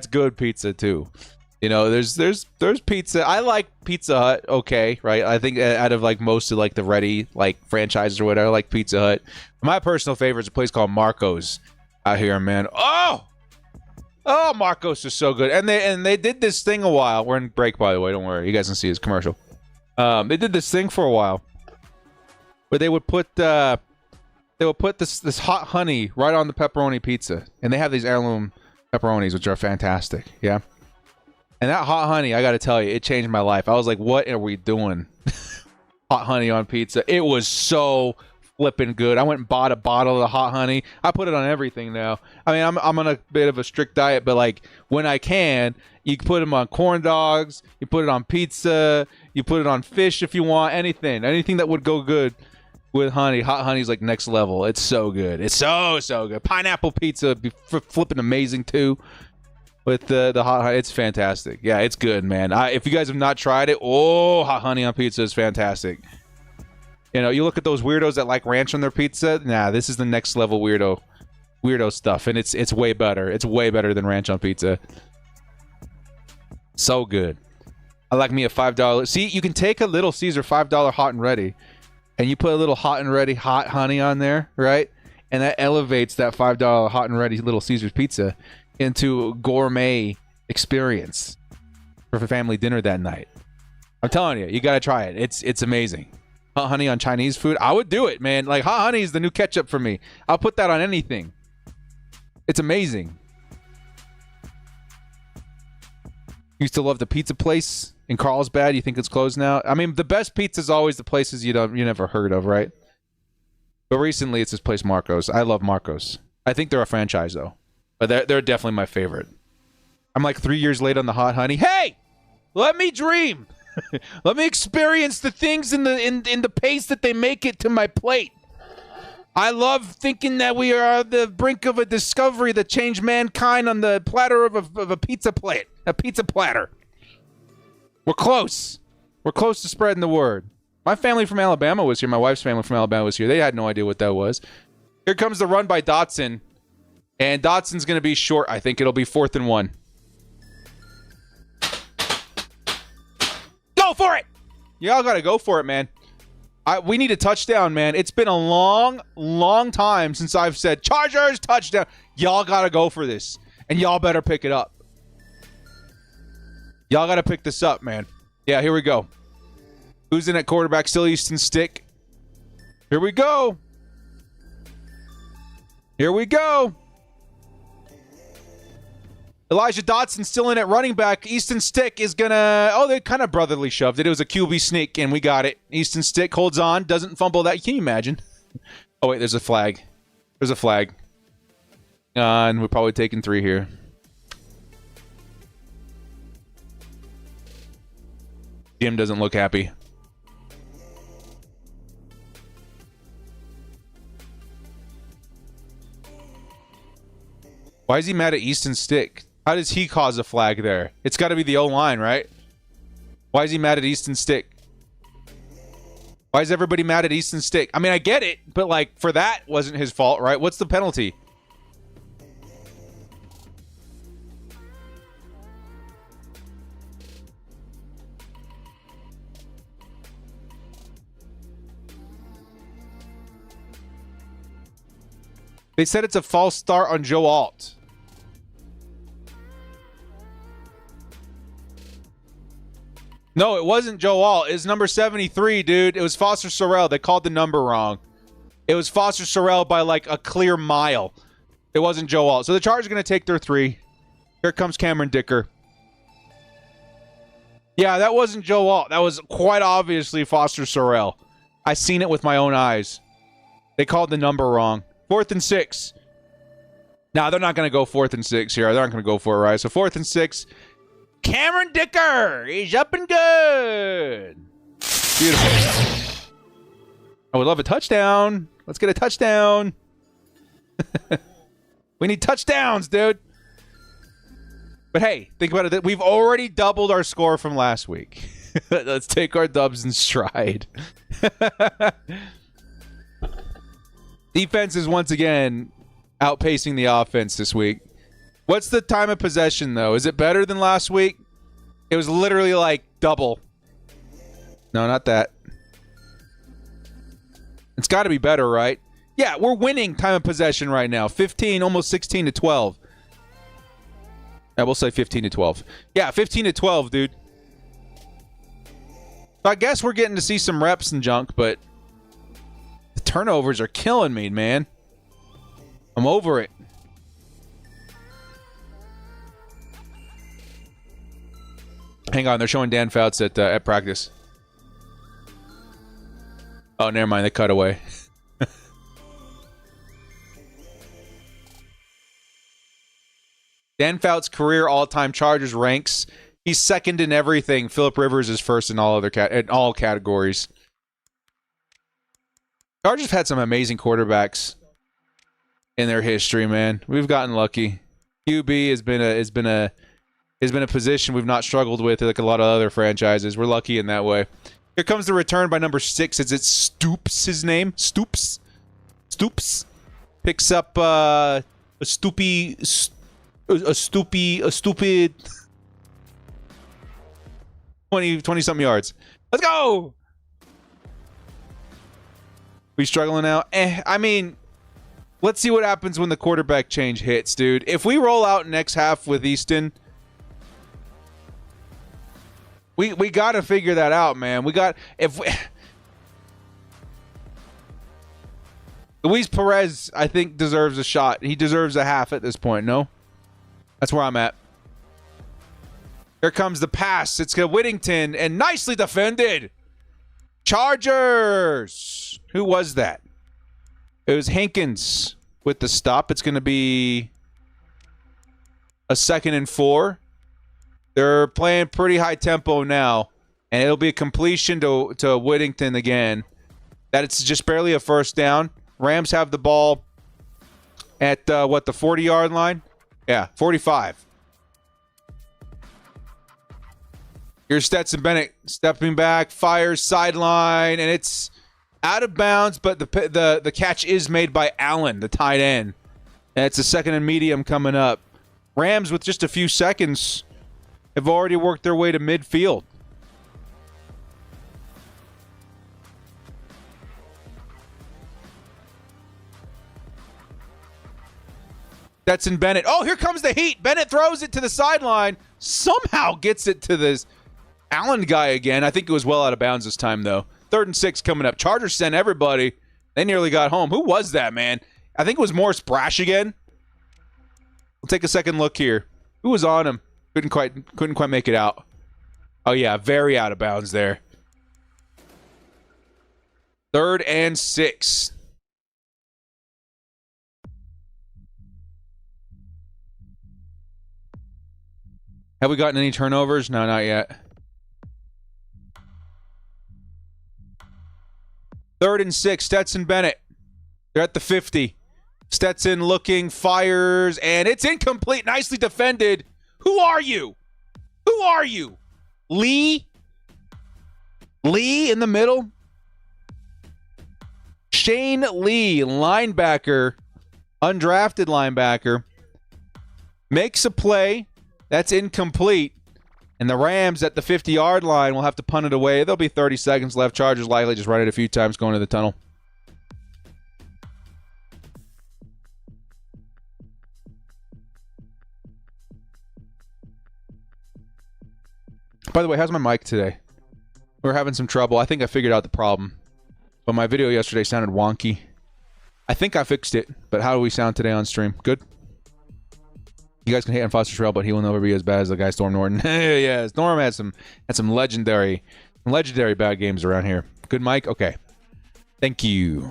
S4: good pizza too. You know, there's pizza. I like Pizza Hut, okay, right? I think out of like most of like the ready like franchises or whatever, I like Pizza Hut. My personal favorite is a place called Marco's out here, man. Oh, Marcos is so good. And they did this thing a while. We're in break, by the way. Don't worry. You guys can see his commercial. They did this thing for a while where they would put this hot honey right on the pepperoni pizza. And they have these heirloom pepperonis, which are fantastic. Yeah. And that hot honey, I got to tell you, it changed my life. I was like, what are we doing? Hot honey on pizza. It was so flipping good. I went and bought a bottle of the hot honey. I put it on everything now. I mean, I'm on a bit of a strict diet, but like when I can, you can put them on corn dogs, you put it on pizza, you put it on fish if you want, anything that would go good. with honey. Hot honey's like next level. It's so good. It's so good. Pineapple pizza be flipping amazing too. With the hot honey, it's fantastic. Yeah, it's good, man. If you guys have not tried it, hot honey on pizza is fantastic. You know, you look at those weirdos that like ranch on their pizza. Nah, this is the next level weirdo stuff, and it's way better. It's way better than ranch on pizza. So good. I like me a $5. See, you can take a Little Caesar $5 hot and ready, and you put a little hot and ready hot honey on there, right? And that elevates that $5 hot and ready Little Caesar's pizza into a gourmet experience for family dinner that night. I'm telling you, you gotta try it. It's amazing. Hot honey on Chinese food, I would do it, man. Like, hot honey is the new ketchup for me. I'll put that on anything. It's amazing. Used to love the pizza place in Carlsbad. You think it's closed now? I mean, the best pizza is always the places you never heard of, right? But recently, it's this place Marco's. I love Marco's. I think they're a franchise though. But they're definitely my favorite. I'm like 3 years late on the hot honey. Hey, let me dream. Let me experience the things in the pace that they make it to my plate. I love thinking that we are on the brink of a discovery that changed mankind on the platter of a pizza plate, a pizza platter. We're close. We're close to spreading the word. My family from Alabama was here. My wife's family from Alabama was here. They had no idea what that was. Here comes the run by Dotson. And Dotson's going to be short. I think it'll be 4th and 1. Go for it! Y'all got to go for it, man. We need a touchdown, man. It's been a long time since I've said, Chargers, touchdown. Y'all got to go for this. And y'all better pick it up. Y'all got to pick this up, man. Yeah, here we go. Who's in at quarterback? Still Easton Stick. Here we go. Here we go. Elijah Dotson still in at running back. Easton Stick is going to... they kind of brotherly shoved it. It was a QB sneak, and we got it. Easton Stick holds on, doesn't fumble that. Can you imagine? Oh, wait, there's a flag. There's a flag. And we're probably taking 3 here. Jim doesn't look happy. Why is he mad at Easton Stick? How does he cause a flag there? It's got to be the O-line, right? Why is he mad at Easton Stick? Why is everybody mad at Easton Stick? I mean, I get it, but like, for that wasn't his fault, right? What's the penalty? They said it's a false start on Joe Alt. No, it wasn't Joe Alt. It's number 73, dude. It was Foster Sorrell. They called the number wrong. It was Foster Sorrell by like a clear mile. It wasn't Joe Alt. So the Chargers are going to take their 3. Here comes Cameron Dicker. Yeah, that wasn't Joe Alt. That was quite obviously Foster Sorrell. I seen it with my own eyes. They called the number wrong. 4th and 6. Now, they're not going to go 4th and 6 here. They're not going to go for it, right? So 4th and 6. Cameron Dicker. He's up and good. Beautiful. I would love a touchdown. Let's get a touchdown. We need touchdowns, dude. But hey, think about it. We've already doubled our score from last week. Let's take our dubs in stride. Defense is once again outpacing the offense this week. What's the time of possession, though? Is it better than last week? It was literally like double. No, not that. It's got to be better, right? Yeah, we're winning time of possession right now. 15, almost 16 to 12. Yeah, we'll say 15 to 12. Yeah, 15 to 12, dude. So I guess we're getting to see some reps and junk, but the turnovers are killing me, man. I'm over it. Hang on, they're showing Dan Fouts at practice. Oh, never mind. They cut away. Dan Fouts' career all-time Chargers ranks. He's second in everything. Phillip Rivers is first in all other all categories. Chargers have had some amazing quarterbacks in their history, man. We've gotten lucky. QB has been a position we've not struggled with like a lot of other franchises. We're lucky in that way. Here comes the return by number 6. Is it Stoops? His name Stoops. Stoops picks up a stupid 20 something yards. Let's go. We struggling now? I mean, let's see what happens when the quarterback change hits, dude. If we roll out next half with Easton, we got to figure that out, man. Luis Perez, I think, deserves a shot. He deserves a half at this point, no? That's where I'm at. Here comes the pass. It's Whittington, and nicely defended. Chargers. Who was that? It was Hankins with the stop. It's going to be a 2nd and 4. They're playing pretty high tempo now, and it'll be a completion to Whittington again. That it's just barely a first down. Rams have the ball at, the 40-yard line? Yeah, 45. Here's Stetson Bennett stepping back, fires sideline, and it's out of bounds, but the catch is made by Allen, the tight end. And it's a 2nd and medium coming up. Rams, with just a few seconds, have already worked their way to midfield. Stetson Bennett. Oh, here comes the heat. Bennett throws it to the sideline. Somehow gets it to this Allen guy again. I think it was well out of bounds this time, though. 3rd and 6 coming up. Chargers sent everybody. They nearly got home. Who was that, man? I think it was Morris Brash again. We'll take a second look here. Who was on him? Couldn't quite make it out. Oh, yeah. Very out of bounds there. 3rd and 6. Have we gotten any turnovers? No, not yet. 3rd and 6, Stetson Bennett. They're at the 50. Stetson looking, fires, and it's incomplete. Nicely defended. Who are you? Who are you? Lee? Lee in the middle? Shane Lee, linebacker, undrafted linebacker, makes a play. That's incomplete. And the Rams at the 50-yard line will have to punt it away. There'll be 30 seconds left. Chargers likely just run it a few times going to the tunnel. By the way, how's my mic today? We're having some trouble. I think I figured out the problem. But my video yesterday sounded wonky. I think I fixed it. But how do we sound today on stream? Good? You guys can hate on Foster Terrell, but he will never be as bad as the guy Storm Norton. Yeah, Storm had some legendary bad games around here. Good mic? Okay. Thank you.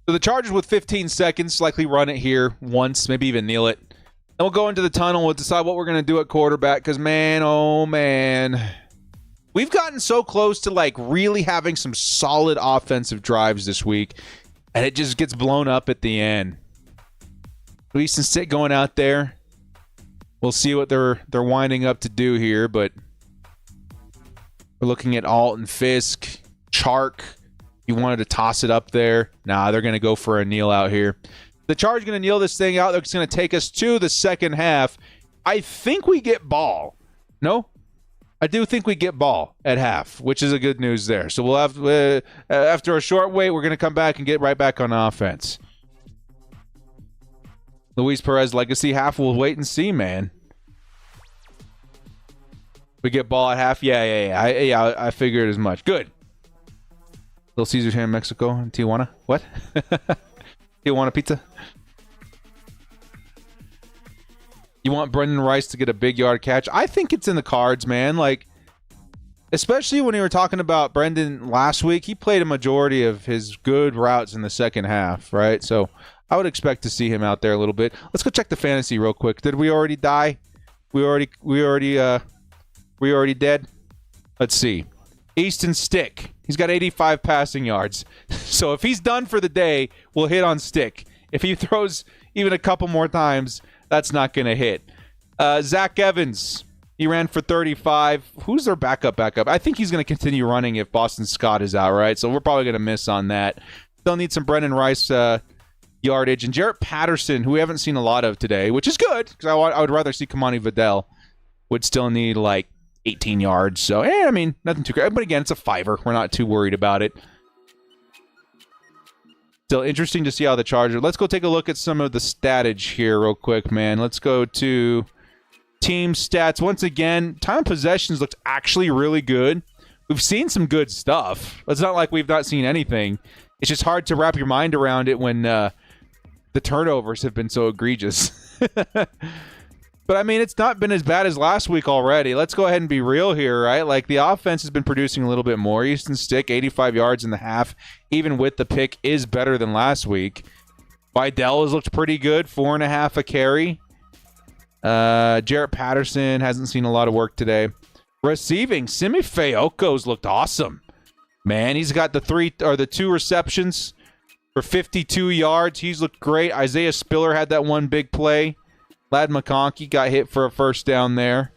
S4: So the Chargers with 15 seconds likely run it here once, maybe even kneel it. Then we'll go into the tunnel. We'll decide what we're going to do at quarterback because, man, oh, man. We've gotten so close to, like, really having some solid offensive drives this week, and it just gets blown up at the end. Luis and Stitt going out there. We'll see what they're winding up to do here, but we're looking at Alton, Fisk, Chark. You wanted to toss it up there. Nah, they're going to go for a kneel out here. The Chargers going to kneel this thing out. It's going to take us to the second half. I think we get ball. No? I do think we get ball at half, which is a good news there. So we'll have after a short wait, we're going to come back and get right back on offense. Luis Perez legacy half. We'll wait and see, man. We get ball at half. Yeah. I figured as much. Good. Little Caesars here in Mexico, in Tijuana. What? Tijuana pizza. You want Brendan Rice to get a big yard catch? I think it's in the cards, man. Like, especially when we were talking about Brendan last week, he played a majority of his good routes in the second half, right? So I would expect to see him out there a little bit. Let's go check the fantasy real quick. Did we already die? We already dead. Let's see. Easton Stick. He's got 85 passing yards. So if he's done for the day, we'll hit on Stick. If he throws even a couple more times, that's not going to hit. Zach Evans. He ran for 35. Who's their backup? I think he's going to continue running if Boston Scott is out, right? So we're probably going to miss on that. They'll need some Brendan Rice yardage. And Jarrett Patterson, who we haven't seen a lot of today, which is good because I would rather see Kamani Vidal, would still need like 18 yards. So, I mean, nothing too great. But again, it's a fiver. We're not too worried about it. Still interesting to see how the Chargers. Let's go take a look at some of the statage here real quick, man. Let's go to team stats. Once again, time of possessions looked actually really good. We've seen some good stuff. It's not like we've not seen anything. It's just hard to wrap your mind around it when the turnovers have been so egregious. But, I mean, it's not been as bad as last week already. Let's go ahead and be real here, right? Like, the offense has been producing a little bit more. Easton Stick, 85 yards in the half, even with the pick, is better than last week. Vidal has looked pretty good, 4.5 a carry. Jarrett Patterson hasn't seen a lot of work today. Receiving, Simi Feoko's looked awesome. Man, he's got the 2 receptions for 52 yards. He's looked great. Isaiah Spiller had that one big play. Lad McConkey got hit for a first down there.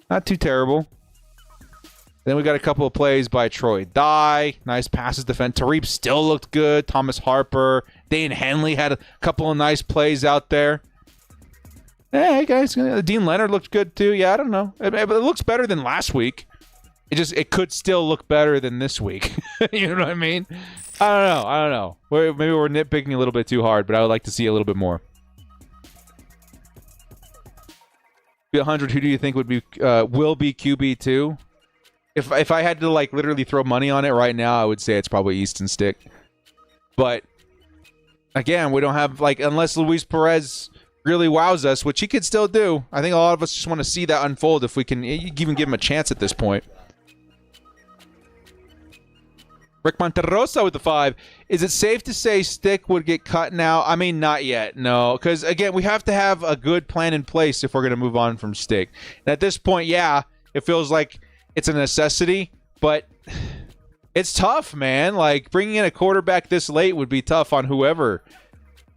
S4: Not too terrible. Then we got a couple of plays by Troy Dye. Nice passes defense. Tariq still looked good. Thomas Harper. Dane Henley had a couple of nice plays out there. Hey, guys. Dean Leonard looked good, too. Yeah, I don't know. It looks better than last week. It could still look better than this week. You know what I mean? I don't know. Maybe we're nitpicking a little bit too hard, but I would like to see a little bit more. 100, who do you think will be QB2? If I had to like literally throw money on it right now, I would say it's probably Easton Stick. But again, we don't have unless Luis Perez really wows us, which he could still do. I think a lot of us just want to see that unfold if we can even give him a chance at this point. Rick Monterosa with the 5. Is it safe to say Stick would get cut now? I mean, not yet, no. Because, again, we have to have a good plan in place if we're going to move on from Stick. And at this point, yeah, it feels like it's a necessity. But it's tough, man. Like, bringing in a quarterback this late would be tough on whoever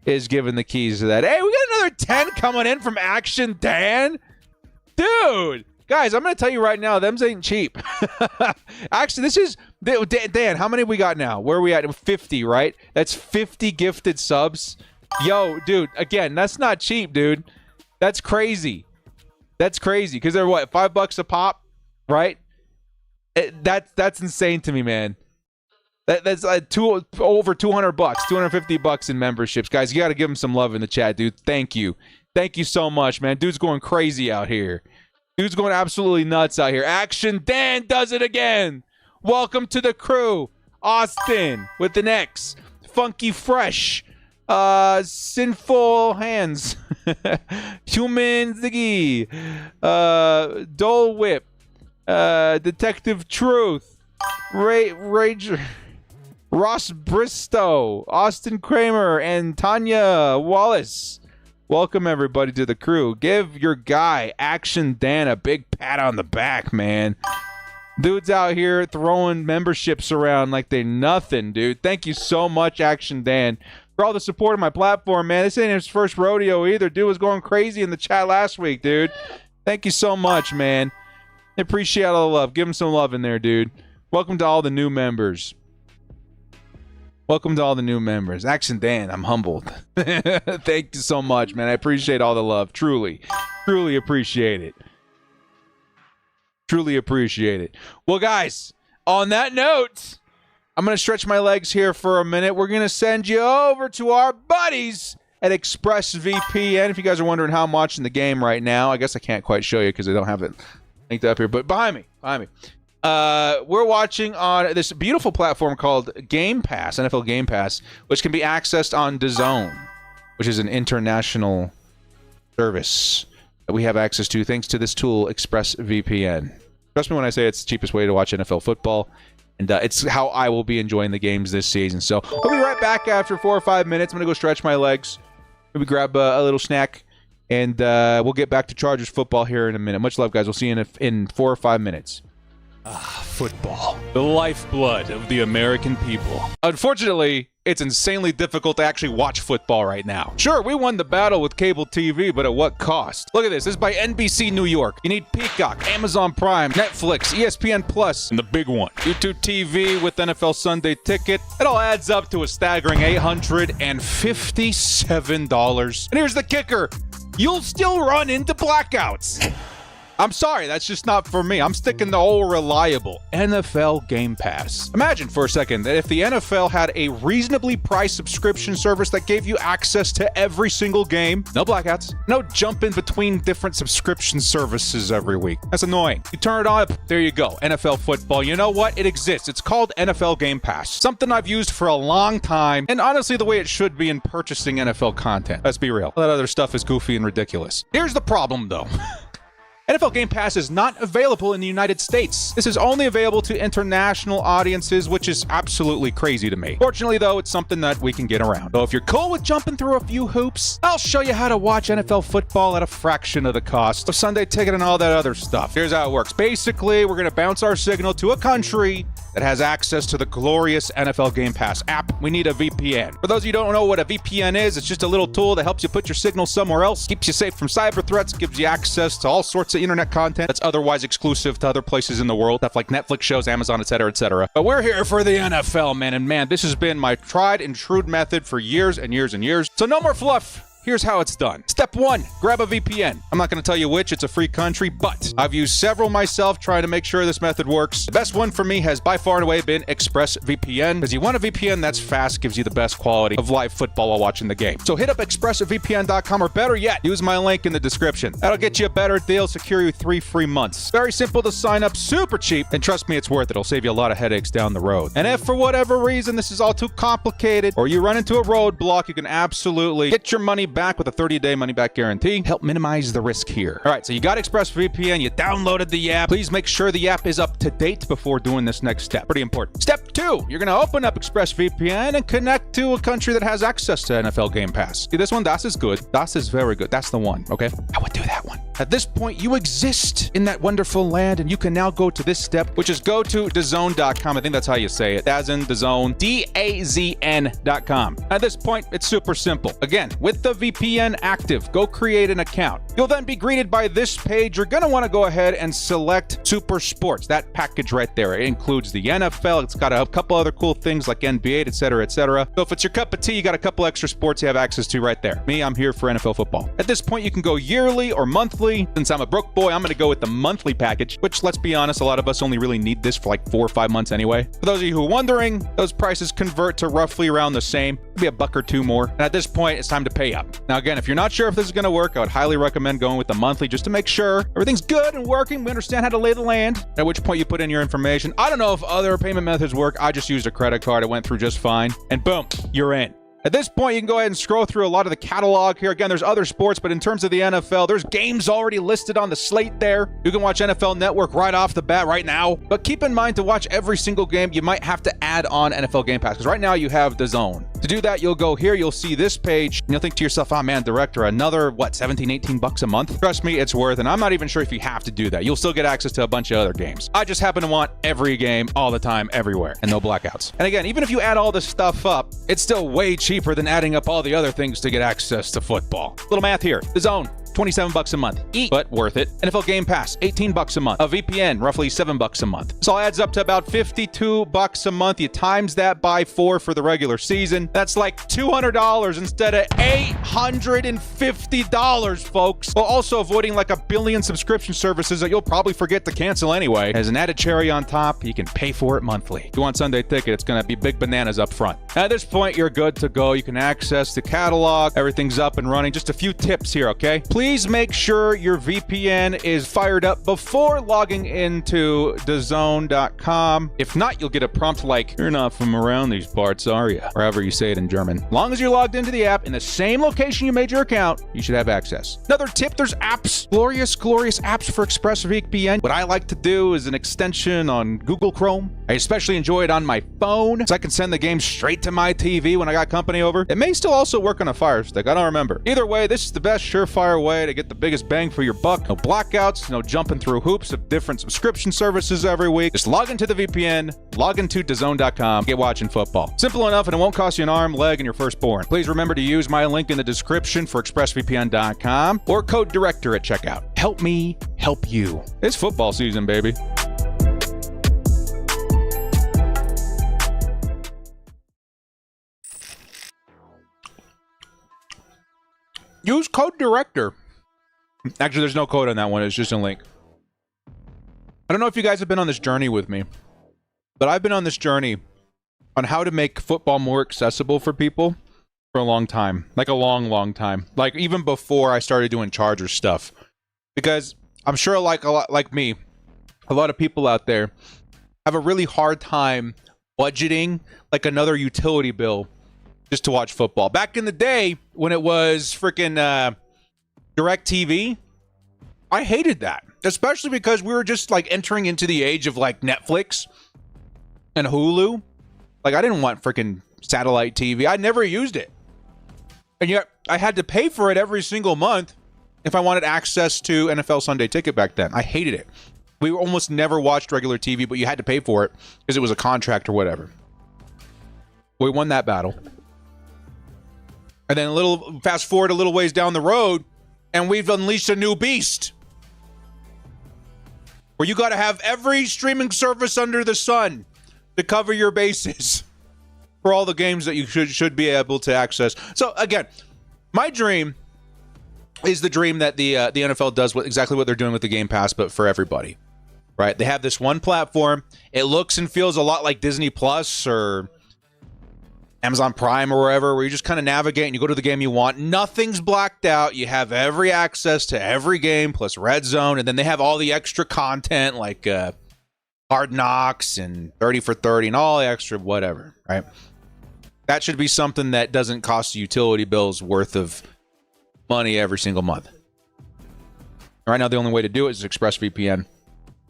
S4: is given the keys to that. Hey, we got another 10 coming in from Action Dan. Dude. Guys, I'm going to tell you right now, them's ain't cheap. Actually, this is... Dan, how many we got now? Where are we at? 50, right? That's 50 gifted subs. Yo, dude, again, that's not cheap, dude. That's crazy. That's crazy. Because they're what, $5 a pop, right? That's insane to me, man. That's over $200, $250 in memberships. Guys, you got to give them some love in the chat, dude. Thank you. Thank you so much, man. Dude's going crazy out here. Dude's going absolutely nuts out here. Action Dan does it again. Welcome to the crew. Austin with an X. Funky Fresh. Sinful Hands. Human Ziggy. Dole Whip. Detective Truth. Rager. Ross Bristow. Austin Kramer. And Tanya Wallace. Welcome, everybody, to the crew. Give your guy, Action Dan, a big pat on the back, man. Dude's out here throwing memberships around like they nothing, dude. Thank you so much, Action Dan, for all the support on my platform, man. This ain't his first rodeo either. Dude was going crazy in the chat last week, dude. Thank you so much, man. I appreciate all the love. Give him some love in there, dude. Welcome to all the new members. Welcome to all the new members. Action Dan, I'm humbled. Thank you so much, man. I appreciate all the love. Truly. Truly appreciate it. Truly appreciate it. Well, guys, on that note, I'm going to stretch my legs here for a minute. We're going to send you over to our buddies at ExpressVPN. If you guys are wondering how I'm watching the game right now, I guess I can't quite show you because I don't have it linked up here. But behind me. We're watching on this beautiful platform called Game Pass, NFL Game Pass, which can be accessed on DAZN, which is an international service that we have access to thanks to this tool, ExpressVPN. Trust me when I say it's the cheapest way to watch NFL football, and it's how I will be enjoying the games this season. So we'll be right back after 4 or 5 minutes. I'm going to go stretch my legs, maybe grab a little snack, and we'll get back to Chargers football here in a minute. Much love, guys. We'll see you in 4 or 5 minutes. Football, the lifeblood of the American people. Unfortunately, it's insanely difficult to actually watch football right now. Sure, we won the battle with cable TV, but at what cost? Look at this. This is by NBC New York. You need Peacock, Amazon Prime, Netflix, ESPN Plus, and the big one, YouTube TV with NFL Sunday Ticket. It all adds up to a staggering $857. And here's the kicker. You'll still run into blackouts. I'm sorry, that's just not for me. I'm sticking to old reliable NFL Game Pass. Imagine for a second that if the NFL had a reasonably priced subscription service that gave you access to every single game, no blackouts, no jumping between different subscription services every week. That's annoying. You turn it on, there you go, NFL football. You know what? It exists. It's called NFL Game Pass. Something I've used for a long time, and honestly the way it should be in purchasing NFL content. Let's be real. All that other stuff is goofy and ridiculous. Here's the problem though. NFL Game Pass is not available in the United States. This is only available to international audiences, which is absolutely crazy to me. Fortunately, though, it's something that we can get around. So if you're cool with jumping through a few hoops, I'll show you how to watch NFL football at a fraction of the cost of Sunday Ticket and all that other stuff. Here's how it works. Basically, we're going to bounce our signal to a country that has access to the glorious NFL Game Pass app. We need a VPN. For those of you who don't know what a VPN is, it's just a little tool that helps you put your signal somewhere else, keeps you safe from cyber threats, gives you access to all sorts of internet content that's otherwise exclusive to other places in the world, stuff like Netflix shows, Amazon, etc., etc. But we're here for the NFL, man, and man, this has been my tried and true method for years and years and years. So no more fluff. Here's how it's done. Step 1, grab a VPN. I'm not going to tell you which, it's a free country, but I've used several myself trying to make sure this method works. The best one for me has by far and away been ExpressVPN, because you want a VPN that's fast, gives you the best quality of live football while watching the game. So hit up expressvpn.com, or better yet, use my link in the description. That'll get you a better deal, secure you 3 free months. Very simple to sign up, super cheap, and trust me, it's worth it. It'll save you a lot of headaches down the road. And if for whatever reason this is all too complicated, or you run into a roadblock, you can absolutely get your money back with a 30-day money-back guarantee. Help minimize the risk here. All right, so you got ExpressVPN, you downloaded the app. Please make sure the app is up to date before doing this next step. Pretty important. Step 2, you're going to open up ExpressVPN and connect to a country that has access to NFL Game Pass. See this one? Das is good. Das is very good. That's the one, okay? I would do that one. At this point, you exist in that wonderful land, and you can now go to this step, which is go to DAZN.com. I think that's how you say it. DAZN, DAZN, DAZN.com. At this point, it's super simple. Again, with the VPN active, go create an account. You'll then be greeted by this page. You're going to want to go ahead and select Super Sports, that package right there. It includes the NFL. It's got a couple other cool things like NBA, etc., etc. So if it's your cup of tea, you got a couple extra sports you have access to right there. Me, I'm here for NFL football. At this point, you can go yearly or monthly. Since I'm a broke boy, I'm going to go with the monthly package, which, let's be honest, a lot of us only really need this for like 4 or 5 months anyway. For those of you who are wondering, those prices convert to roughly around the same, maybe a buck or two more. And at this point, it's time to pay up. Now, again, if you're not sure if this is going to work, I would highly recommend going with the monthly just to make sure everything's good and working. We understand how to lay the land, at which point you put in your information. I don't know if other payment methods work. I just used a credit card. It went through just fine. And boom, you're in. At this point, you can go ahead and scroll through a lot of the catalog here. Again, there's other sports, but in terms of the NFL, there's games already listed on the slate there. You can watch NFL Network right off the bat right now. But keep in mind, to watch every single game, you might have to add on NFL Game Pass, because right now you have DAZN. To do that, you'll go here, you'll see this page, and you'll think to yourself, oh man, Director, another, what, 17, 18 bucks a month? Trust me, it's worth it. And I'm not even sure if you have to do that. You'll still get access to a bunch of other games. I just happen to want every game all the time, everywhere, and no blackouts. And again, even if you add all this stuff up, it's still way cheaper than adding up all the other things to get access to football. Little math here. DAZN, 27 bucks a month. But worth it. NFL Game Pass, 18 bucks a month. A VPN, roughly 7 bucks a month. This all adds up to about 52 bucks a month. You times that by 4 for the regular season. That's like $200 instead of $850, folks. While also avoiding like a billion subscription services that you'll probably forget to cancel anyway. As an added cherry on top, you can pay for it monthly. If you want Sunday Ticket, it's going to be big bananas up front. At this point, you're good to go. You can access the catalog. Everything's up and running. Just a few tips here, okay? Please make sure your VPN is fired up before logging into DAZN.com. If not, you'll get a prompt like, you're not from around these parts, are you? Or however you say it in German. As long as you're logged into the app in the same location you made your account, you should have access. Another tip, there's apps. Glorious apps for ExpressVPN. What I like to do is an extension on Google Chrome. I especially enjoy it on my phone, so I can send the game straight to my TV when I got company over. It may still also work on a Fire Stick, I don't remember. Either way, this is the best surefire way to get the biggest bang for your buck. No blackouts, no jumping through hoops of different subscription services every week. Just log into the VPN, log into DAZN.com, get watching football. Simple enough, and it won't cost you an arm, leg, and your firstborn. Please remember to use my link in the description for ExpressVPN.com or code DIRECTOR at checkout. Help me help you. It's football season, baby. Use code DIRECTOR. Actually, there's no code on that one. It's just a link. I don't know if you guys have been on this journey with me, but I've been on this journey on how to make football more accessible for people for a long time. Like a long, long time. Like even before I started doing Chargers stuff. Because I'm sure a lot like me, a lot of people out there have a really hard time budgeting like another utility bill just to watch football. Back in the day when it was freaking DirecTV, I hated that. Especially because we were just like entering into the age of like Netflix and Hulu. Like I didn't want freaking satellite TV. I never used it. And yet I had to pay for it every single month if I wanted access to NFL Sunday Ticket back then. I hated it. We almost never watched regular TV, but you had to pay for it because it was a contract or whatever. We won that battle. And then fast forward a little ways down the road, and we've unleashed a new beast. Where you got to have every streaming service under the sun to cover your bases for all the games that you should be able to access. So again, my dream is the dream that the NFL does exactly what they're doing with the Game Pass, but for everybody, right? They have this one platform. It looks and feels a lot like Disney Plus or Amazon Prime or wherever, where you just kind of navigate and you go to the game you want. Nothing's blacked out. You have every access to every game plus Red Zone, and then they have all the extra content like Hard Knocks and 30 for 30 and all the extra whatever, right? That should be something that doesn't cost you utility bills worth of money every single month. Right now, the only way to do it is ExpressVPN, or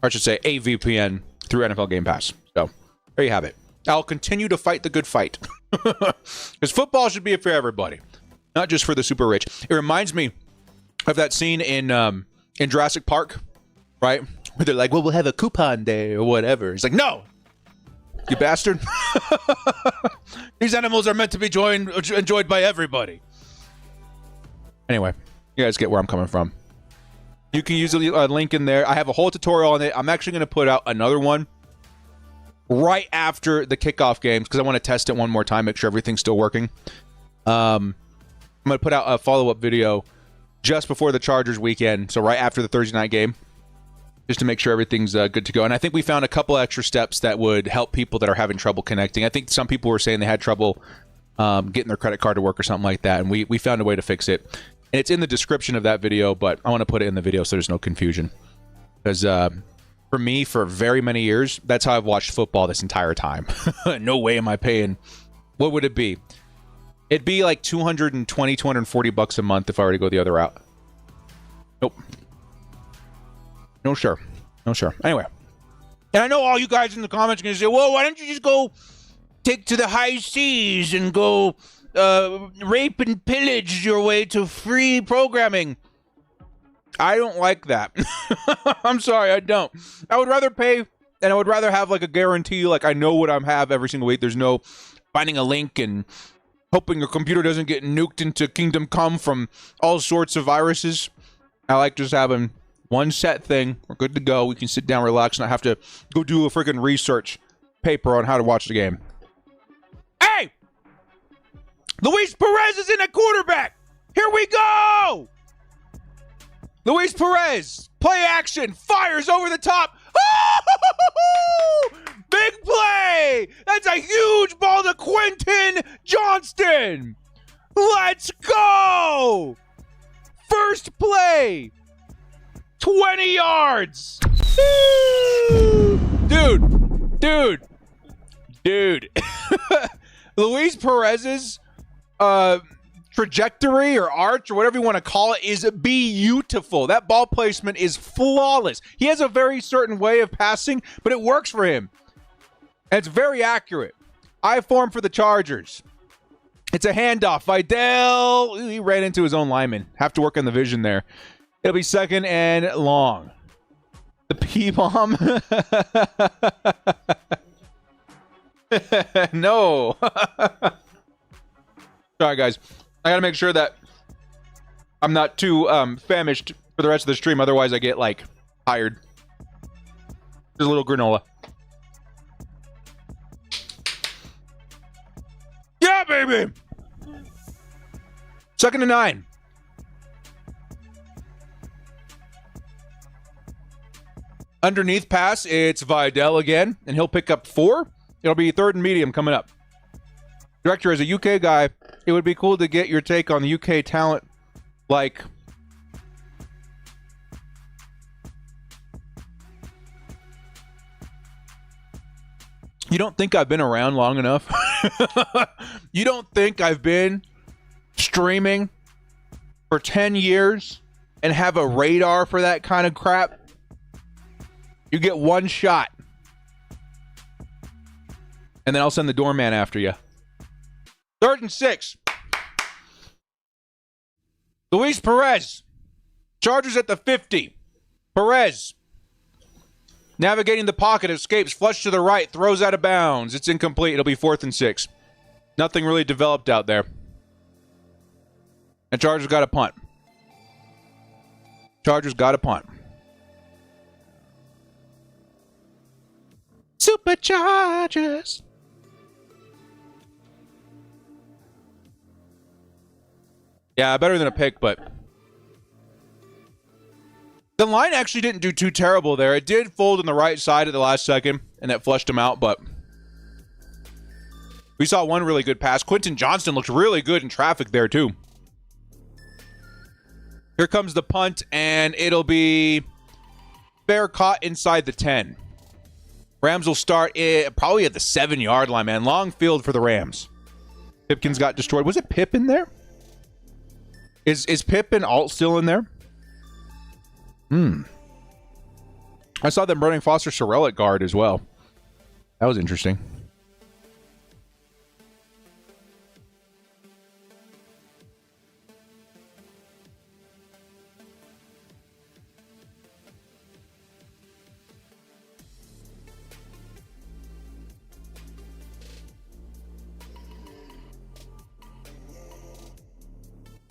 S4: I should say a VPN through NFL Game Pass. So there you have it. I'll continue to fight the good fight. Because football should be for everybody, not just for the super rich. It reminds me of that scene in Jurassic Park, right? Where they're like, well, we'll have a coupon day or whatever. He's like, no, you bastard. These animals are meant to be enjoyed by everybody. Anyway, you guys get where I'm coming from. You can use a link in there. I have a whole tutorial on it. I'm actually going to put out another one right after the kickoff games because I want to test it one more time, make sure everything's still working. I'm going to put out a follow-up video just before the Chargers weekend, so right after the Thursday night game, just to make sure everything's good to go. And I think we found a couple extra steps that would help people that are having trouble connecting. I think some people were saying they had trouble getting their credit card to work or something like that, and we found a way to fix it. And it's in the description of that video, but I want to put it in the video so there's no confusion. Because for me, for very many years, that's how I've watched football this entire time. No way am I paying. What would it be? It'd be like $220, $240 a month if I were to go the other route. Nope. No, sure. No, sure. Anyway. And I know all you guys in the comments are going to say, well, why don't you just go take to the high seas and go rape and pillage your way to free programming? I don't like that. I'm sorry, I don't. I would rather pay, and I would rather have like a guarantee, like I know what I have every single week. There's no finding a link and hoping your computer doesn't get nuked into Kingdom Come from all sorts of viruses. I like just having one set thing. We're good to go. We can sit down, relax, and not have to go do a freaking research paper on how to watch the game. Hey! Luis Perez is in at quarterback! Here we go! Luis Perez, play action, fires over the top. Oh! Big play! That's a huge ball to Quentin Johnston. Let's go! First play, 20 yards. Dude. Luis Perez's trajectory or arch or whatever you want to call it is beautiful. That ball placement is flawless. He has a very certain way of passing, but it works for him. And it's very accurate. I form for the Chargers. It's a handoff. Vidal, he ran into his own lineman. Have to work on the vision there. It'll be 2nd and long. The P-bomb. No. Sorry, guys. I got to make sure that I'm not too famished for the rest of the stream. Otherwise, I get, like, tired. Just a little granola. Yeah, baby! 2nd and 9. Underneath pass, it's Vidal again, and he'll pick up 4. It'll be 3rd and medium coming up. Director, as a UK guy, it would be cool to get your take on the UK talent. Like, you don't think I've been around long enough? You don't think I've been streaming for 10 years and have a radar for that kind of crap? You get one shot. And then I'll send the doorman after you. 3rd and 6. Luis Perez. Chargers at the 50. Perez. Navigating the pocket, escapes, flush to the right, throws out of bounds. It's incomplete. It'll be 4th and 6. Nothing really developed out there. And Chargers got a punt. Chargers got a punt. Superchargers. Yeah, better than a pick, but the line actually didn't do too terrible there. It did fold on the right side at the last second, and that flushed him out, but we saw one really good pass. Quentin Johnston looked really good in traffic there, too. Here comes the punt, and it'll be fair caught inside the 10. Rams will start probably at the 7-yard line, man. Long field for the Rams. Pipkins got destroyed. Was it Pip in there? Is Pip and Alt still in there? I saw them running Foster Sorrell at guard as well. That was interesting.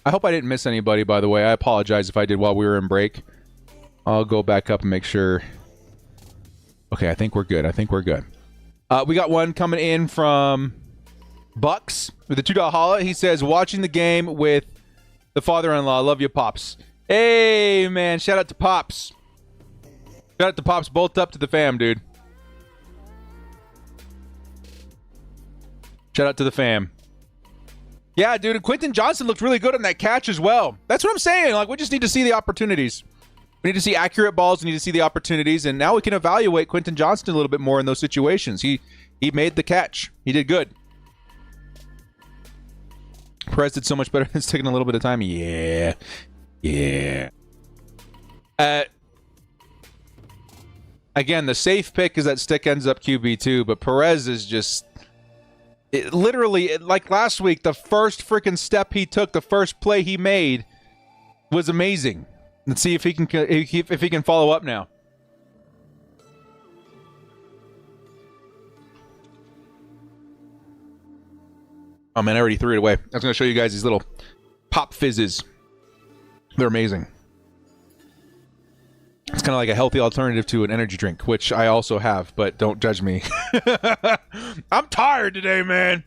S4: I hope I didn't miss anybody, by the way. I apologize if I did while we were in break. I'll go back up and make sure. Okay, I think we're good. We got one coming in from Bucks with a $2 holla. He says, watching the game with the father-in-law. Love you, Pops. Hey, man. Shout out to Pops. Shout out to Pops. Bolt up to the fam, dude. Shout out to the fam. Yeah, dude, and Quentin Johnston looked really good on that catch as well. That's what I'm saying. Like, we just need to see the opportunities. We need to see accurate balls. We need to see the opportunities. And now we can evaluate Quentin Johnston a little bit more in those situations. He made the catch. He did good. Perez did so much better. It's taking a little bit of time. Yeah. Again, the safe pick is that Stick ends up QB2, but Perez is just... literally, like last week, the first freaking step he took, the first play he made was amazing. Let's see if he can follow up now. Oh man, I already threw it away. I was going to show you guys these little pop fizzes. They're amazing. It's kind of like a healthy alternative to an energy drink, which I also have, but don't judge me. I'm tired today, man.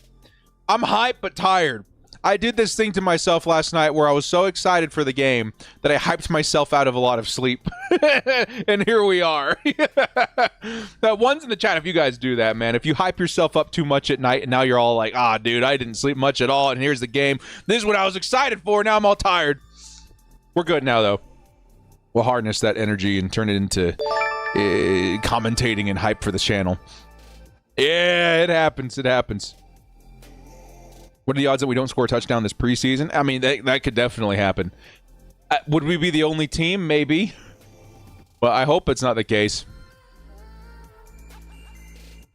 S4: I'm hyped but tired. I did this thing to myself last night where I was so excited for the game that I hyped myself out of a lot of sleep. And here we are. That one's in the chat if you guys do that, man. If you hype yourself up too much at night and now you're all like, dude, I didn't sleep much at all, and here's the game. This is what I was excited for. Now I'm all tired. We're good now, though. We'll harness that energy and turn it into commentating and hype for the channel. Yeah, it happens. It happens. What are the odds that we don't score a touchdown this preseason? I mean, that could definitely happen. Would we be the only team? Maybe. But I hope it's not the case.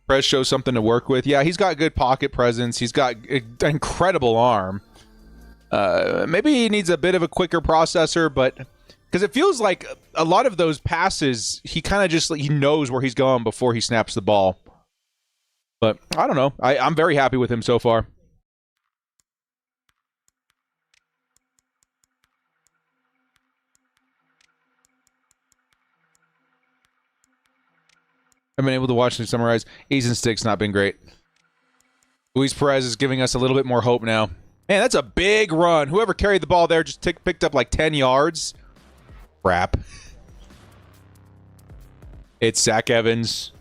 S4: Prez shows something to work with. Yeah, he's got good pocket presence. He's got an incredible arm. Maybe he needs a bit of a quicker processor, but because it feels like a lot of those passes, he kind of just he knows where he's going before he snaps the ball. But I don't know. I'm very happy with him so far. I've been able to watch and summarize. Ease and Stick's not been great. Luis Perez is giving us a little bit more hope now. Man, that's a big run. Whoever carried the ball there just picked up like 10 yards. Crap. It's Zach Evans.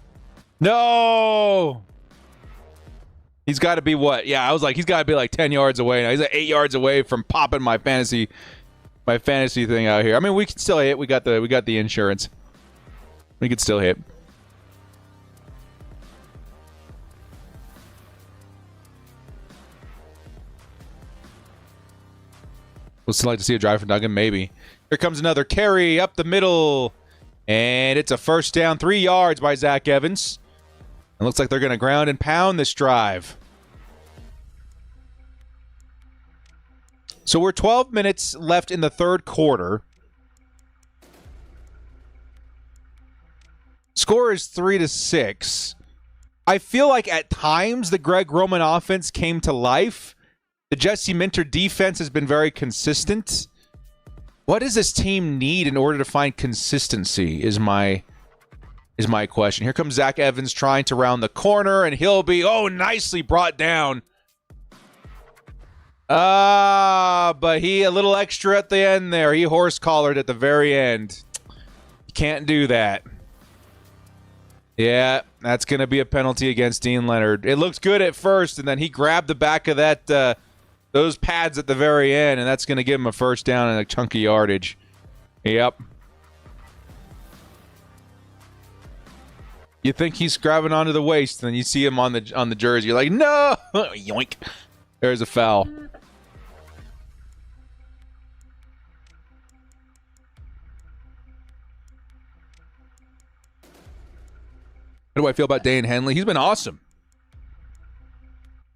S4: No! He's got to be what? Yeah, I was like, he's got to be like 10 yards away now. He's like 8 yards away from popping my fantasy thing out here. I mean, we can still hit. We got the insurance. We could still hit. Would still like to see a drive from Duggan? Maybe. Here comes another carry up the middle. And it's a first down, 3 yards by Zach Evans. It looks like they're going to ground and pound this drive. So we're 12 minutes left in the third quarter. Score is 3-6. I feel like at times the Greg Roman offense came to life. The Jesse Minter defense has been very consistent. What does this team need in order to find consistency is my question. Here comes Zach Evans trying to round the corner, and he'll be, nicely brought down. But he a little extra at the end there. He horse-collared at the very end. You can't do that. Yeah, that's going to be a penalty against Dean Leonard. It looks good at first, and then he grabbed the back of that those pads at the very end, and that's going to give him a first down and a chunky yardage. Yep. You think he's grabbing onto the waist, and then you see him on the jersey. You're like, no! Yoink. There's a foul. How do I feel about Dane Henley? He's been awesome.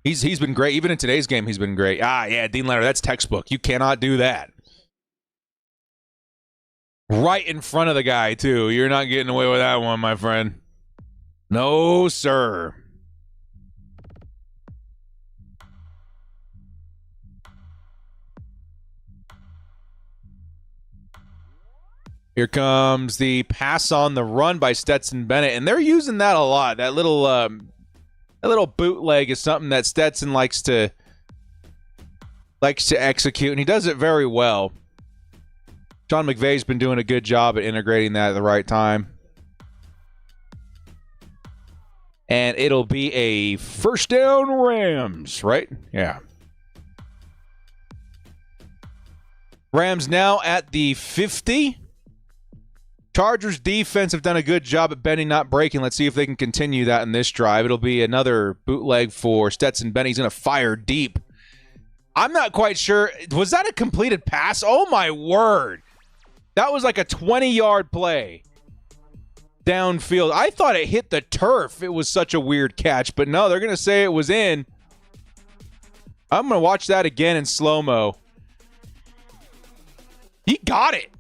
S4: He's been great. Even in today's game, he's been great. Yeah, Dean Leonard, that's textbook. You cannot do that. Right in front of the guy, too. You're not getting away with that one, my friend. No, sir. Here comes the pass on the run by Stetson Bennett, and they're using that a lot. That little bootleg is something that Stetson likes to execute, and he does it very well. Sean McVay's been doing a good job at integrating that at the right time. And it'll be a first down Rams, right? Yeah. Rams now at the 50. Chargers defense have done a good job at bending, not breaking. Let's see if they can continue that in this drive. It'll be another bootleg for Stetson Bennett. He's going to fire deep. I'm not quite sure. Was that a completed pass? Oh, my word. That was like a 20-yard play downfield. I thought it hit the turf. It was such a weird catch. But no, they're going to say it was in. I'm going to watch that again in slow-mo. He got it.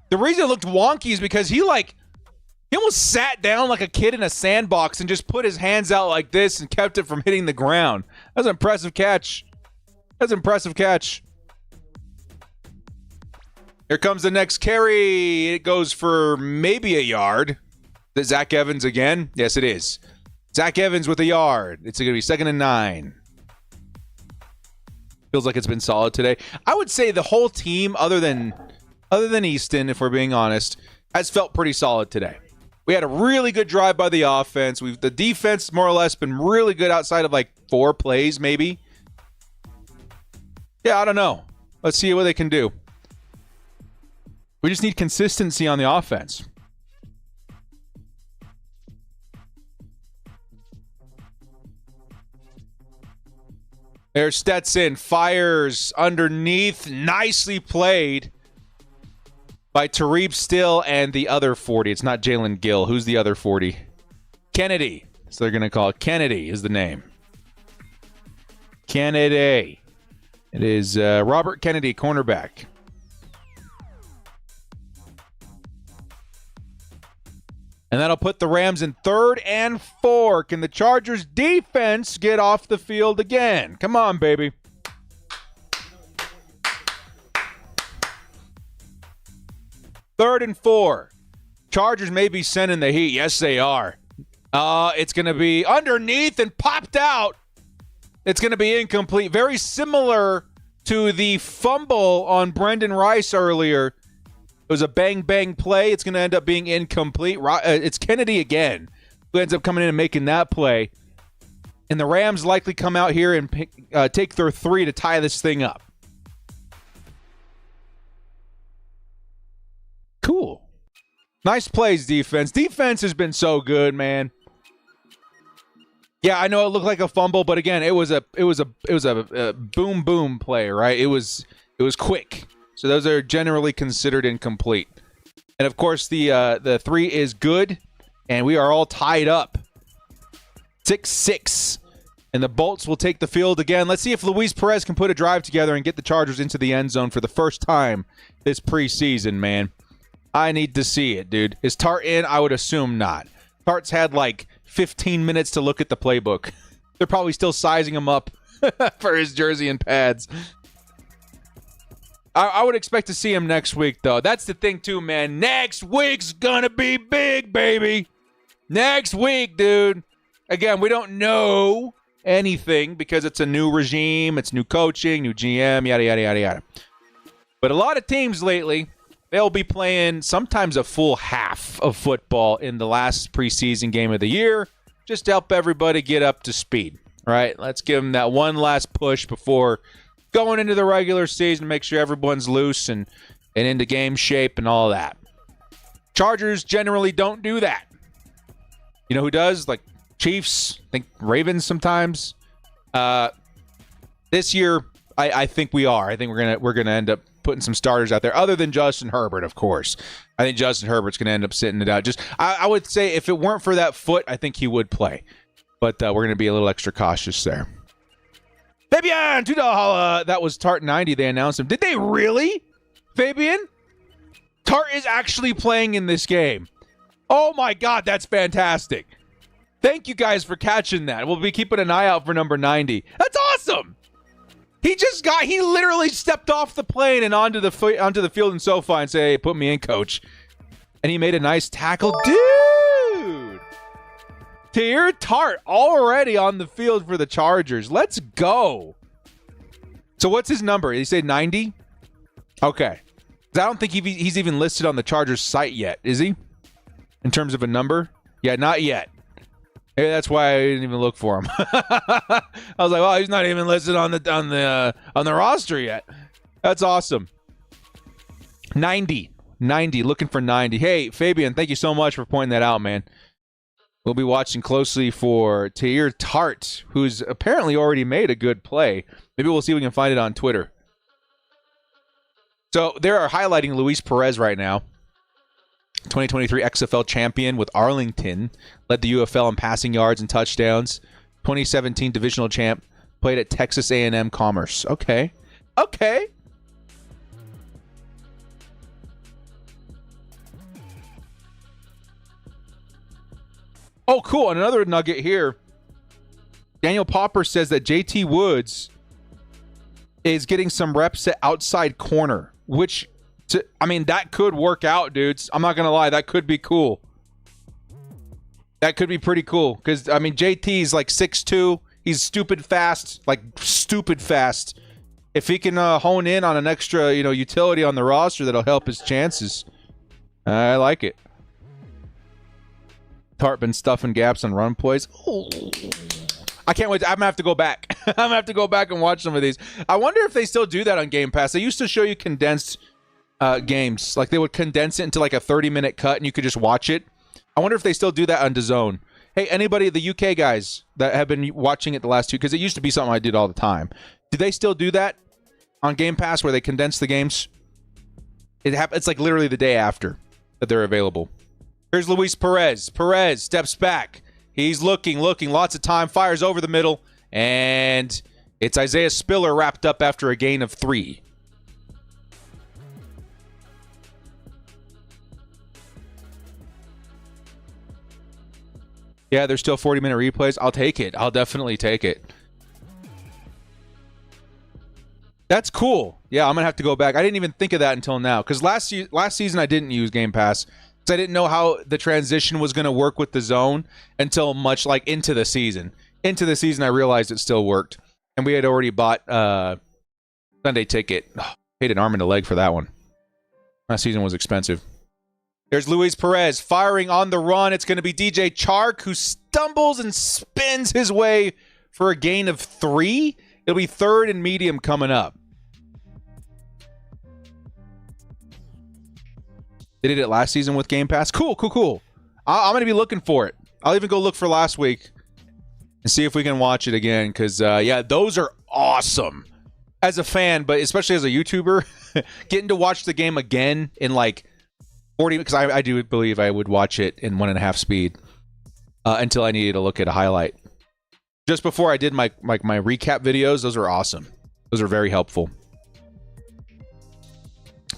S4: The reason it looked wonky is because he almost sat down like a kid in a sandbox and just put his hands out like this and kept it from hitting the ground. That's an impressive catch. That's an impressive catch. Here comes the next carry. It goes for maybe a yard. Is it Zach Evans again? Yes, it is. Zach Evans with a yard. It's going to be 2nd and 9. Feels like it's been solid today. I would say the whole team, other than Easton, if we're being honest, has felt pretty solid today. We had a really good drive by the offense. The defense, more or less, been really good outside of like 4 plays, maybe. Yeah, I don't know. Let's see what they can do. We just need consistency on the offense. There's Stetson. Fires underneath. Nicely played by Tareeb Still and the other 40. It's not Jalen Gill. Who's the other 40? Kennedy. So they're going to call it Kennedy is the name. Kennedy. It is Robert Kennedy, cornerback. And that'll put the Rams in 3rd and 4. Can the Chargers defense get off the field again? Come on, baby. Third and 4. Chargers may be sending the heat. Yes, they are. It's going to be underneath and popped out. It's going to be incomplete. Very similar to the fumble on Brendan Rice earlier. It was a bang-bang play. It's going to end up being incomplete. It's Kennedy again who ends up coming in and making that play. And the Rams likely come out here and take their 3 to tie this thing up. Cool. Nice plays, defense. Defense has been so good, man. Yeah, I know it looked like a fumble, but again, it was a boom play, right? It was quick. So those are generally considered incomplete. And of course, the 3 is good, and we are all tied up. 6-6. And the Bolts will take the field again. Let's see if Luis Perez can put a drive together and get the Chargers into the end zone for the first time this preseason, man. I need to see it, dude. Is Tart in? I would assume not. Tart's had like 15 minutes to look at the playbook. They're probably still sizing him up for his jersey and pads. I would expect to see him next week, though. That's the thing, too, man. Next week's gonna be big, baby. Next week, dude. Again, we don't know anything because it's a new regime, it's new coaching, new GM, yada, yada, yada, yada. But a lot of teams lately, they'll be playing sometimes a full half of football in the last preseason game of the year just to help everybody get up to speed, right? Let's give them that one last push before going into the regular season, make sure everyone's loose and into game shape and all that. Chargers generally don't do that. You know who does? Like Chiefs, I think Ravens sometimes. This year, I think we are. I think we're gonna end up putting some starters out there, other than Justin Herbert, of course. I think Justin Herbert's gonna end up sitting it out. I would say if it weren't for that foot, I think he would play. But we're gonna be a little extra cautious there. Fabian, $2. That was Tart 90. They announced him. Did they really? Fabian? Tart is actually playing in this game. Oh my God, that's fantastic. Thank you guys for catching that. We'll be keeping an eye out for number 90. That's awesome. He literally stepped off the plane and onto the field in SoFi and said, hey, put me in, coach. And he made a nice tackle. Dude! Tahir Tart already on the field for the Chargers. Let's go. So what's his number? Did he say 90? Okay. I don't think he's even listed on the Chargers site yet, is he? In terms of a number? Yeah, not yet. Maybe that's why I didn't even look for him. I was like, well, he's not even listed on the roster yet. That's awesome. 90, looking for 90. Hey, Fabian, thank you so much for pointing that out, man. We'll be watching closely for Tahir Tart, who's apparently already made a good play. Maybe we'll see if we can find it on Twitter. So they are highlighting Luis Perez right now. 2023 XFL champion with Arlington. Led the UFL in passing yards and touchdowns. 2017 divisional champ. Played at Texas A&M Commerce. Okay. Oh, cool. And another nugget here. Daniel Popper says that JT Woods is getting some reps at outside corner, which, that could work out, dudes. I'm not going to lie. That could be cool. That could be pretty cool because, JT's like 6'2". He's stupid fast. If he can hone in on an extra, utility on the roster, that'll help his chances. I like it. Tart been stuffing gaps on run plays. Oh. I can't wait. I'm going to have to go back. I'm going to have to go back and watch some of these. I wonder if they still do that on Game Pass. They used to show you condensed games. Like they would condense it into like a 30-minute cut and you could just watch it. I wonder if they still do that on DAZN. Hey, anybody, the UK guys that have been watching it the last two, because it used to be something I did all the time. Do they still do that on Game Pass where they condense the games? It's like literally the day after that they're available. Here's Luis Perez. Perez steps back. He's looking. Lots of time. Fires over the middle. And it's Isaiah Spiller wrapped up after a gain of 3. Yeah, there's still 40-minute replays. I'll take it. I'll definitely take it. That's cool. Yeah, I'm going to have to go back. I didn't even think of that until now. Because last season I didn't use Game Pass. Because I didn't know how the transition was going to work with the zone until much like into the season. Into the season, I realized it still worked. And we had already bought Sunday Ticket. Oh, paid an arm and a leg for that one. Last season was expensive. There's Luis Perez firing on the run. It's going to be DJ Chark, who stumbles and spins his way for a gain of 3. It'll be 3rd and medium coming up. They did it last season with Game Pass. Cool. I'm going to be looking for it. I'll even go look for last week and see if we can watch it again. Because, yeah, those are awesome. As a fan, but especially as a YouTuber, getting to watch the game again in like 40, because I do believe I would watch it in 1.5 speed until I needed to look at a highlight. Just before I did my recap videos, those are awesome. Those are very helpful.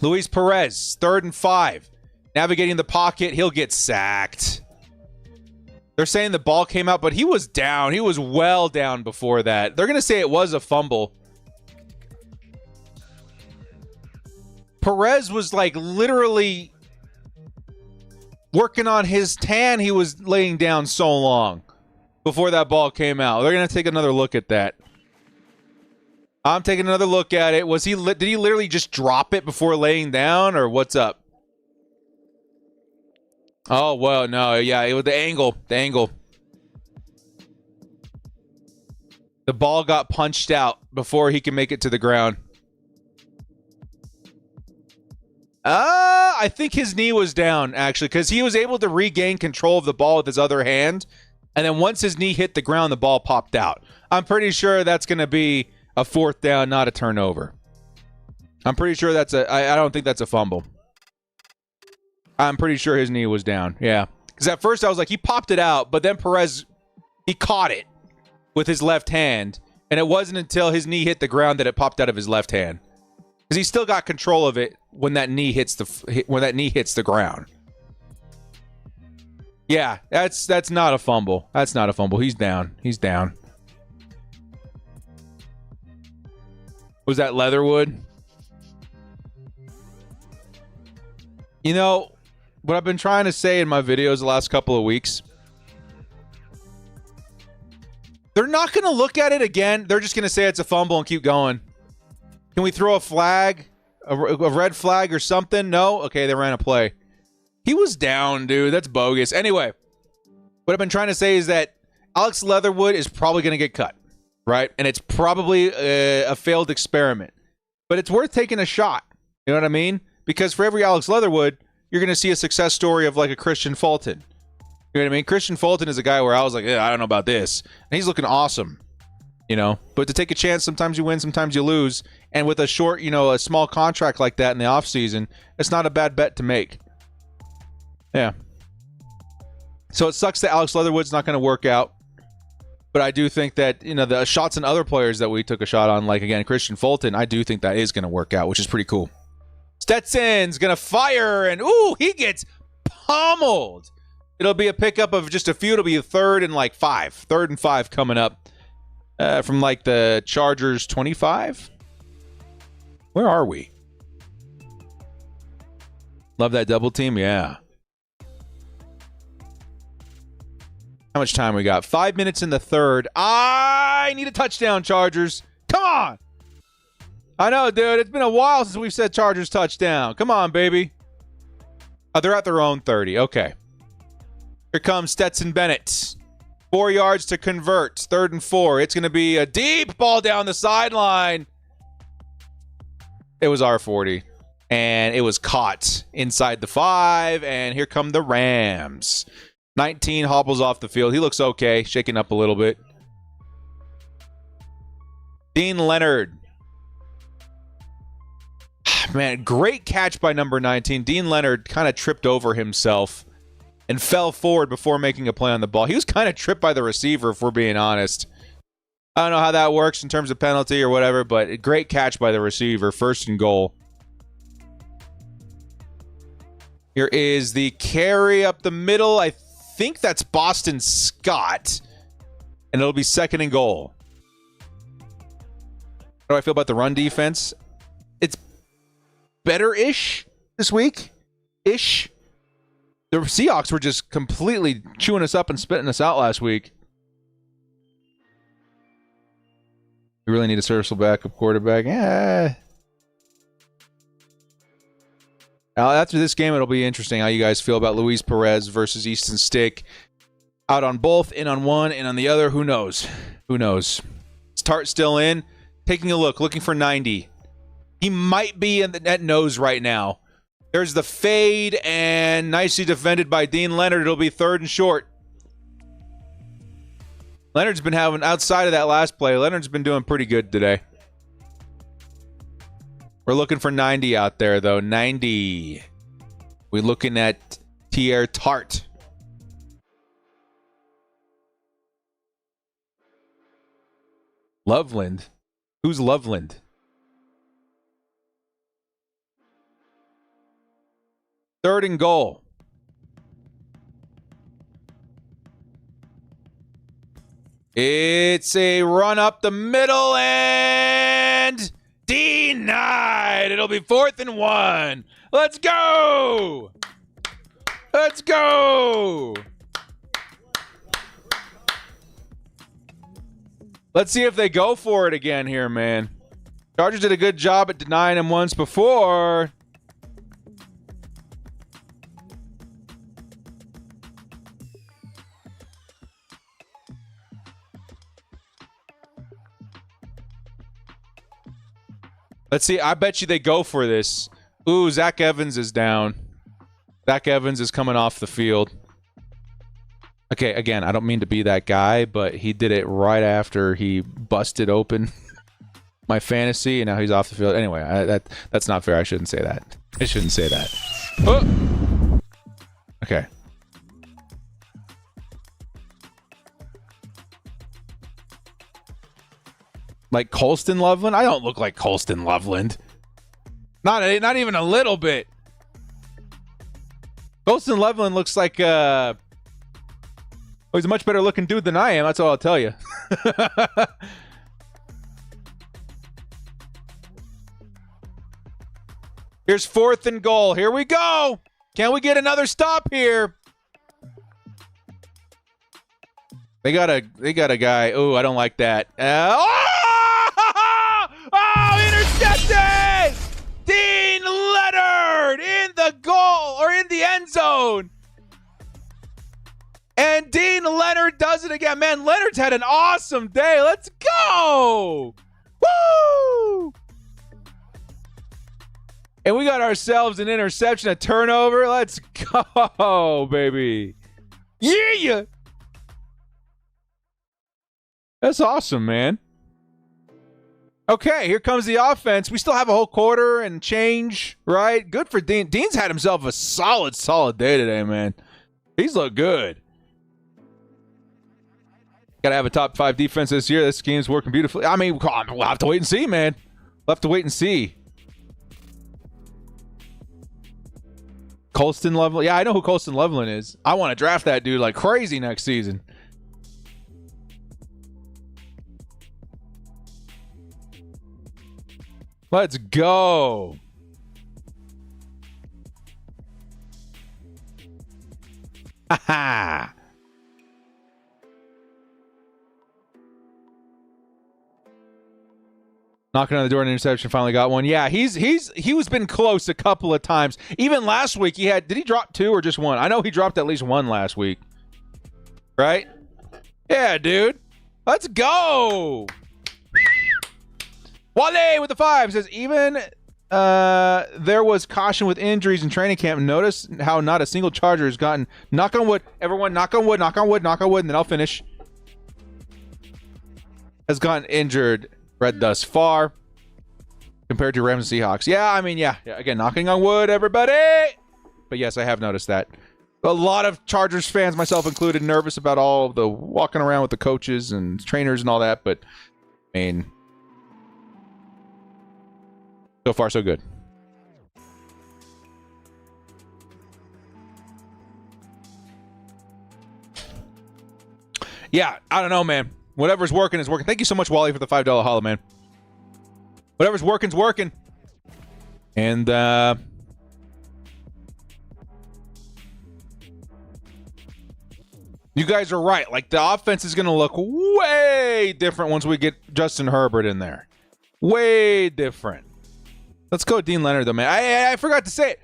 S4: Luis Perez, 3rd and 5. Navigating the pocket, he'll get sacked. They're saying the ball came out, but he was down. He was well down before that. They're going to say it was a fumble. Perez was like literally working on his tan. He was laying down so long before that ball came out. They're going to take another look at that. I'm taking another look at it. Did he literally just drop it before laying down, or what's up? Oh, well, no. Yeah, it was the angle. The ball got punched out before he can make it to the ground. I think his knee was down, actually, because he was able to regain control of the ball with his other hand. And then once his knee hit the ground, the ball popped out. I'm pretty sure that's going to be a 4th down, not a turnover. I'm pretty sure I don't think that's a fumble. I'm pretty sure his knee was down. Yeah. Because at first I was like, he popped it out, but then Perez, he caught it with his left hand. And it wasn't until his knee hit the ground that it popped out of his left hand. Because he still got control of it when that knee hits the ground. Yeah, that's not a fumble. That's not a fumble. He's down. Was that Leatherwood? You know, what I've been trying to say in my videos the last couple of weeks, they're not going to look at it again. They're just going to say it's a fumble and keep going. Can we throw a flag? A red flag or something? No? Okay, they ran a play. He was down, dude. That's bogus. Anyway, what I've been trying to say is that Alex Leatherwood is probably going to get cut, right? And it's probably a failed experiment. But it's worth taking a shot. You know what I mean? Because for every Alex Leatherwood, you're going to see a success story of like a Christian Fulton. You know what I mean? Christian Fulton is a guy where I was like, I don't know about this. And he's looking awesome. You know, but to take a chance, sometimes you win, sometimes you lose. And with a short, a small contract like that in the offseason, it's not a bad bet to make. Yeah. So it sucks that Alex Leatherwood's not going to work out. But I do think that, the shots and other players that we took a shot on, like, again, Christian Fulton, I do think that is going to work out, which is pretty cool. Stetson's going to fire, and, ooh, he gets pummeled. It'll be a pickup of just a few. It'll be a 3rd and 5. 3rd and 5 coming up. From like the Chargers 25. Where are we? Love that double team. Yeah. How much time we got? 5 minutes in the 3rd. I need a touchdown, Chargers. Come on. I know, dude. It's been a while since we've said Chargers touchdown. Come on, baby. Oh, they're at their own 30. Okay. Here comes Stetson Bennett. 4 yards to convert. 3rd and 4. It's going to be a deep ball down the sideline. It was R40. And it was caught inside the 5. And here come the Rams. 19 hobbles off the field. He looks okay. Shaking up a little bit. Dean Leonard. Man, great catch by number 19. Dean Leonard kind of tripped over himself and fell forward before making a play on the ball. He was kind of tripped by the receiver, if we're being honest. I don't know how that works in terms of penalty or whatever, but a great catch by the receiver. 1st and goal. Here is the carry up the middle. I think that's Boston Scott. And it'll be 2nd and goal. How do I feel about the run defense? It's better-ish this week. Ish. The Seahawks were just completely chewing us up and spitting us out last week. We really need a serviceable backup quarterback. Yeah. Now, after this game, it'll be interesting how you guys feel about Luis Perez versus Easton Stick. Out on both, in on one, in on the other. Who knows? Who knows? Is Tart still in? Taking a look, looking for 90. He might be in the net nose right now. There's the fade, and nicely defended by Dean Leonard. It'll be 3rd and short. Leonard's been having, outside of that last play, Leonard's been doing pretty good today. We're looking for 90 out there, though. 90. We're looking at Pierre Tart. Loveland. Who's Loveland? Third and goal. It's a run up the middle and denied. It'll be 4th and 1. Let's go. Let's go. Let's see if they go for it again here, man. Chargers did a good job at denying him once before. Let's see. I bet you they go for this. Ooh, Zach Evans is down. Zach Evans is coming off the field. Okay, again, I don't mean to be that guy, but he did it right after he busted open my fantasy, and now he's off the field. Anyway, that's not fair. I shouldn't say that. I shouldn't say that. Oh! Okay. Like Colston Loveland? I don't look like Colston Loveland. Not even a little bit. Colston Loveland looks like he's a much better looking dude than I am. That's all I'll tell you. Here's 4th and goal. Here we go. Can we get another stop here? They got a guy. Oh, I don't like that. Intercepted! Dean Leonard in the goal or in the end zone. And Dean Leonard does it again. Man, Leonard's had an awesome day. Let's go. Woo! And we got ourselves an interception, a turnover. Let's go, baby. Yeah. That's awesome, man. Okay, here comes the offense. We still have a whole quarter and change, right? Good for Dean. Dean's had himself a solid day today, man. He's looked good. Got to have a top 5 defense this year. This game's working beautifully. I mean, we'll have to wait and see, man. We'll have to wait and see. Colston Loveland. Yeah, I know who Colston Loveland is. I want to draft that dude like crazy next season. Let's go. Ha ha. Knocking on the door, an interception, finally got one. Yeah, he was been close a couple of times. Even last week, did he drop 2 or just 1? I know he dropped at least 1 last week. Right? Yeah, dude. Let's go. Wale with the 5 says, even there was caution with injuries in training camp. Notice how not a single Charger has gotten, knock on wood, everyone, knock on wood, knock on wood, knock on wood, and then I'll finish, has gotten injured read thus far compared to Rams and Seahawks. Yeah, I mean, yeah. Again, knocking on wood, everybody. But yes, I have noticed that. A lot of Chargers fans, myself included, nervous about all of the walking around with the coaches and trainers and all that. But, I mean, so far, so good. Yeah, I don't know, man. Whatever's working is working. Thank you so much, Wally, for the $5 hollow, man. Whatever's working's working. And, you guys are right. Like, the offense is going to look way different once we get Justin Herbert in there. Way different. Let's go Dean Leonard, though, man. I forgot to say it.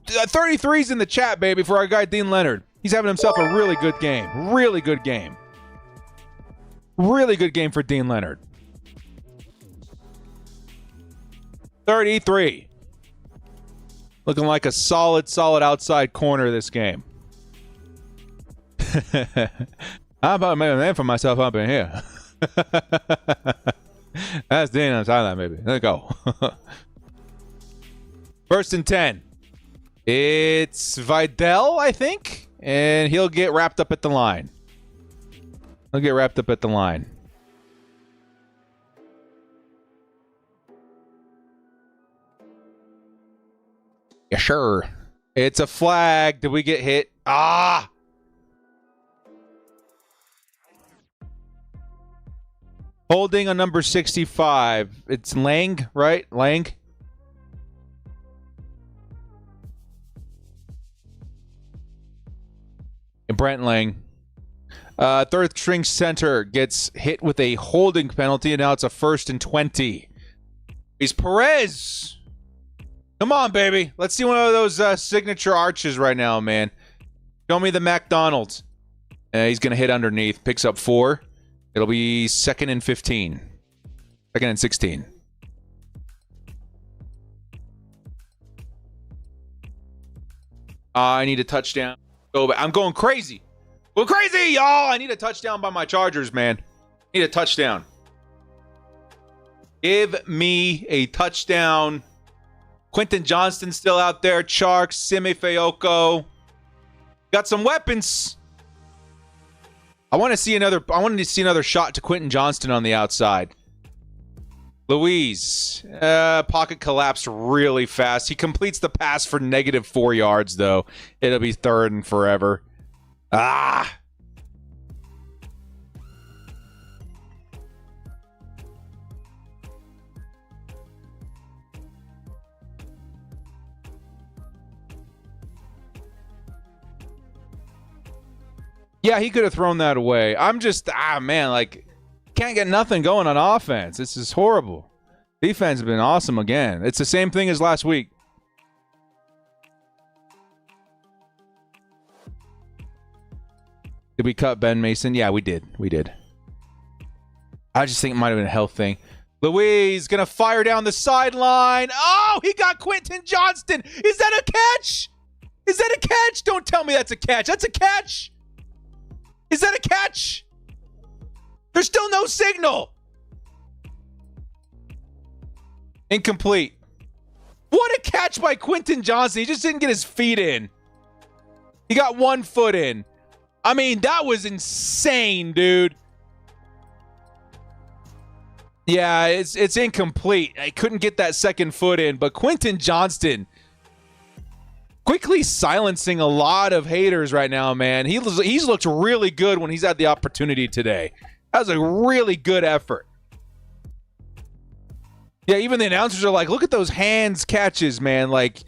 S4: 33's in the chat, baby, for our guy Dean Leonard. He's having himself a really good game. Really good game. Really good game for Dean Leonard. 33. Looking like a solid outside corner this game. How about making a name for myself up in here? That's Dean on the sideline, baby. Let's go. 1st and 10. It's Vidal, I think, and he'll get wrapped up at the line. He'll get wrapped up at the line. Yeah, sure. It's a flag. Did we get hit? Ah! Holding on number 65. It's Lang, right? Lang? And Brent Lang. Third string center gets hit with a holding penalty, and now it's a 1st and 20. He's Perez. Come on, baby. Let's see one of those signature arches right now, man. Show me the McDonald's. He's going to hit underneath. Picks up 4. It'll be 2nd and 15. 2nd and 16. I need a touchdown. Go back. I'm going crazy. Go crazy, y'all. I need a touchdown by my Chargers, man. Need a touchdown. Give me a touchdown. Quentin Johnston still out there. Chark, Simi Fayoko. Got some weapons. I wanted to see another shot to Quentin Johnston on the outside. Louise. Pocket collapsed really fast. He completes the pass for -4 yards, though. It'll be 3rd and forever. Ah! Yeah, he could have thrown that away. I'm just, man, like, can't get nothing going on offense. This is horrible. Defense has been awesome again. It's the same thing as last week. Did we cut Ben Mason? Yeah, we did. We did. I just think it might have been a health thing. Louise going to fire down the sideline. Oh, he got Quentin Johnston. Is that a catch? Is that a catch? Don't tell me that's a catch. That's a catch. Is that a catch? There's still no signal. Incomplete. What a catch by Quentin Johnston. He just didn't get his feet in. He got 1 foot in. I mean, that was insane, dude. Yeah, it's incomplete. I couldn't get that 2nd foot in, but Quentin Johnston quickly silencing a lot of haters right now, man. He's looked really good when he's had the opportunity today. That was a really good effort. Yeah, even the announcers are like, look at those hands catches, man. Like,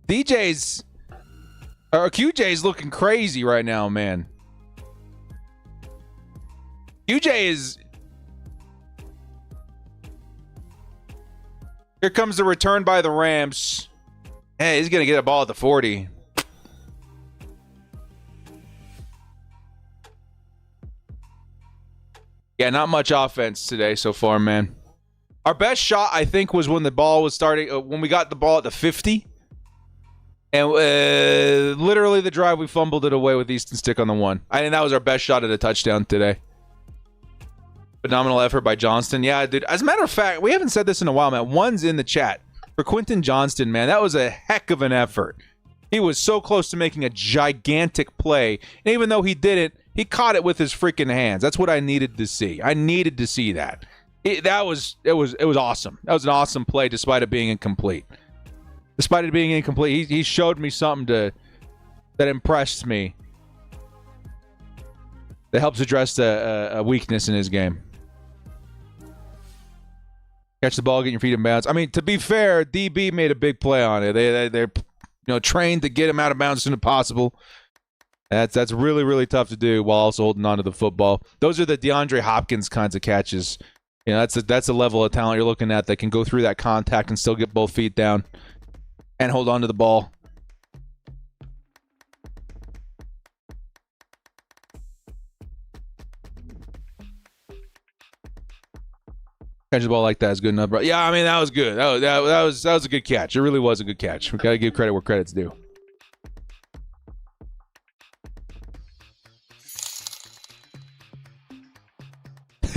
S4: QJ's looking crazy right now, man. QJ is... Here comes the return by the Rams. Hey, he's going to get a ball at the 40. Yeah, not much offense today so far, man. Our best shot, I think, was when the ball was starting, when we got the ball at the 50. And literally the drive, we fumbled it away with Easton Stick on the 1. I think that was our best shot at a touchdown today. Phenomenal effort by Johnston. Yeah, dude. As a matter of fact, we haven't said this in a while, man. 1's in the chat. For Quentin Johnston, man, that was a heck of an effort. He was so close to making a gigantic play. And even though he didn't, he caught it with his freaking hands. That's what I needed to see. I needed to see that. It was awesome. That was an awesome play despite it being incomplete. Despite it being incomplete, he showed me something that impressed me. That helps address a weakness in his game. Catch the ball, get your feet in bounds. I mean, to be fair, DB made a big play on it. They're trained to get him out of bounds as soon as possible. That's really, really tough to do while also holding on to the football. Those are the DeAndre Hopkins kinds of catches. That's a level of talent you're looking at that can go through that contact and still get both feet down and hold on to the ball. Catch the ball like that is good enough, bro. Yeah, I mean, that was good. That was a good catch. It really was a good catch. We got to give credit where credit's due.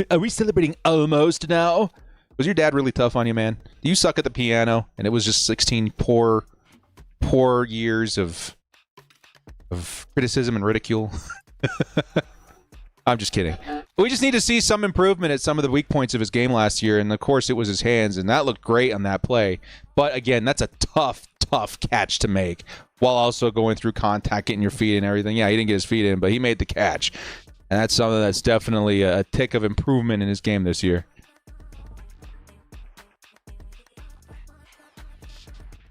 S4: Are we celebrating almost now? Was your dad really tough on you, man? Do you suck at the piano? And it was just 16 poor years of criticism and ridicule? I'm just kidding. We just need to see some improvement at some of the weak points of his game last year, and of course it was his hands, and that looked great on that play. But again, that's a tough catch to make while also going through contact, getting your feet and everything. Yeah, he didn't get his feet in, but he made the catch. And that's something that's definitely a tick of improvement in his game this year.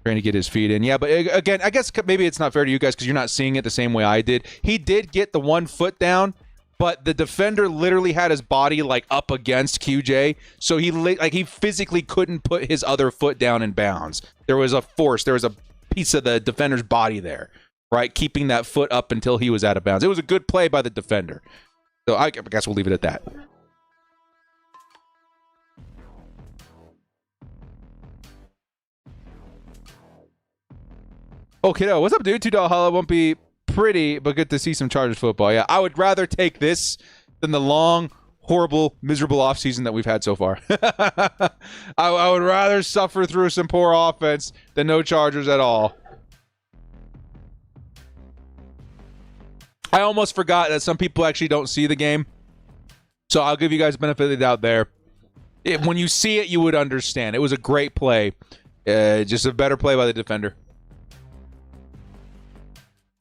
S4: Trying to get his feet in. Yeah, but again, I guess maybe it's not fair to you guys because you're not seeing it the same way I did. He did get the 1 foot down, but the defender literally had his body like up against QJ, so he physically couldn't put his other foot down in bounds. There was a piece of the defender's body there, right, keeping that foot up until he was out of bounds. It was a good play by the defender. So I guess we'll leave it at that. Oh, kiddo, what's up, dude? $2 holla won't be pretty, but good to see some Chargers football. Yeah, I would rather take this than the long, horrible, miserable offseason that we've had so far. I would rather suffer through some poor offense than no Chargers at all. I almost forgot that some people actually don't see the game. So I'll give you guys benefit of the doubt there. When you see it, you would understand. It was a great play. Just a better play by the defender.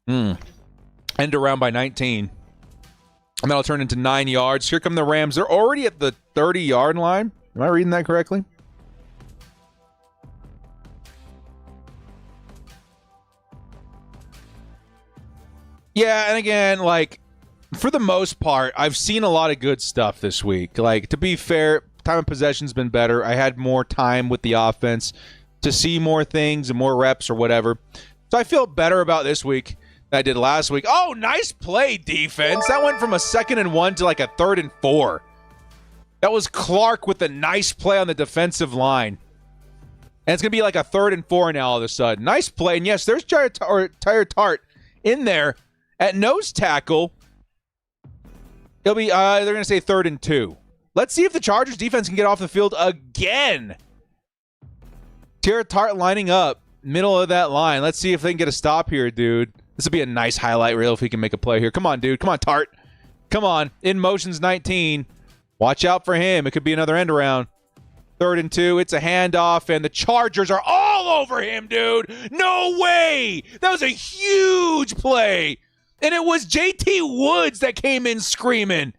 S4: End around by 19. And that'll turn into 9 yards. Here come the Rams. They're already at the 30-yard line. Am I reading that correctly? Yeah, and again, like, for the most part, I've seen a lot of good stuff this week. Like, to be fair, time of possession's been better. I had more time with the offense to see more things and more reps or whatever. So I feel better about this week than I did last week. Oh, nice play, defense. That went from a 2nd and 1 to like a 3rd and 4. That was Clark with a nice play on the defensive line. And it's going to be like a 3rd and 4 now all of a sudden. Nice play. And yes, there's Tyler Tart in there at nose tackle. It'll be, they're going to say 3rd and 2. Let's see if the Chargers defense can get off the field again. Tyler Tart lining up, middle of that line. Let's see if they can get a stop here, dude. This will be a nice highlight reel if he can make a play here. Come on, dude. Come on, Tart. Come on. In motion's 19. Watch out for him. It could be another end around. 3rd and 2. It's a handoff, and the Chargers are all over him, dude. No way. That was a huge play. And it was JT Woods that came in screaming.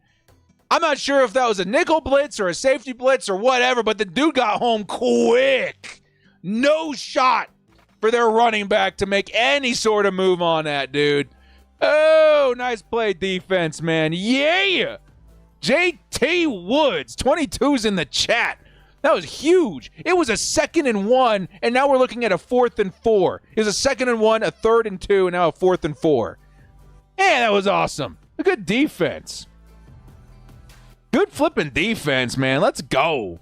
S4: I'm not sure if that was a nickel blitz or a safety blitz or whatever, but the dude got home quick. No shot for their running back to make any sort of move on that, dude. Oh, nice play defense, man. Yeah. JT Woods, 22's in the chat. That was huge. It was a 2nd and 1, and now we're looking at a 4th and 4. It was a 2nd and 1, a 3rd and 2, and now a 4th and 4. Man, that was awesome. A good defense. Good flipping defense, man. Let's go.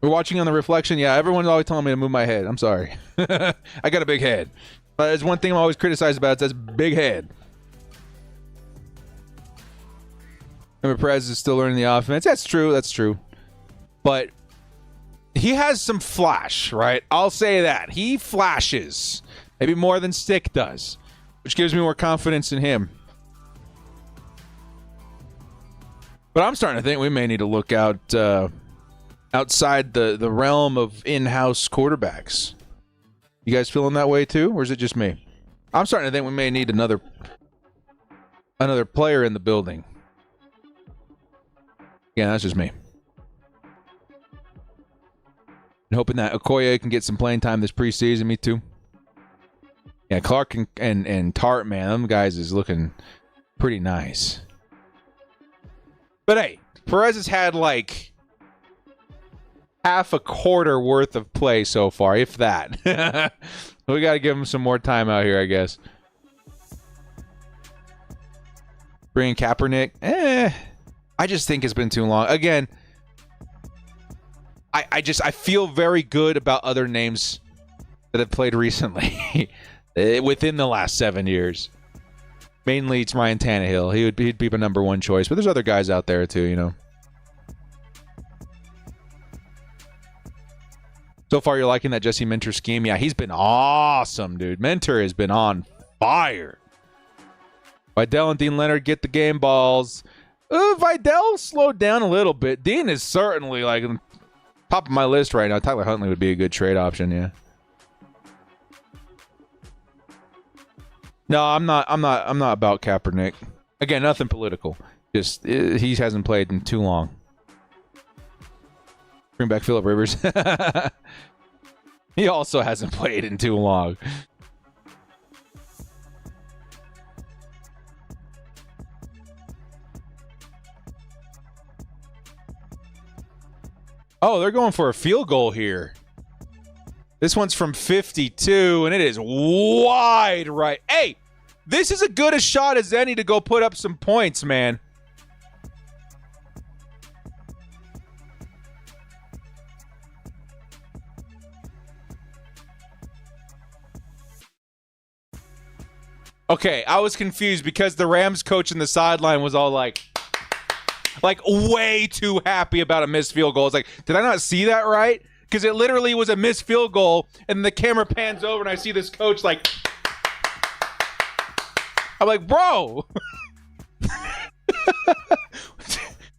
S4: We're watching on the reflection. Yeah, everyone's always telling me to move my head. I'm sorry. I got a big head. But there's one thing I'm always criticized about. It says big head. Remember, Perez is still learning the offense. That's true. That's true. But he has some flash, right? I'll say that. He flashes. Maybe more than Stick does, which gives me more confidence in him. But I'm starting to think we may need to look out outside the realm of in-house quarterbacks. You guys feeling that way too, or is it just me? I'm starting to think we may need another player in the building. Yeah, that's just me. And hoping that Okoye can get some playing time this preseason. Me too. Yeah, Clark and Tart, man, them guys is looking pretty nice. But hey, Perez has had like half a quarter worth of play so far, if that. We got to give him some more time out here, I guess. Bringing Kaepernick, I just think it's been too long. Again, I feel very good about other names that have played recently within the last 7 years. Mainly, it's Ryan Tannehill. He'd be my number one choice, but there's other guys out there too, you know. So far, you're liking that Jesse Minter scheme? Yeah, he's been awesome, dude. Minter has been on fire. Vidal and Dean Leonard get the game balls. Vidal slowed down a little bit. Dean is certainly like on top of my list right now. Tyler Huntley would be a good trade option, yeah. No, I'm not about Kaepernick. Again, nothing political. Just he hasn't played in too long. Bring back Phillip Rivers. He also hasn't played in too long. Oh, they're going for a field goal here. This one's from 52, and it is wide right. Hey, this is as good a shot as any to go put up some points, man. Okay, I was confused because the Rams coach in the sideline was all like way too happy about a missed field goal. It's like, did I not see that right? Because it literally was a missed field goal, and the camera pans over, and I see this coach like, I'm like, bro,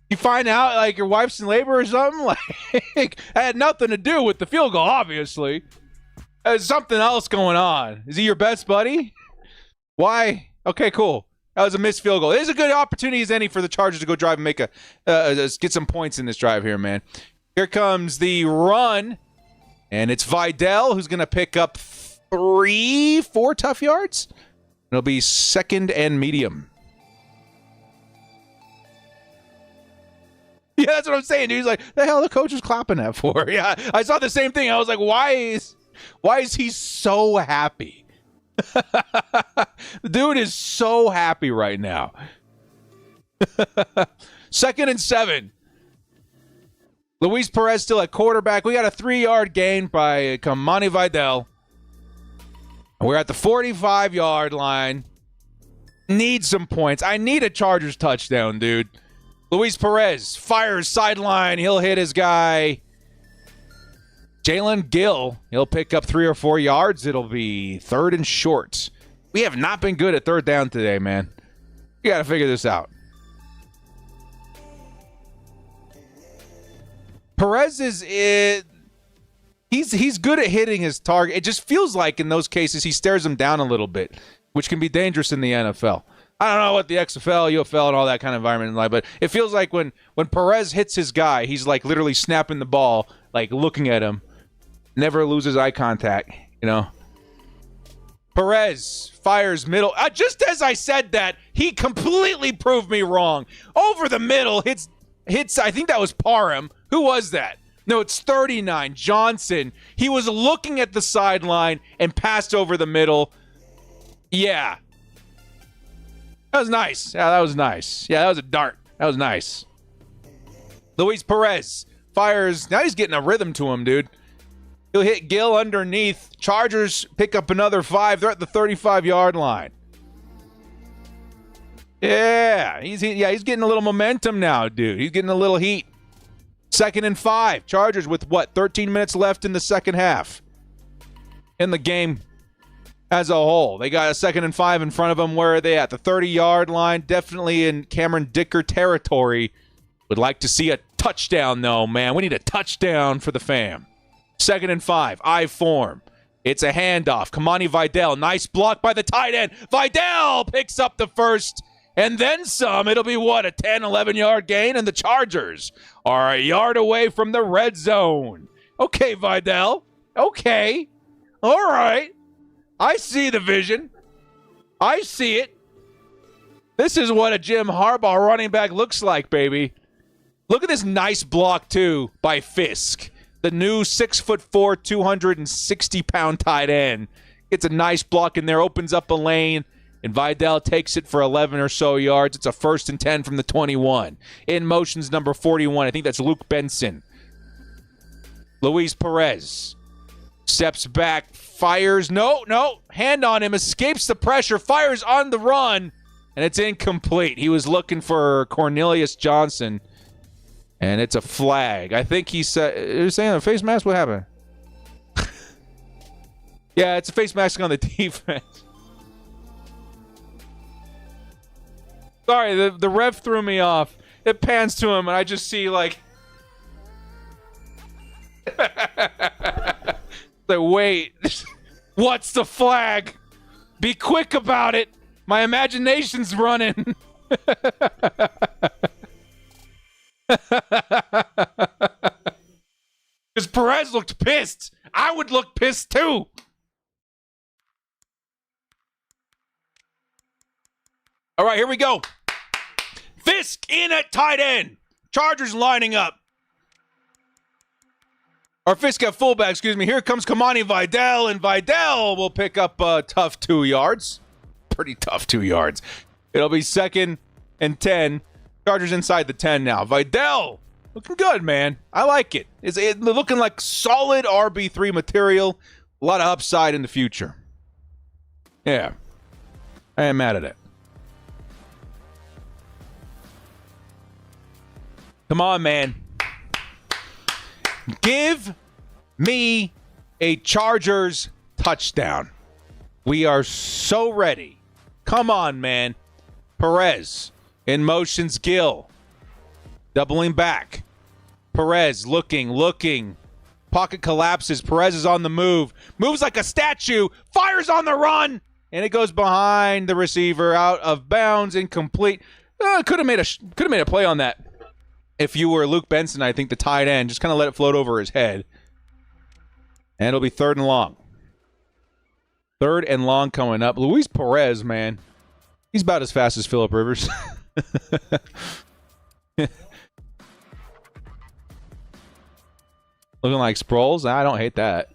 S4: you find out like your wife's in labor or something? Like, that had nothing to do with the field goal, obviously. There's something else going on. Is he your best buddy? Why? Okay, cool. That was a missed field goal. It is a good opportunity as any for the Chargers to go drive and make get some points in this drive here, man. Here comes the run, and it's Vidal who's going to pick up 3-4 tough yards. It'll be second and medium. Yeah, that's what I'm saying, dude. He's like, the hell the coach was clapping that for? Yeah, I saw the same thing. I was like, why is he so happy? The dude is so happy right now. Second and 7. Luis Perez still at quarterback. We got a 3-yard gain by Kamani Vidal. We're at the 45-yard line. Need some points. I need a Chargers touchdown, dude. Luis Perez fires sideline. He'll hit his guy. Jalen Gill, he'll pick up 3 or 4 yards. It'll be third and short. We have not been good at third down today, man. You got to figure this out. Perez he's good at hitting his target. It just feels like in those cases he stares him down a little bit, which can be dangerous in the NFL. I don't know what the XFL, UFL, and all that kind of environment is like, but it feels like when Perez hits his guy, he's like literally snapping the ball, like looking at him. Never loses eye contact, you know. Perez fires middle. Just as I said that, he completely proved me wrong. Over the middle, hits. I think that was Parham. Who was that? No, it's 39. Johnson. He was looking at the sideline and passed over the middle. Yeah. That was nice. Yeah, that was nice. Yeah, that was a dart. That was nice. Luis Perez fires. Now he's getting a rhythm to him, dude. He'll hit Gill underneath. Chargers pick up another 5. They're at the 35-yard line. Yeah, he's getting a little momentum now, dude. He's getting a little heat. 2nd and 5. Chargers with, 13 minutes left in the second half. In the game as a whole. They got a 2nd and 5 in front of them. Where are they at? The 30-yard line. Definitely in Cameron Dicker territory. Would like to see a touchdown, though, man. We need a touchdown for the fam. 2nd and 5. I form. It's a handoff. Kamani Vidal. Nice block by the tight end. Vidal picks up the first and then some. It'll be, a 10, 11-yard gain, and the Chargers are a yard away from the red zone. Okay, Vidal. Okay. All right. I see the vision. I see it. This is what a Jim Harbaugh running back looks like, baby. Look at this nice block, too, by Fisk. The new 6'4", 260-pound tight end. It's a nice block in there, opens up a lane, and Vidal takes it for 11 or so yards. It's a 1st and 10 from the 21. In motion's number 41. I think that's Luke Benson. Luis Perez steps back, fires. No. Hand on him, escapes the pressure, fires on the run, and it's incomplete. He was looking for Cornelius Johnson. And it's a flag. I think he was saying a face mask. What happened? Yeah, it's a face mask on the defense. Sorry, the ref threw me off. It pans to him, and I just see, like... wait. What's the flag? Be quick about it. My imagination's running. Because Perez looked pissed. I would look pissed too. All right, here we go. Fisk in at tight end. Chargers lining up. Or Fisk at fullback, excuse me. Here comes Kamani Vidal, and Vidal will pick up a tough 2 yards. Pretty tough 2 yards. It'll be 2nd and 10. Chargers inside the 10 now. Vidal, looking good, man. I like it. It's looking like solid RB3 material. A lot of upside in the future. Yeah. I ain't mad at it. Come on, man. Give me a Chargers touchdown. We are so ready. Come on, man. Perez. In motion's Gill. Doubling back. Perez looking. Pocket collapses. Perez is on the move. Moves like a statue. Fires on the run. And it goes behind the receiver. Out of bounds. Incomplete. Could have made a play on that. If you were Luke Benson, I think the tight end. Just kind of let it float over his head. And it'll be 3rd and long. 3rd and long coming up. Luis Perez, man. He's about as fast as Phillip Rivers. Looking like Sproles? I don't hate that.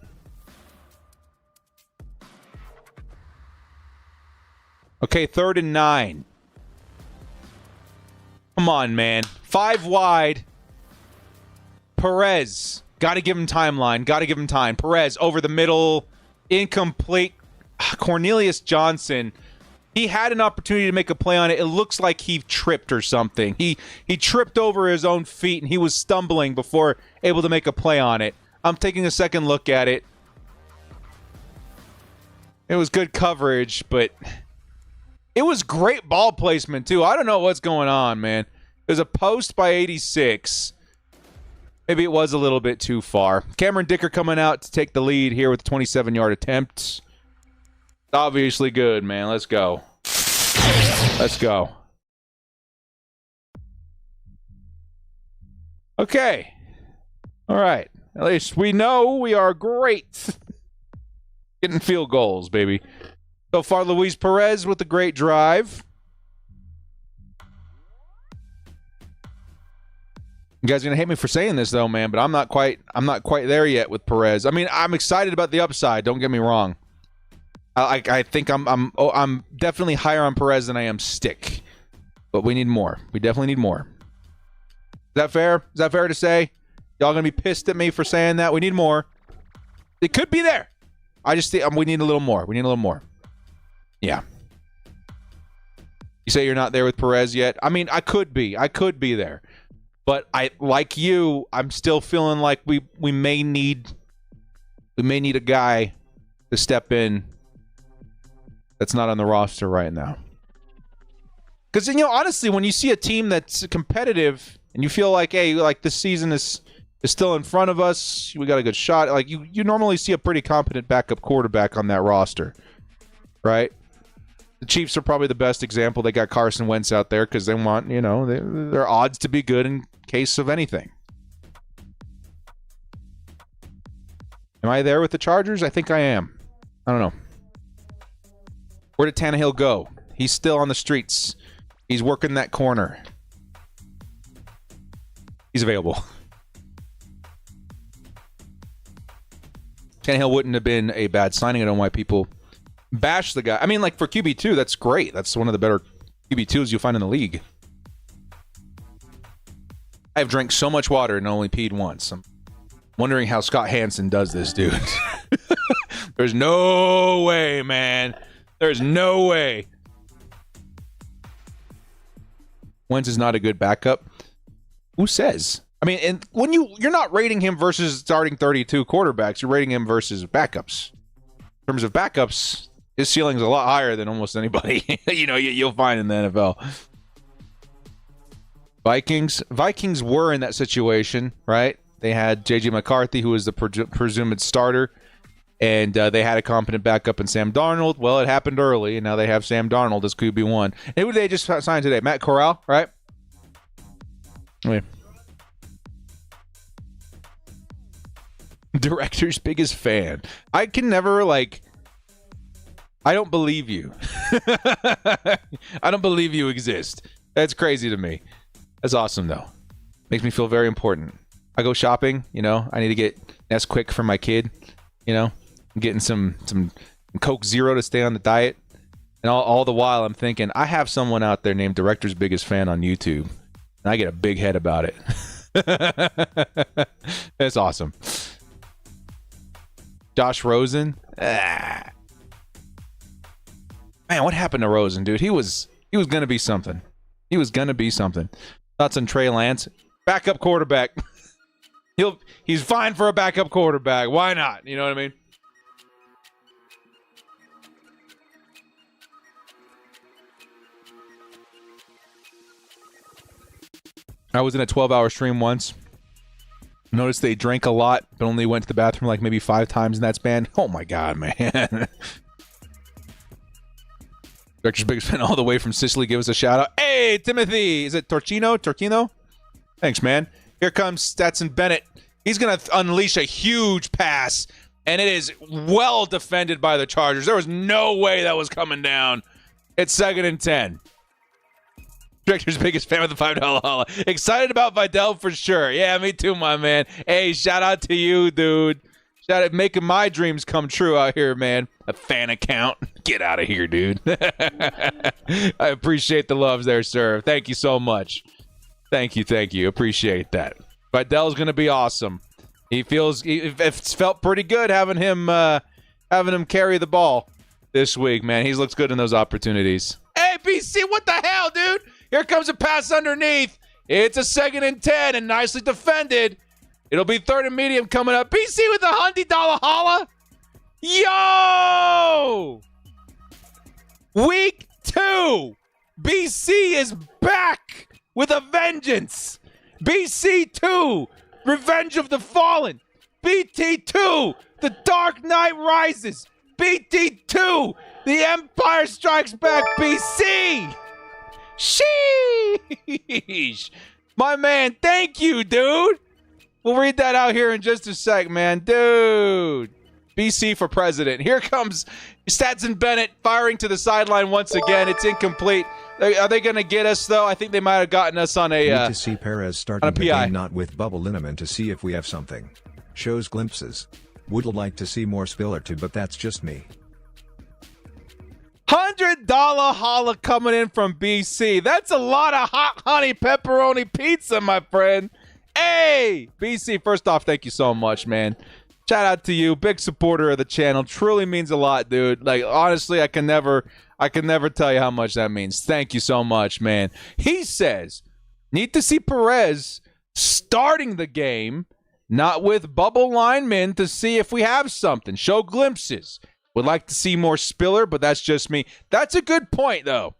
S4: Okay, 3rd and 9. Come on, man. 5 wide. Perez. Got to give him timeline. Got to give him time. Perez over the middle. Incomplete. Cornelius Johnson. He had an opportunity to make a play on it. It looks like he tripped or something. He tripped over his own feet, and he was stumbling before able to make a play on it. I'm taking a second look at it. It was good coverage, but it was great ball placement, too. I don't know what's going on, man. There's a post by 86. Maybe it was a little bit too far. Cameron Dicker coming out to take the lead here with a 27-yard attempt. Obviously good, man. Let's go. Let's go. Okay. All right. At least we know we are great. Getting field goals, baby. So far, Luis Perez with the great drive. You guys are gonna hate me for saying this, though, man, but I'm not quite there yet with Perez. I mean, I'm excited about the upside. Don't get me wrong. I think I'm definitely higher on Perez than I am Stick, but we need more. We definitely need more. Is that fair? Is that fair to say? Y'all gonna be pissed at me for saying that? We need more. It could be there. I just think we need a little more. We need a little more. Yeah. You say you're not there with Perez yet? I mean, I could be. I could be there. But I'm still feeling like we may need a guy to step in that's not on the roster right now. Because, honestly, when you see a team that's competitive and you feel like, hey, like this season is still in front of us, we got a good shot. Like you normally see a pretty competent backup quarterback on that roster, right? The Chiefs are probably the best example. They got Carson Wentz out there because they want, their odds to be good in case of anything. Am I there with the Chargers? I think I am. I don't know. Where did Tannehill go? He's still on the streets. He's working that corner. He's available. Tannehill wouldn't have been a bad signing. I don't know why people bash the guy. I mean, like, for QB2, that's great. That's one of the better QB2s you'll find in the league. I've drank so much water and only peed once. I'm wondering how Scott Hansen does this, dude. There's no way, man. There's no way. Wentz is not a good backup. Who says? I mean, and when you're not rating him versus starting 32 quarterbacks, you're rating him versus backups. In terms of backups, his ceiling's a lot higher than almost anybody you'll find in the NFL. Vikings were in that situation, right? They had J.J. McCarthy, who was the presumed starter, and they had a competent backup in Sam Darnold. Well, it happened early, and now they have Sam Darnold as QB1. And who did they just sign today? Matt Corral, right? Wait. Director's biggest fan. I can never, I don't believe you. I don't believe you exist. That's crazy to me. That's awesome, though. Makes me feel very important. I go shopping, I need to get Nesquik for my kid, I'm getting some Coke Zero to stay on the diet. And all the while I'm thinking, I have someone out there named Director's Biggest Fan on YouTube. And I get a big head about it. That's awesome. Josh Rosen. Man, what happened to Rosen, dude? He was going to be something. He was going to be something. Thoughts on Trey Lance? Backup quarterback. He's fine for a backup quarterback. Why not? You know what I mean? I was in a 12-hour stream once. Noticed they drank a lot, but only went to the bathroom like maybe 5 times in that span. Oh my God, man. Director's biggest fan all the way from Sicily. Give us a shout out. Hey, Timothy. Is it Torquino? Thanks, man. Here comes Stetson Bennett. He's going to unleash a huge pass, and it is well defended by the Chargers. There was no way that was coming down. It's 2nd and 10. Director's biggest fan with the $5 holla. Excited about Vidal for sure. Yeah, me too, my man. Hey, shout out to you, dude. Shout out making my dreams come true out here, man. A fan account. Get out of here, dude. I appreciate the loves there, sir. Thank you so much. Thank you. Appreciate that. Vidal's going to be awesome. It's felt pretty good having him carry the ball this week, man. He's looked good in those opportunities. Hey, BC, what the hell, dude? Here comes a pass underneath. It's a 2nd and 10 and nicely defended. It'll be 3rd and medium coming up. BC with a $100 holla. Yo! Week 2. BC is back with a vengeance. BC 2, Revenge of the Fallen. BT 2, The Dark Knight Rises. BT 2, The Empire Strikes Back. BC. Sheesh. My man, thank you, dude. We'll read that out here in just a sec, man. Dude. BC for president. Here comes Stetson Bennett firing to the sideline once again. It's incomplete. Are they going to get us, though? I think they might have gotten us on a
S5: Need to see Perez starting the game, not with Bubble Linneman, to see if we have something. Shows glimpses. Would like to see more Spiller too, but that's just me.
S4: $100 holla coming in from BC. That's a lot of hot honey pepperoni pizza, my friend. Hey, BC, first off, thank you so much, man. Shout out to you. Big supporter of the channel. Truly means a lot, dude. Like, honestly, I can never tell you how much that means. Thank you so much, man. He says, need to see Perez starting the game, not with bubble linemen, to see if we have something. Show glimpses. Would like to see more Spiller, but that's just me. That's a good point, though.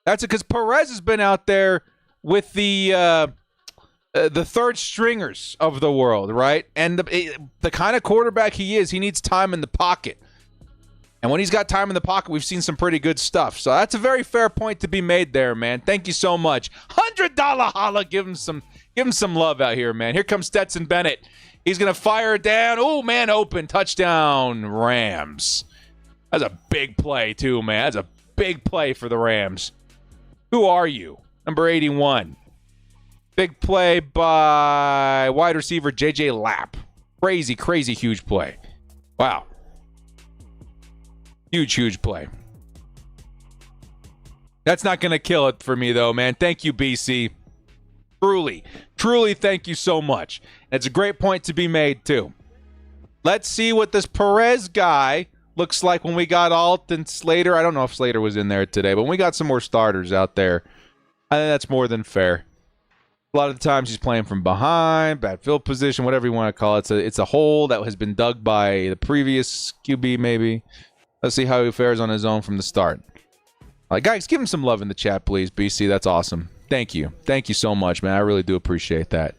S4: That's because Perez has been out there with the third stringers of the world, right? And the kind of quarterback he is, he needs time in the pocket. And when he's got time in the pocket, we've seen some pretty good stuff. So that's a very fair point to be made there, man. Thank you so much. $100 holla. Give him some love out here, man. Here comes Stetson Bennett. He's going to fire it down. Oh, man, open. Touchdown, Rams. That's a big play, too, man. That's a big play for the Rams. Who are you? Number 81. Big play by wide receiver J.J. Lapp. Crazy, crazy huge play. Wow. Huge, huge play. That's not going to kill it for me, though, man. Thank you, BC. Truly, truly thank you so much. It's a great point to be made, too. Let's see what this Perez guy looks like when we got Alt and Slater. I don't know if Slater was in there today, but when we got some more starters out there, I think that's more than fair. A lot of the times he's playing from behind, bad field position, whatever you want to call it. It's a hole that has been dug by the previous QB, maybe. Let's see how he fares on his own from the start. Guys, give him some love in the chat, please, BC. That's awesome. Thank you. Thank you so much, man. I really do appreciate that.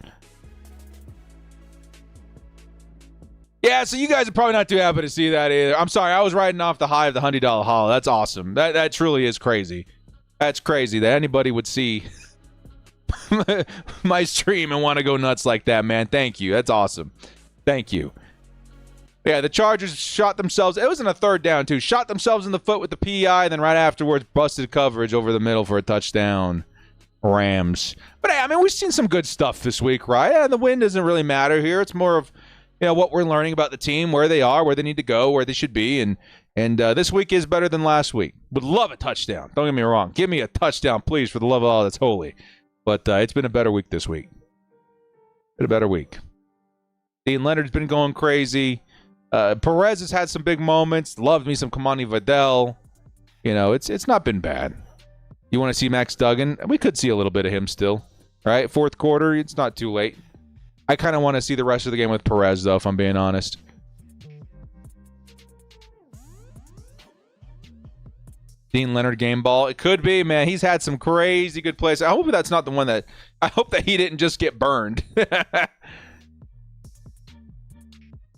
S4: Yeah, so you guys are probably not too happy to see that either. I'm sorry. I was riding off the high of the $100 haul. That's awesome. That truly is crazy. That's crazy that anybody would see my stream and want to go nuts like that, man. Thank you. That's awesome. Thank you. Yeah, the Chargers shot themselves. It wasn't a third down, too. Shot themselves in the foot with the PI, then right afterwards busted coverage over the middle for a touchdown. Rams. But, hey, I mean, we've seen some good stuff this week, right? Yeah, the win doesn't really matter here. It's more of, what we're learning about the team, where they are, where they need to go, where they should be. And this week is better than last week. Would love a touchdown. Don't get me wrong. Give me a touchdown, please, for the love of all that's holy. But it's been a better week this week. Been a better week. Dean Leonard's been going crazy. Perez has had some big moments. Loved me some Kamani Vidal. It's not been bad. You want to see Max Duggan? We could see a little bit of him still. Right? Fourth quarter, it's not too late. I kind of want to see the rest of the game with Perez, though, if I'm being honest. Dean Leonard game ball. It could be, man. He's had some crazy good plays. I hope that's not the one that... I hope that he didn't just get burned. Let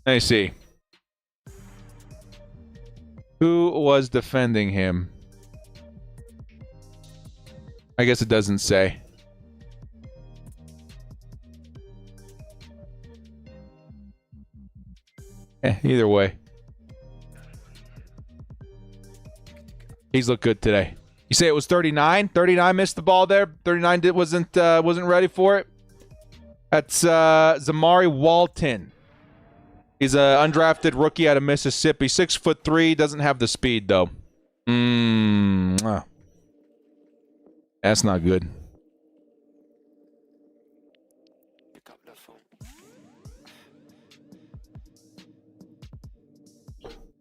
S4: me see. Who was defending him? I guess it doesn't say. Either way. He's looked good today. You say it was 39? 39 missed the ball there. 39 wasn't ready for it. That's Zamari Walton. He's an undrafted rookie out of Mississippi. 6'3", doesn't have the speed though. That's not good.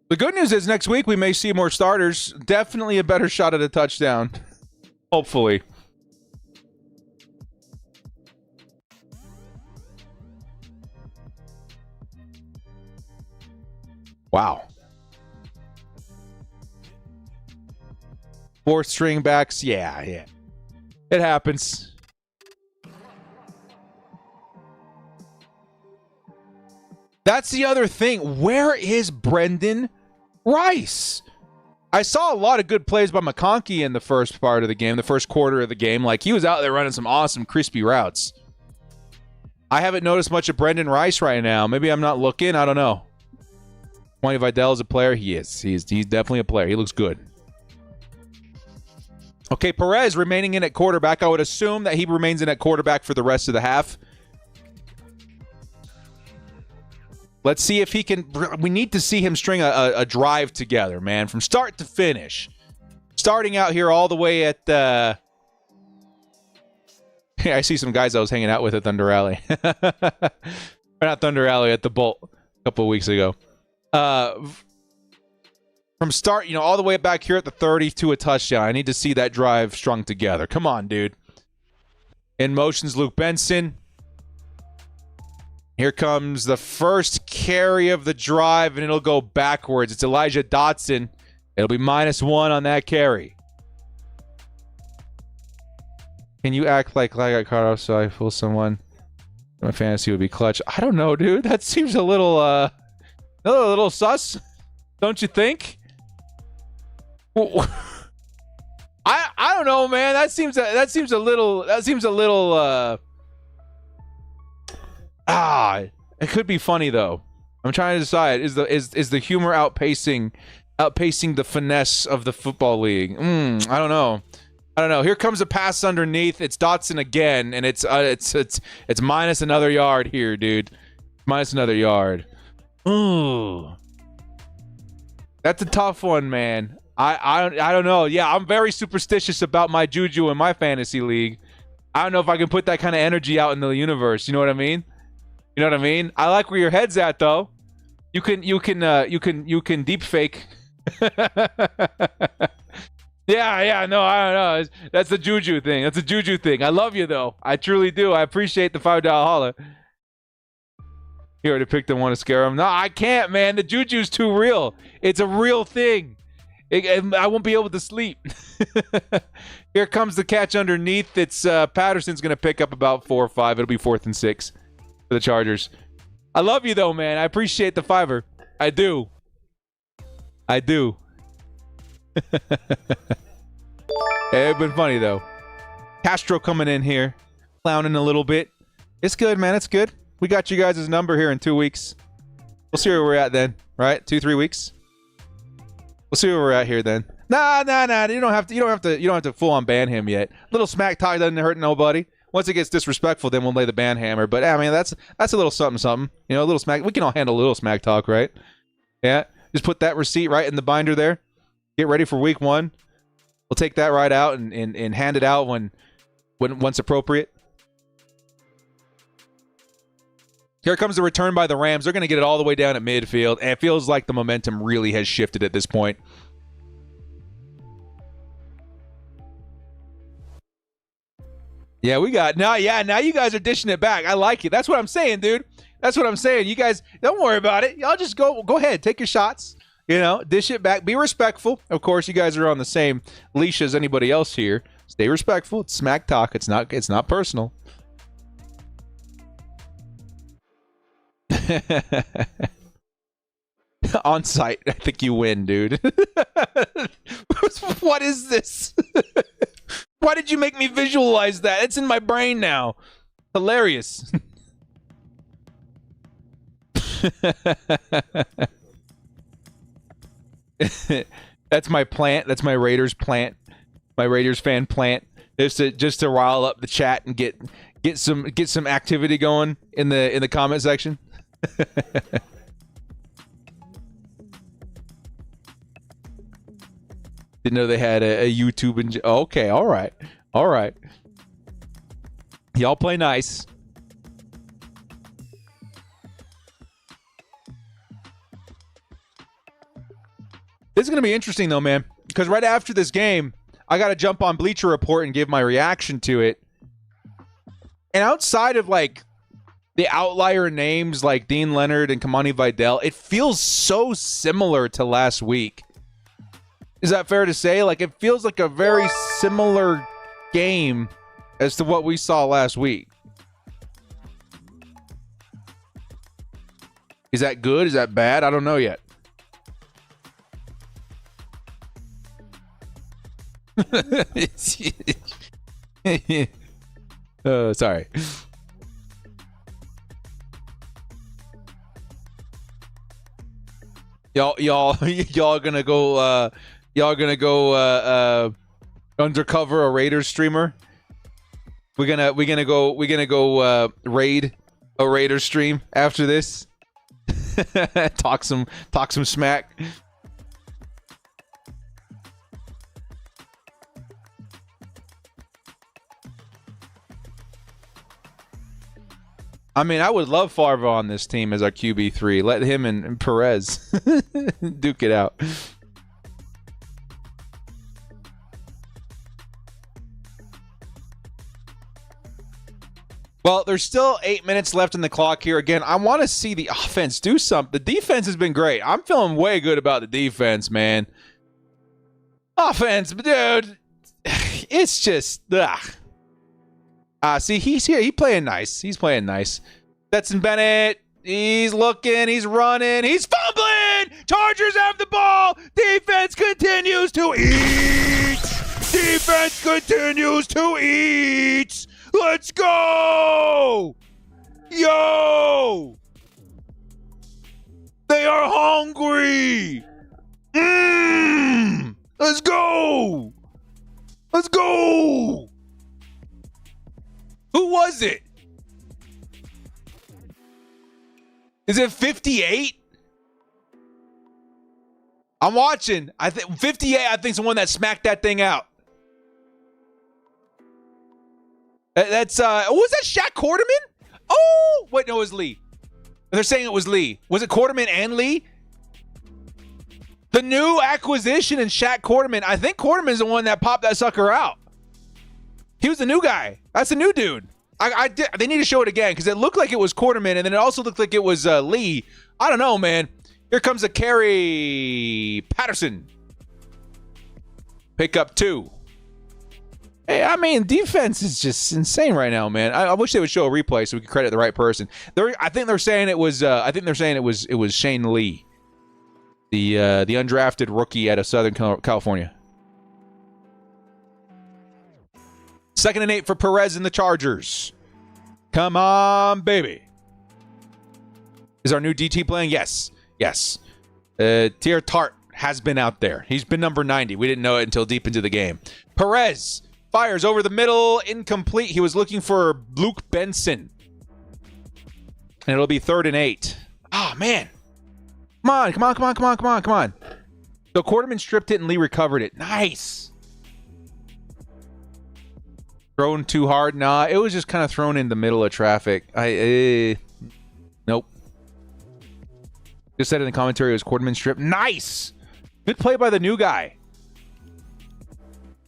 S4: The good news is next week we may see more starters. Definitely a better shot at a touchdown. Hopefully. Wow. Fourth string backs. Yeah. It happens. That's the other thing. Where is Brendan Rice? I saw a lot of good plays by McConkey in the first part of the game, the first quarter of the game. Like, he was out there running some awesome, crispy routes. I haven't noticed much of Brendan Rice right now. Maybe I'm not looking. I don't know. Kamani Vidal is a player. He is. He's definitely a player. He looks good. Okay, Perez remaining in at quarterback. I would assume that he remains in at quarterback for the rest of the half. Let's see if he can. We need to see him string a drive together, man, from start to finish. Starting out here all the way at. I see some guys I was hanging out with at Thunder Alley. Not Thunder Alley, at the Bolt a couple of weeks ago. From start, all the way back here at the 30 to a touchdown. I need to see that drive strung together. Come on, dude. In motion's Luke Benson. Here comes the first carry of the drive, and it'll go backwards. It's Elijah Dotson. It'll be -1 on that carry. Can you act like I got caught off so I fool someone? My fantasy would be clutch. I don't know, dude. That seems a little sus, don't you think? I don't know, man. That seems a little. It could be funny though. I'm trying to decide: is the humor outpacing the finesse of the football league? I don't know. Here comes a pass underneath. It's Dotson again, and it's minus another yard here, dude. Minus another yard. Ooh, that's a tough one, man. I don't know. Yeah, I'm very superstitious about my juju in my fantasy league. I don't know if I can put that kind of energy out in the universe. You know what I mean? I like where your head's at, though. You can deep fake. Yeah. No, I don't know. That's the juju thing. I love you though. I truly do. I appreciate the $5 holla. You already picked the one to scare him. No, I can't, man. The juju's too real. It's a real thing. I won't be able to sleep. Here comes the catch underneath. It's Patterson's going to pick up about 4 or 5. It'll be 4th and 6 for the Chargers. I love you, though, man. I appreciate the $5. I do. It's been funny, though. Castro coming in here, clowning a little bit. It's good, man. It's good. We got you guys' number here in 2 weeks. We'll see where we're at then, right? 2-3 weeks. We'll see where we're at here then. Nah. You don't have to full on ban him yet. Little smack talk doesn't hurt nobody. Once it gets disrespectful, then we'll lay the ban hammer. But I mean, that's a little something. You know, a little smack. We can all handle a little smack talk, right? Yeah. Just put that receipt right in the binder there. Get ready for week 1. We'll take that right out and hand it out once appropriate. Here comes the return by the Rams. They're going to get it all the way down at midfield, and it feels like the momentum really has shifted at this point. Yeah, now you guys are dishing it back. I like it. That's what I'm saying, dude. That's what I'm saying. You guys, don't worry about it. Y'all just go ahead. Take your shots. You know, dish it back. Be respectful. Of course, you guys are on the same leash as anybody else here. Stay respectful. It's smack talk. It's not personal. On site, I think you win, dude. What is this? Why did you make me visualize that? It's in my brain now. Hilarious. That's my plant. That's my Raiders plant. My Raiders fan plant. Just to rile up the chat and get some activity going in the comment section. Didn't know they had a YouTube and okay, all right. Y'all play nice. This is gonna be interesting though, man, because right after this game, I got to jump on Bleacher Report and give my reaction to it. And outside of like the outlier names like Dean Leonard and Kamani Vidal, it feels so similar to last week. Is that fair to say? Like, it feels like a very similar game as to what we saw last week. Is that good? Is that bad? I don't know yet. Sorry. Y'all gonna go undercover a Raiders streamer? We're gonna go raid a Raiders stream after this. talk some smack. I mean, I would love Favre on this team as our QB3. Let him and Perez duke it out. Well, there's still 8 minutes left in the clock here. Again, I want to see the offense do something. The defense has been great. I'm feeling way good about the defense, man. Offense, dude, it's just, see, he's here. He's playing nice. He's playing nice. Stetson Bennett, he's looking, he's running, he's fumbling. Chargers have the ball. Defense continues to eat. Defense continues to eat. Let's go. Yo. They are hungry. Let's go. Let's go. Who was it? Is it 58? I'm watching. I think 58. I think is the one that smacked that thing out. That's was that Shaq Quarterman? Oh, wait, no, it was Lee. They're saying it was Lee. Was it Quarterman and Lee? The new acquisition in Shaq Quarterman. I think Quarterman's the one that popped that sucker out. He was the new guy. That's the new dude. They need to show it again because it looked like it was Quarterman, and then it also looked like it was Lee. I don't know, man. Here comes a carry. Patterson. Pick up 2. Hey, I mean, defense is just insane right now, man. I wish they would show a replay so we could credit the right person. I think they're saying it was. It was Shane Lee, the undrafted rookie out of Southern California. 2nd and 8 for Perez and the Chargers. Come on, baby. Is our new DT playing? Yes. Tier Tart has been out there. He's been number 90. We didn't know it until deep into the game. Perez fires over the middle, incomplete. He was looking for Luke Benson. And it'll be 3rd and 8. Oh, man. Come on. So Quarterman stripped it and Lee recovered it. Nice. Thrown too hard? Nah, it was just kind of thrown in the middle of traffic. Nope. Just said in the commentary it was Quarterman strip. Nice. Good play by the new guy.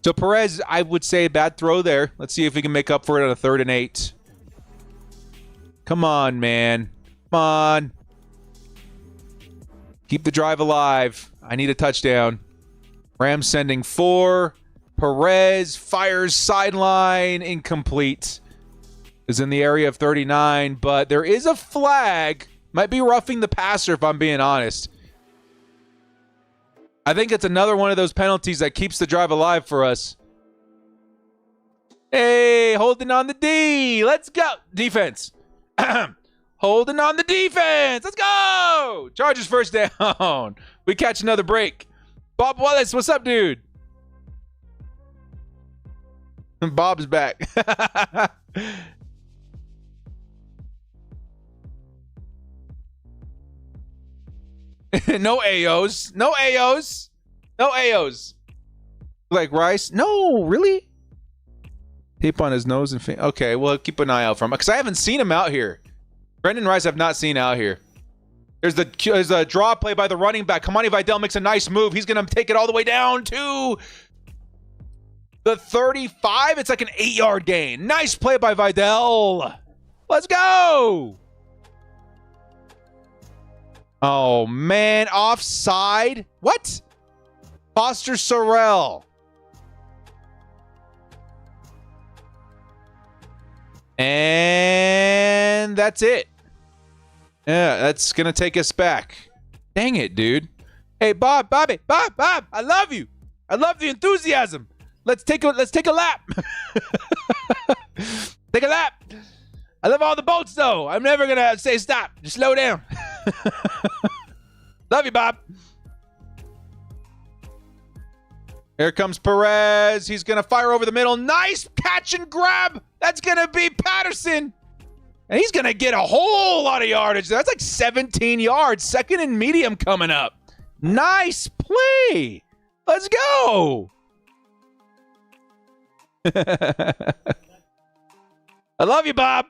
S4: So Perez, I would say bad throw there. Let's see if we can make up for it on a 3rd and 8. Come on, man. Come on. Keep the drive alive. I need a touchdown. Rams sending 4. Perez fires sideline. Incomplete. Is in the area of 39, but there is a flag. Might be roughing the passer if I'm being honest. I think it's another one of those penalties that keeps the drive alive for us. Hey, holding on the D. Let's go. Defense. Holding on the defense. Let's go. Chargers first down. We catch another break. Bob Wallace, what's up, dude? Bob's back. No AOs. No AOs. No AOs. Like Rice? No, really? Tape on his nose and face. Okay, well, keep an eye out for him. Because I haven't seen him out here. Brendan Rice I've not seen out here. There's a draw play by the running back. Kamani Vidal makes a nice move. He's going to take it all the way down to the 35. It's like an 8-yard gain. Nice play by Vidal. Let's go. Oh, man. Offside. What? Foster Sorrell. And that's it. Yeah, that's going to take us back. Dang it, dude. Hey, Bob, I love you. I love the enthusiasm. Let's take a lap. Take a lap. I love all the boats, though. I'm never going to say stop. Just slow down. Love you, Bob. Here comes Perez. He's going to fire over the middle. Nice catch and grab. That's going to be Patterson. And he's going to get a whole lot of yardage. That's like 17 yards. 2nd and medium coming up. Nice play. Let's go. I love you, Bob.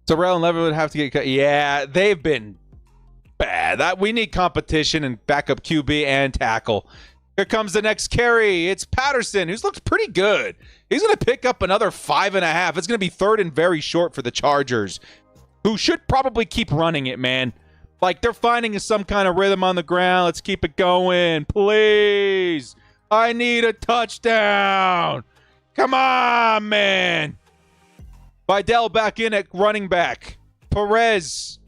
S4: Terrell and Levin would have to get cut. Yeah, they've been bad. We need competition and backup QB and tackle. Here comes the next carry. It's Patterson, who's looked pretty good. He's going to pick up another 5.5. It's going to be third and very short for the Chargers, who should probably keep running it, man. Like, they're finding some kind of rhythm on the ground. Let's keep it going. Please. I need a touchdown. Come on, man. Vidal back in at running back. Perez.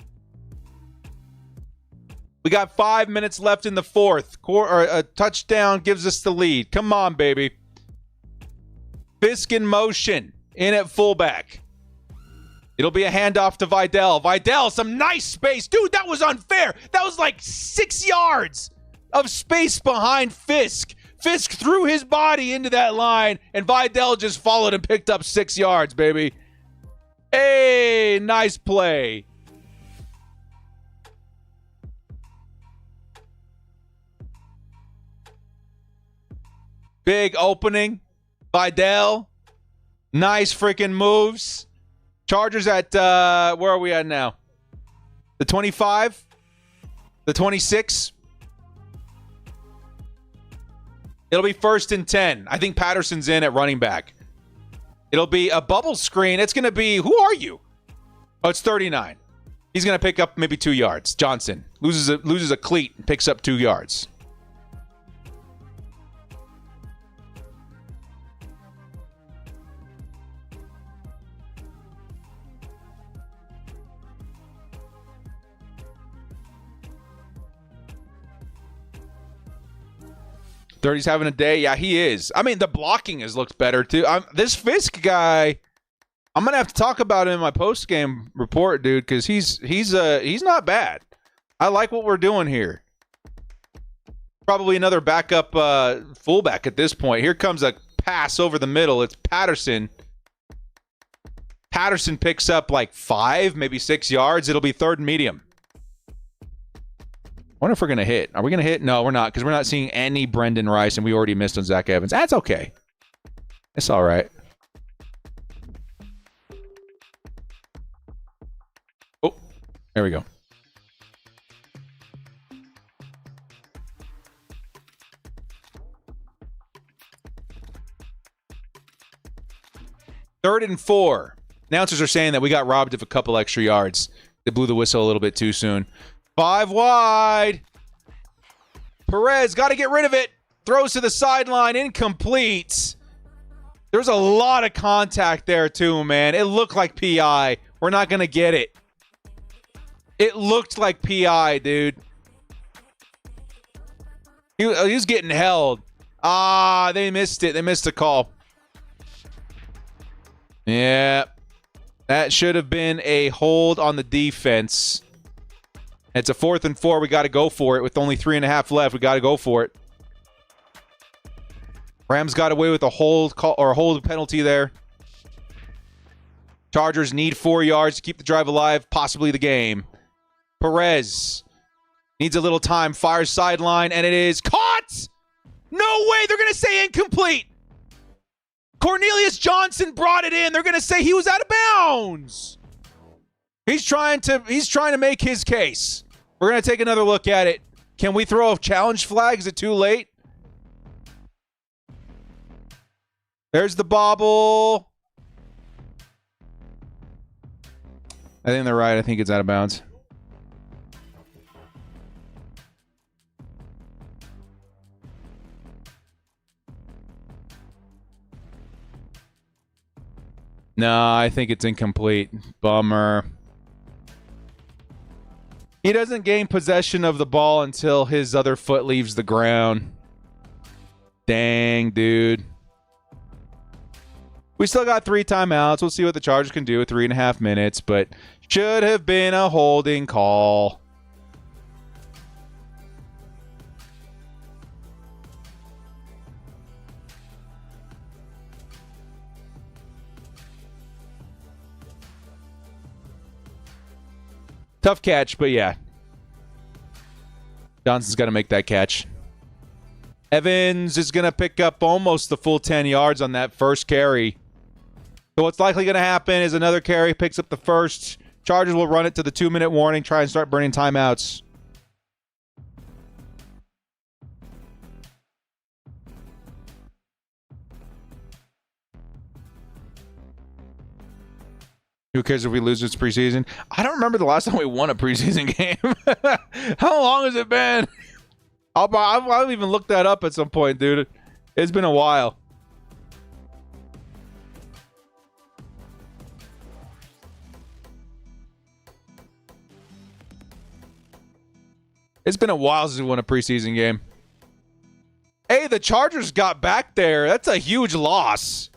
S4: We got 5 minutes left in the fourth. A touchdown gives us the lead. Come on, baby. Fisk in motion. In at fullback. It'll be a handoff to Vidal. Vidal, some nice space. Dude, that was unfair. That was like 6 yards of space behind Fisk. Fisk threw his body into that line, and Vidal just followed and picked up 6 yards, baby. Hey, nice play. Big opening. Vidal. Nice freaking moves. Chargers at, where are we at now? The 25? The 26? It'll be 1st and 10. I think Patterson's in at running back. It'll be a bubble screen. It's going to be, who are you? Oh, it's 39. He's going to pick up maybe 2 yards. Johnson loses a cleat and picks up 2 yards. He's having a day. Yeah, he is. I mean, the blocking has looked better, too. This Fisk guy, I'm going to have to talk about him in my post-game report, dude, because he's not bad. I like what we're doing here. Probably another backup fullback at this point. Here comes a pass over the middle. It's Patterson. Patterson picks up like 5, maybe 6 yards. It'll be 3rd and medium. I wonder if we're going to hit. Are we going to hit? No, we're not, because we're not seeing any Brendan Rice, and we already missed on Zach Evans. That's okay. It's all right. Oh, there we go. Third and 4. Announcers are saying that we got robbed of a couple extra yards. They blew the whistle a little bit too soon. 5 wide. Perez got to get rid of it. Throws to the sideline. Incomplete. There's a lot of contact there too, man. It looked like PI. We're not going to get it. It looked like PI, dude. He was getting held. They missed it. They missed the call. Yeah. That should have been a hold on the defense. It's a 4th and 4. We got to go for it with only 3.5 left. We got to go for it. Rams got away with a hold call or a hold penalty there. Chargers need 4 yards to keep the drive alive, possibly the game. Perez needs a little time. Fires sideline, and it is caught. No way. They're going to say incomplete. Cornelius Johnson brought it in. They're going to say he was out of bounds. He's trying to make his case. We're going to take another look at it. Can we throw a challenge flag? Is it too late? There's the bobble. I think they're right. I think it's out of bounds. No, I think it's incomplete. Bummer. He doesn't gain possession of the ball until his other foot leaves the ground. Dang, dude. We still got 3 timeouts. We'll see what the Chargers can do with 3.5 minutes, but should have been a holding call. Tough catch, but yeah. Johnson's got to make that catch. Evans is going to pick up almost the full 10 yards on that first carry. So what's likely going to happen is another carry picks up the first, Chargers will run it to the 2-minute warning, try and start burning timeouts. Who cares if we lose this preseason? I don't remember the last time we won a preseason game. How long has it been? I'll even look that up at some point, dude. It's been a while. It's been a while since we won a preseason game. Hey, the Chargers got back there. That's a huge loss.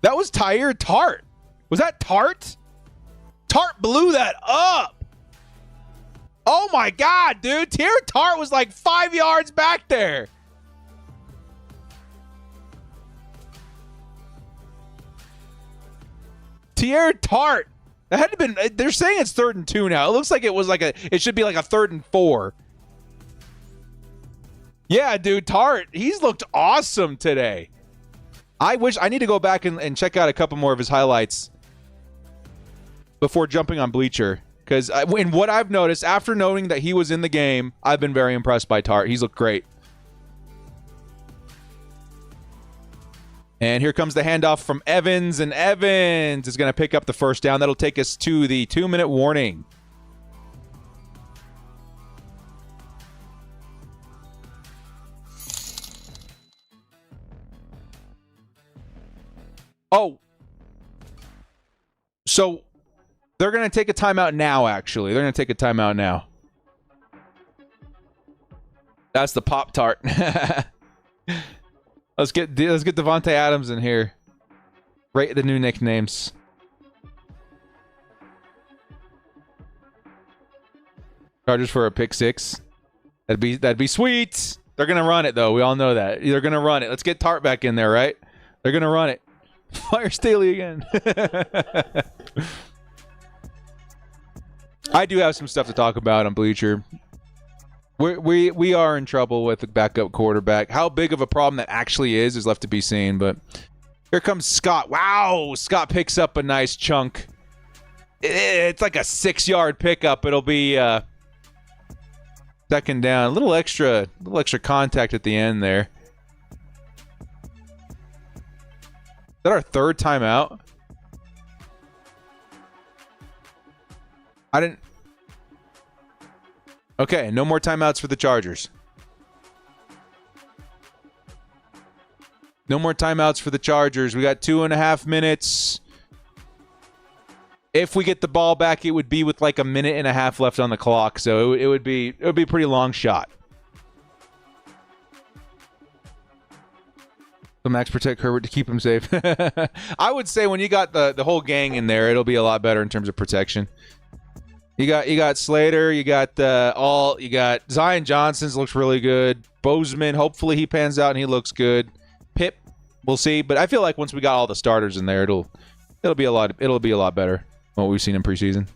S4: That was Tyre Tart. Was that Tart? Tart blew that up. Oh my God, dude. Tyre Tart was like 5 yards back there. Tyre Tart. That had to been. They're saying it's 3rd and 2 now. It looks like it was like it should be like a 3rd and 4. Yeah, dude, Tart. He's looked awesome today. I need to go back and check out a couple more of his highlights before jumping on Bleacher. Because in what I've noticed, after knowing that he was in the game, I've been very impressed by Tart. He's looked great. And here comes the handoff from Evans, and Evans is going to pick up the first down. That'll take us to the 2-minute warning. Oh. So they're going to take a timeout now, actually. They're going to take a timeout now. That's the Pop-Tart. Let's get Devontae Adams in here. Rate the new nicknames. Chargers for a pick 6. That'd be sweet. They're going to run it, though. We all know that. They're going to run it. Let's get Tart back in there, right? They're going to run it. Fire Staley again. I do have some stuff to talk about on Bleacher. We are in trouble with the backup quarterback. How big of a problem that actually is left to be seen. But here comes Scott. Wow, Scott picks up a nice chunk. It's like a 6-yard pickup. It'll be 2nd down. A little extra contact at the end there. Is that our 3rd timeout? Okay, no more timeouts for the Chargers. No more timeouts for the Chargers. We got 2.5 minutes. If we get the ball back, it would be with like 1.5 minutes left on the clock. So it would be a pretty long shot. So Max protect Herbert to keep him safe. I would say when you got the whole gang in there, it'll be a lot better in terms of protection. You got Slater, you got Zion Johnson's looks really good. Bozeman, hopefully he pans out and he looks good. Pip, we'll see. But I feel like once we got all the starters in there, it'll be a lot better than what we've seen in preseason.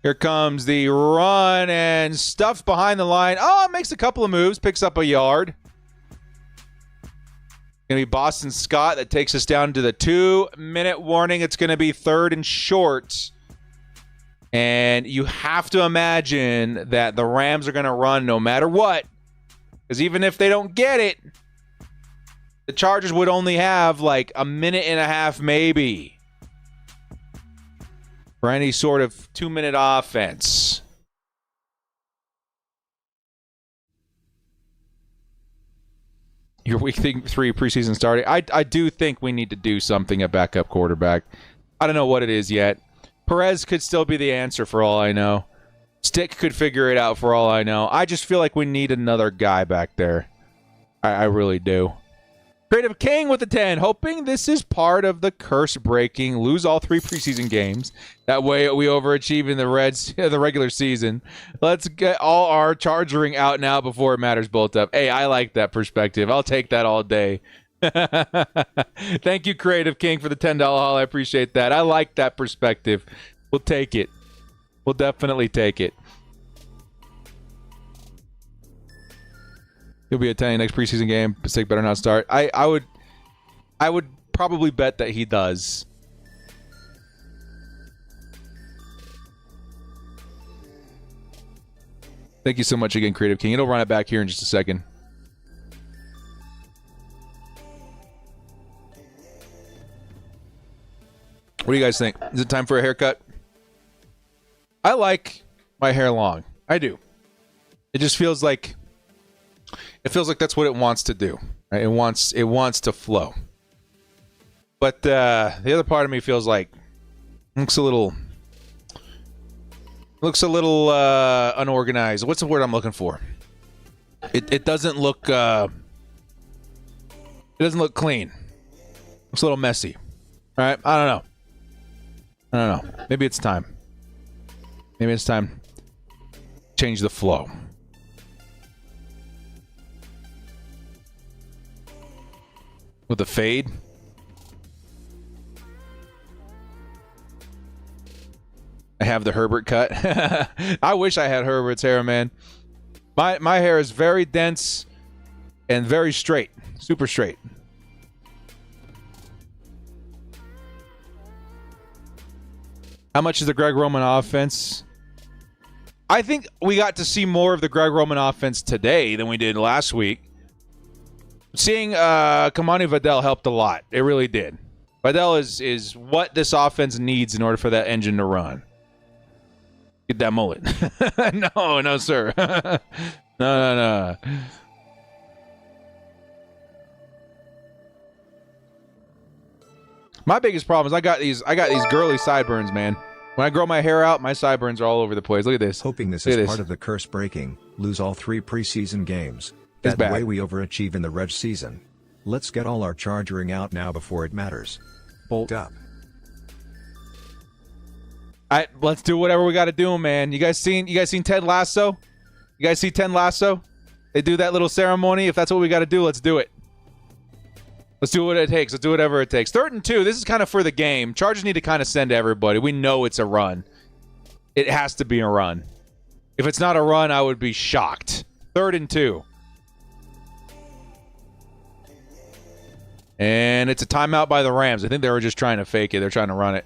S4: Here comes the run and stuff behind the line. Oh, it makes a couple of moves, picks up a yard. Going to be Boston Scott. That takes us down to the 2-minute warning. It's going to be 3rd and short. And you have to imagine that the Rams are going to run no matter what. Because even if they don't get it, the Chargers would only have like 1.5 minutes maybe for any sort of 2-minute offense. Your week 3 preseason starting. I do think we need to do something at backup quarterback. I don't know what it is yet. Perez could still be the answer for all I know. Stick could figure it out for all I know. I just feel like we need another guy back there. I really do. Creative King with the 10, hoping this is part of the curse breaking. Lose all 3 preseason games. That way we overachieve in the regular season. Let's get all our chargering out now before it matters both up. Hey, I like that perspective. I'll take that all day. Thank you, Creative King, for the $10 haul. I appreciate that. I like that perspective. We'll take it. We'll definitely take it. He'll be attending next preseason game. Passaic better not start. I would probably bet that he does. Thank you so much again, Creative King. It'll run it back here in just a second. What do you guys think? Is it time for a haircut? I like my hair long. I do. It just feels like that's what it wants to do. Right? It wants to flow. But the other part of me feels like it looks a little unorganized. What's the word I'm looking for? It doesn't look clean. It looks a little messy. All right, I don't know. Maybe it's time. Change the flow. With a fade. I have the Herbert cut. I wish I had Herbert's hair, man. My hair is very dense and very straight. Super straight. How much is the Greg Roman offense? I think we got to see more of the Greg Roman offense today than we did last week. Seeing Kamani Vidal helped a lot. It really did. Vidal is what this offense needs in order for that engine to run. Get that mullet. No, sir. No. My biggest problem is I got these girly sideburns, man. When I grow my hair out, my sideburns are all over the place. Look at this.
S5: Hoping this is part of the curse breaking, lose all 3 preseason games. That way we overachieve in the reg season. Let's get all our chargering out now before it matters. Bolt up.
S4: Let's do whatever we got to do, man. You guys seen Ted Lasso? You guys see Ted Lasso? They do that little ceremony. If that's what we got to do, let's do it. Let's do what it takes. Let's do whatever it takes. 3rd and 2. This is kind of for the game. Chargers need to kind of send to everybody. We know it's a run. It has to be a run. If it's not a run, I would be shocked. 3rd and 2. And it's a timeout by the Rams. I think they were just trying to fake it. They're trying to run it.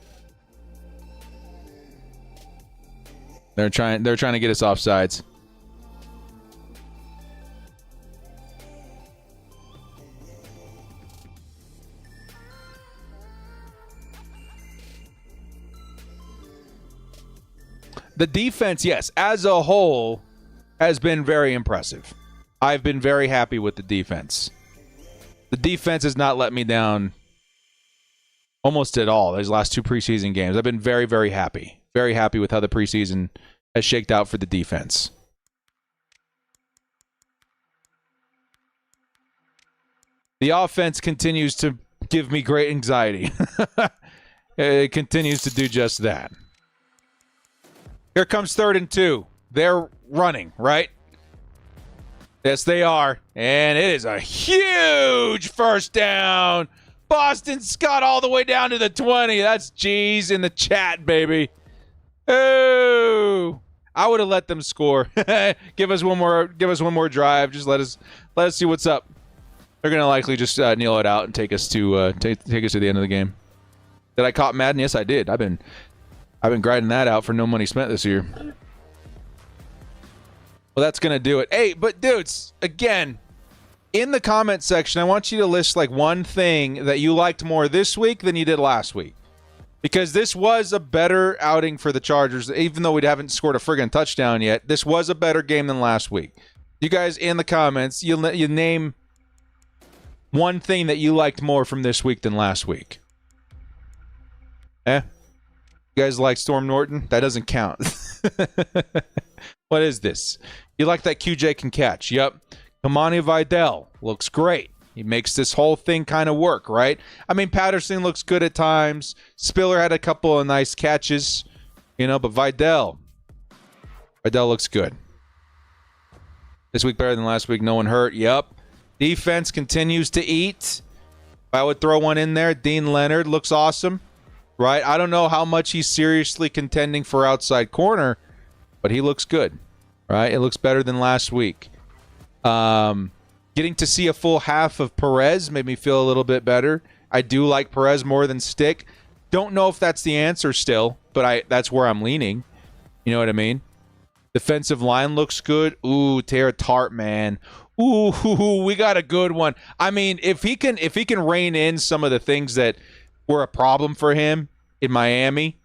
S4: They're trying to get us offsides. The defense, yes, as a whole, has been very impressive. I've been very happy with the defense. The defense has not let me down almost at all these last 2 preseason games. I've been very, very happy. Very happy with how the preseason has shaked out for the defense. The offense continues to give me great anxiety. It continues to do just that. Here comes 3rd and 2. They're running, right? Yes, they are. And it is a huge first down. Boston Scott all the way down to the 20. That's G's in the chat, baby. Oh, I would have let them score. Give us one more drive. Just let us see what's up. They're gonna likely just kneel it out and take us to take us to the end of the game. Did I caught Madden? Yes, I did. I've been grinding that out for no money spent this year. Well, that's going to do it. Hey, but dudes, again, in the comment section, I want you to list like one thing that you liked more this week than you did last week. Because this was a better outing for the Chargers, even though we haven't scored a friggin' touchdown yet. This was a better game than last week. You guys in the comments, you name one thing that you liked more from this week than last week. You guys like Storm Norton? That doesn't count. What is this? You like that QJ can catch? Yep. Kamani Vidal looks great. He makes this whole thing kind of work, right? I mean, Patterson looks good at times. Spiller had a couple of nice catches, but Vidal looks good. This week better than last week. No one hurt. Yep. Defense continues to eat. If I would throw one in there, Dean Leonard looks awesome. right? I don't know how much he's seriously contending for outside corner, but he looks good, right? It looks better than last week. Getting to see a full half of Perez made me feel a little bit better. I do like Perez more than Stick. Don't know if that's the answer still, but that's where I'm leaning. You know what I mean? Defensive line looks good. Ooh, Tara Tart, man. Ooh, we got a good one. I mean, if he can rein in some of the things that were a problem for him in Miami,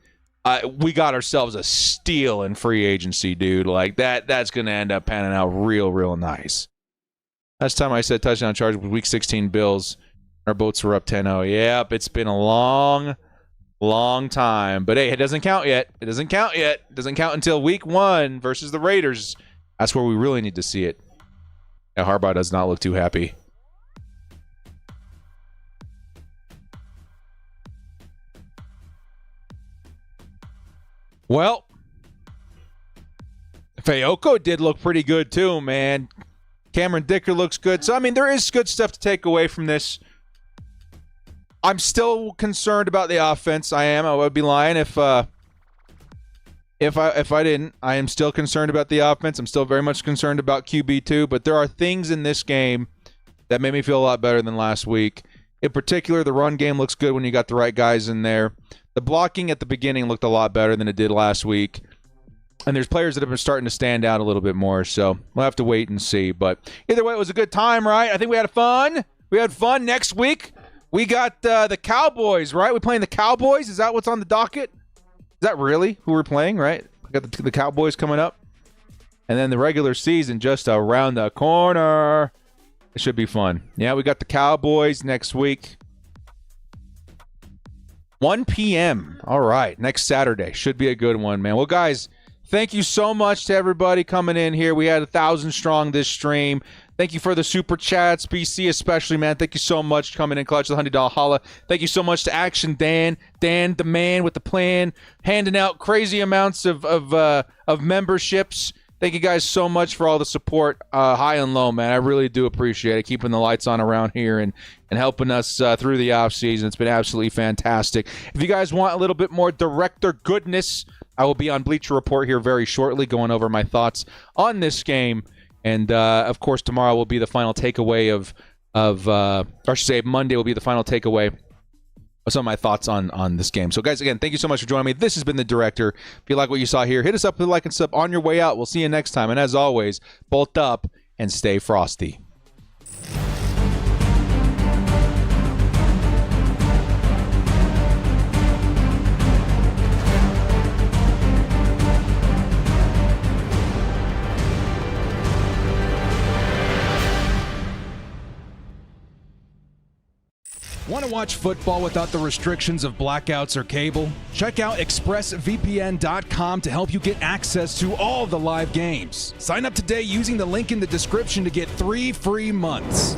S4: we got ourselves a steal in free agency, dude. Like that's going to end up panning out real nice. Last time I said touchdown charge was Week 16 Bills. Our boats were up 10-0. Yep, it's been a long time. But, hey, it doesn't count yet. It doesn't count yet. It doesn't count until Week 1 versus the Raiders. That's where we really need to see it. Yeah, Harbaugh does not look too happy. Well, Fayoko did look pretty good too, man. Cameron Dicker looks good. So, I mean, there is good stuff to take away from this. I'm still concerned about the offense. I am. I would be lying if I didn't. I am still concerned about the offense. I'm still very much concerned about QB2, but there are things in this game that made me feel a lot better than last week. In particular, the run game looks good when you got the right guys in there. The blocking at the beginning looked a lot better than it did last week. And there's players that have been starting to stand out a little bit more, so we'll have to wait and see. But either way, it was a good time, right? I think we had fun. We had fun. Next week, we got the Cowboys, right? We're playing the Cowboys. Is that what's on the docket? Is that really who we're playing, right? We got the Cowboys coming up. And then the regular season just around the corner. It should be fun. Yeah, we got the Cowboys next week. 1 p.m. All right, next Saturday. Should be a good one, man. Well, guys, thank you so much to everybody coming in here. We had 1,000 strong this stream. Thank you for the super chats, BC especially, man. Thank you so much coming in clutch, the $100 holla. Thank you so much to Action Dan, the man with the plan, handing out crazy amounts of memberships. Thank you guys so much for all the support, high and low, man. I really do appreciate it, keeping the lights on around here and helping us through the offseason. It's been absolutely fantastic. If you guys want a little bit more director goodness, I will be on Bleacher Report here very shortly, going over my thoughts on this game. And, of course, tomorrow will be the final takeaway or I should say Monday will be the final takeaway of some of my thoughts on this game. So, guys, again, thank you so much for joining me. This has been The Director. If you like what you saw here, hit us up with a like and sub on your way out. We'll see you next time. And as always, bolt up and stay frosty.
S1: Want to watch football without the restrictions of blackouts or cable? Check out ExpressVPN.com to help you get access to all the live games. Sign up today using the link in the description to get 3 free months.